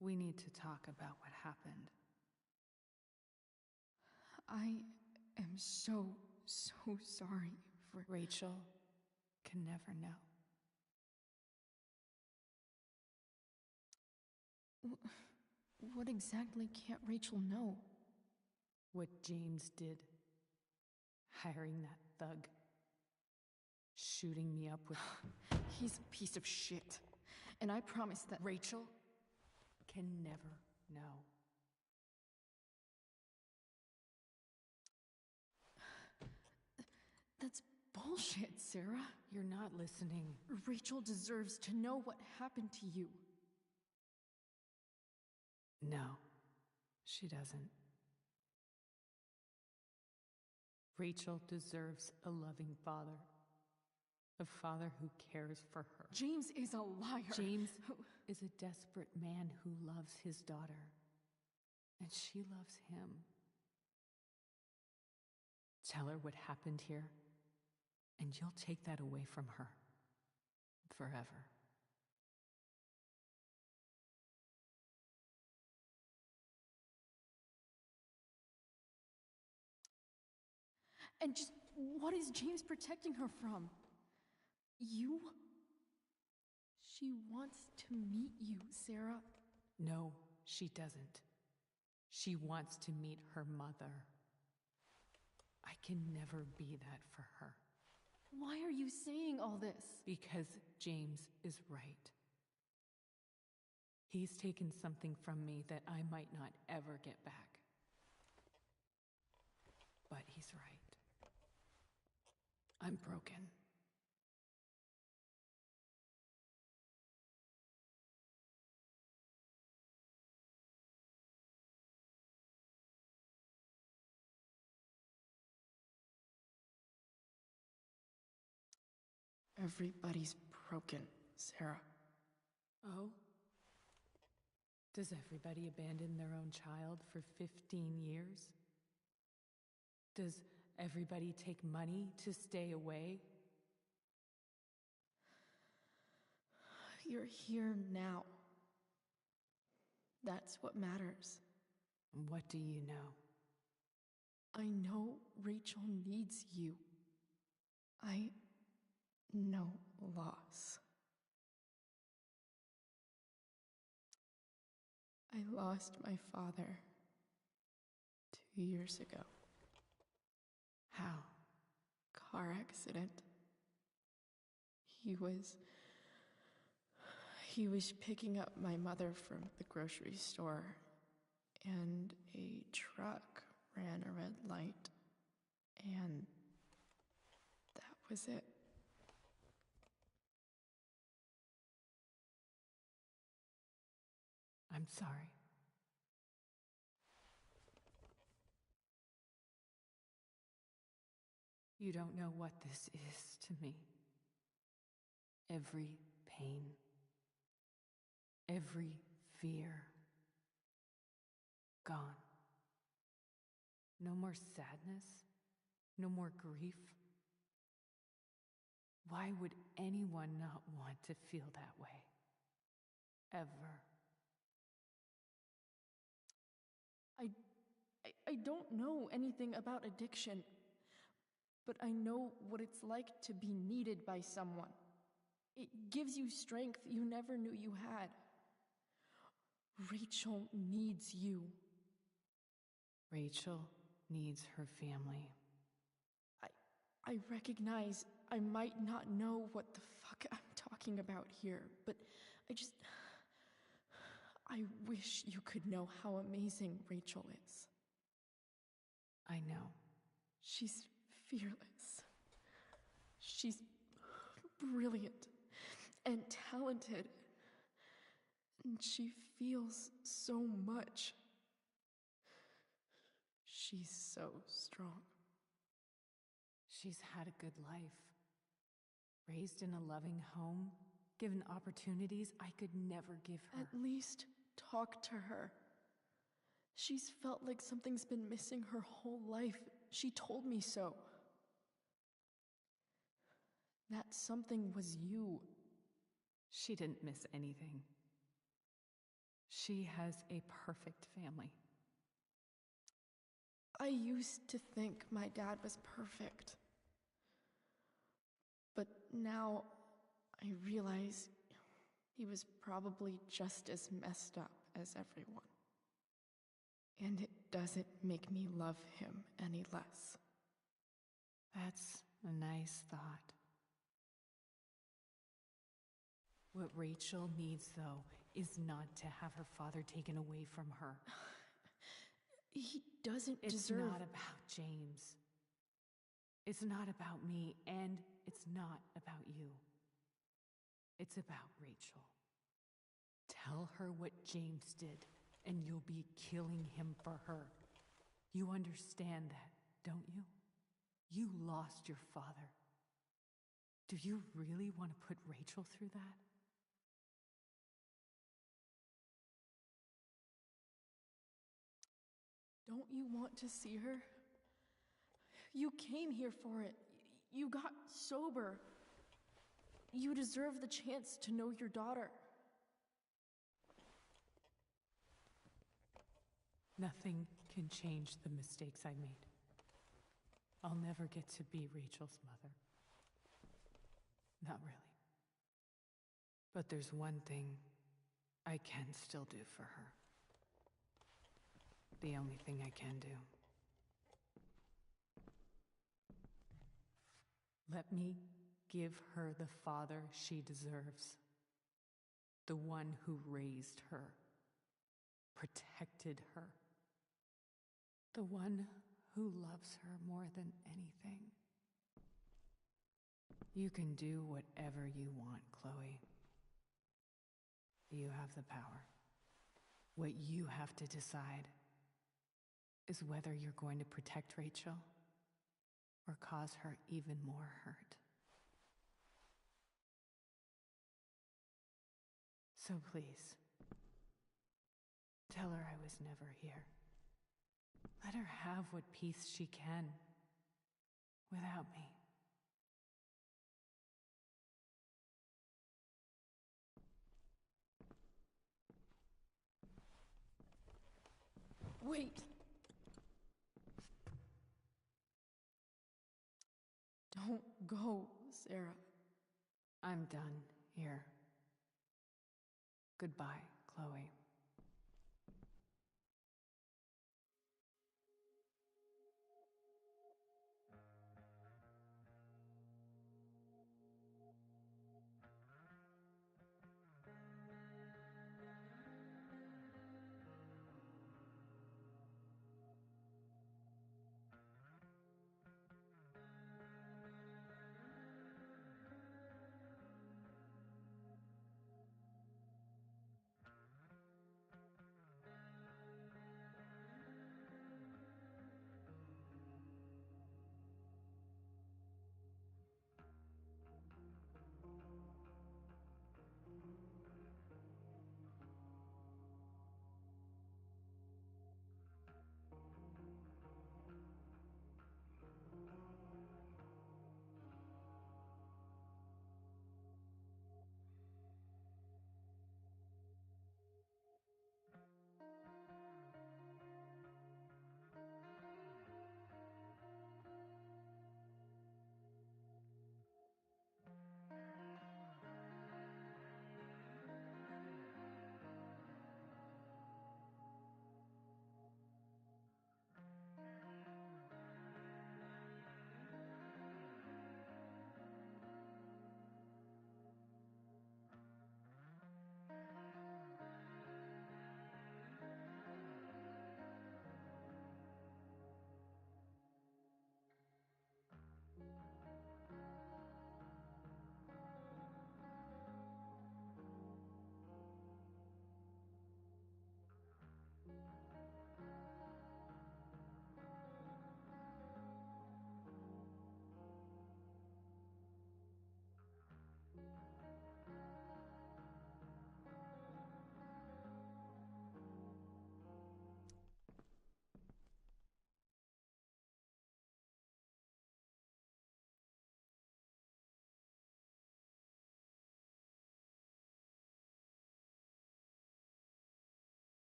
We need to talk about what happened. I am so sorry for... Rachel can never know. What exactly can't Rachel know? What James did. Hiring that thug. Shooting me up with... He's a piece of shit. And I promise that... Rachel can never know. That's bullshit, Sarah. You're not listening. Rachel deserves to know what happened to you. No, she doesn't. Rachel deserves a loving father. A father who cares for her. James is a liar. James is a desperate man who loves his daughter. And she loves him. Tell her what happened here, and you'll take that away from her. Forever. And just what is James protecting her from? You? She wants to meet you, Sarah. No, she doesn't. She wants to meet her mother. I can never be that for her. Why are you saying all this? Because James is right. He's taken something from me that I might not ever get back. But he's right. I'm broken. Everybody's broken, Sarah. Oh? Does everybody abandon their own child for 15 years? Does everybody take money to stay away? You're here now. That's what matters. What do you know? I know Rachel needs you. I know loss. I lost my father 2 years ago. How? Car accident. He was picking up my mother from the grocery store, and a truck ran a red light, and that was it. I'm sorry. You don't know what this is to me. Every pain, every fear, gone. No more sadness, no more grief. Why would anyone not want to feel that way? Ever. I don't know anything about addiction, but I know what it's like to be needed by someone. It gives you strength you never knew you had. Rachel needs you. Rachel needs her family. I recognize I might not know what the fuck I'm talking about here, but I wish you could know how amazing Rachel is. I know. She's fearless. She's brilliant and talented. And she feels so much. She's so strong. She's had a good life. Raised in a loving home, given opportunities I could never give her. At least talk to her. She's felt like something's been missing her whole life. She told me so. That something was you. She didn't miss anything. She has a perfect family. I used to think my dad was perfect. But now I realize he was probably just as messed up as everyone. And it doesn't make me love him any less. That's a nice thought. What Rachel needs, though, is not to have her father taken away from her. He doesn't deserve... It's not about James. It's not about me, and it's not about you. It's about Rachel. Tell her what James did, and you'll be killing him for her. You understand that, don't you? You lost your father. Do you really want to put Rachel through that? Don't you want to see her? You came here for it. You got sober. You deserve the chance to know your daughter. Nothing can change the mistakes I made. I'll never get to be Rachel's mother. Not really. But there's one thing I can still do for her. The only thing I can do. Let me give her the father she deserves. The one who raised her, protected her. The one who loves her more than anything. You can do whatever you want, Chloe. You have the power. What you have to decide is whether you're going to protect Rachel or cause her even more hurt. So please, tell her I was never here. Let her have what peace she can without me. Wait. Don't go, Sarah. I'm done here. Goodbye, Chloe.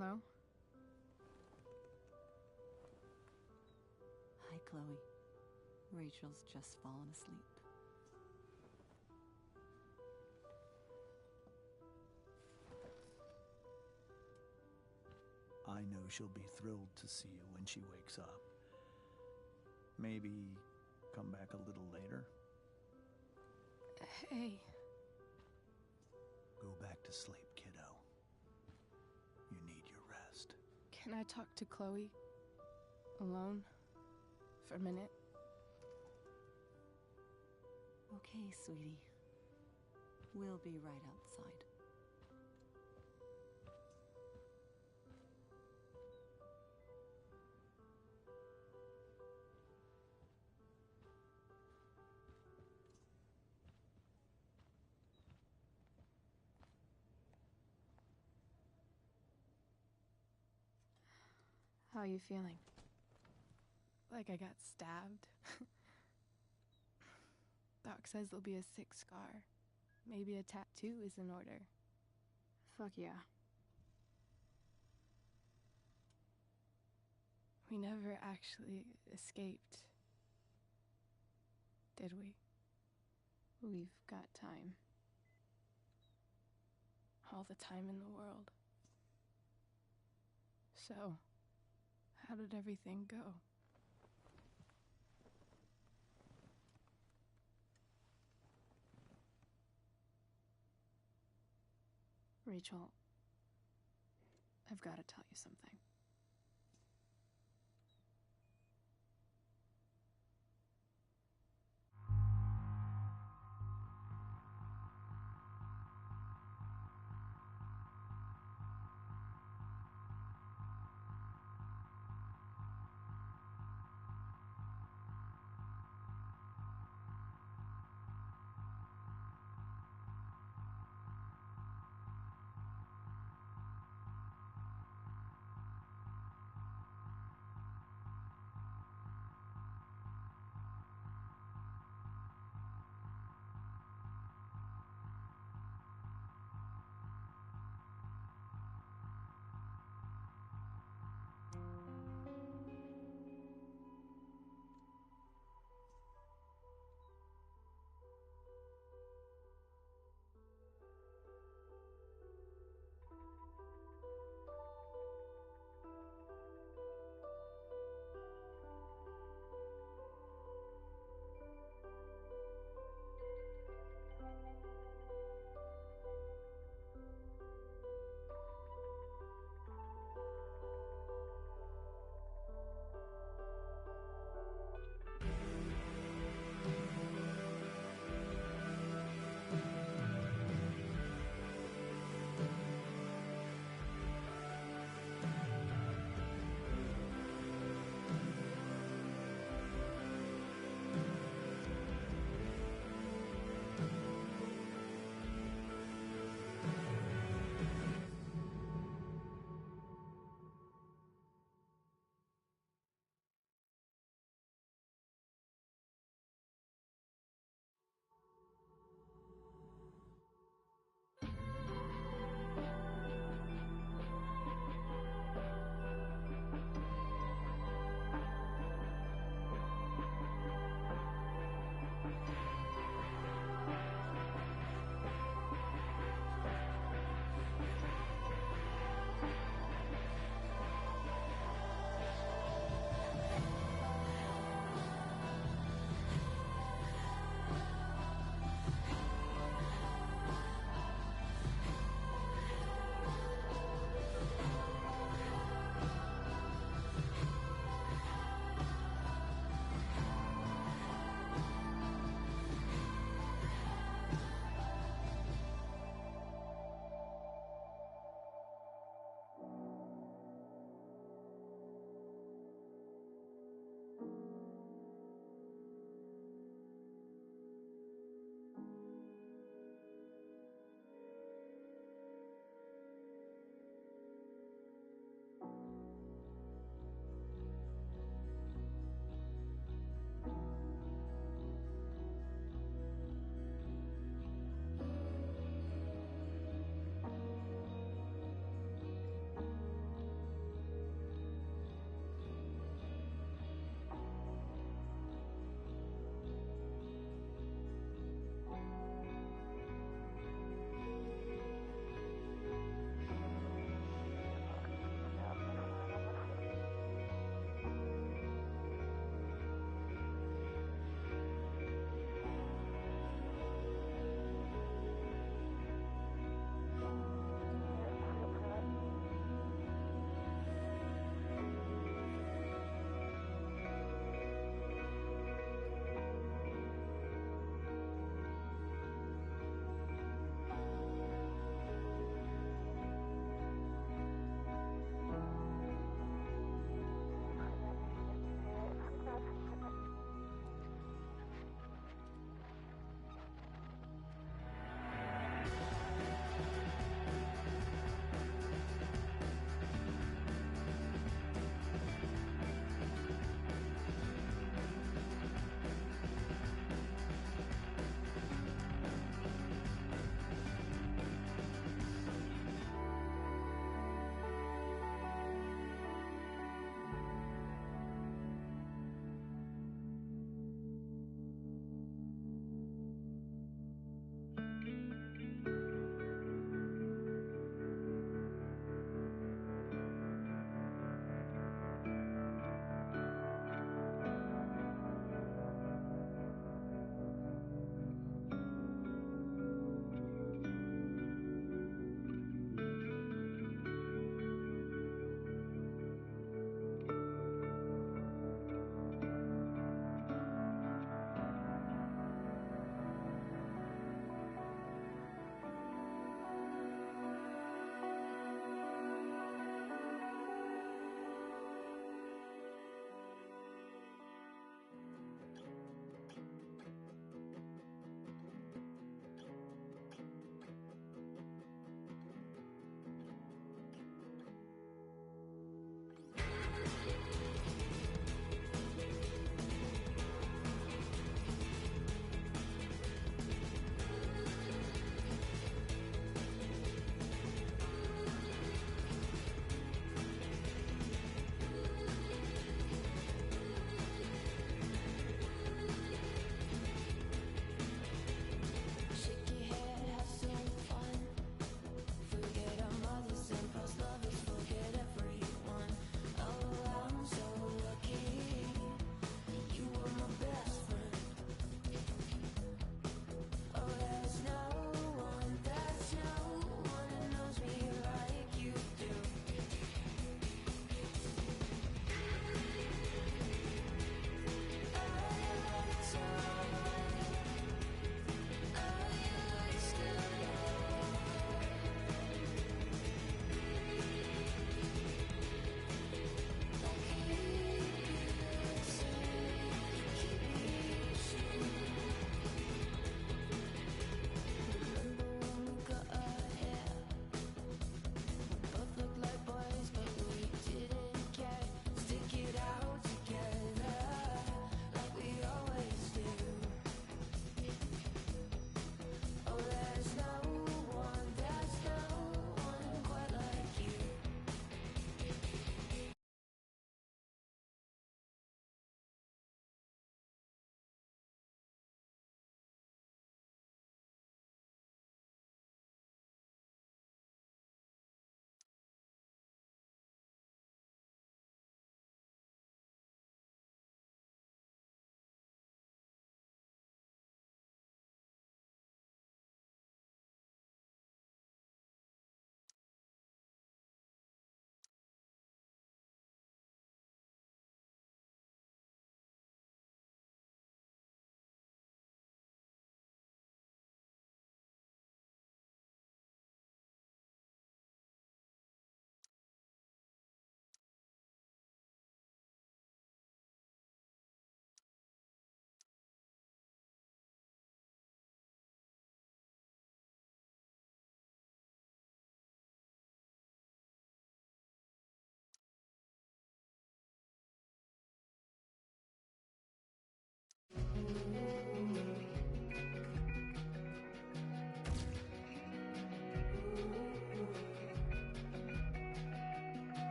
Hello? Hi, Chloe. Rachel's just fallen asleep. I know she'll be thrilled to see you when she wakes up. Maybe come back a little later? Hey. Go back to sleep, kiddo. You need your rest. Can I talk to Chloe? Alone? For a minute? Okay, sweetie. We'll be right outside. How are you feeling? Like I got stabbed? Doc says there'll be a sick scar. Maybe a tattoo is in order. Fuck yeah. We never actually escaped. Did we? We've got time. All the time in the world. So, how did everything go? Rachel, I've got to tell you something.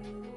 Bye.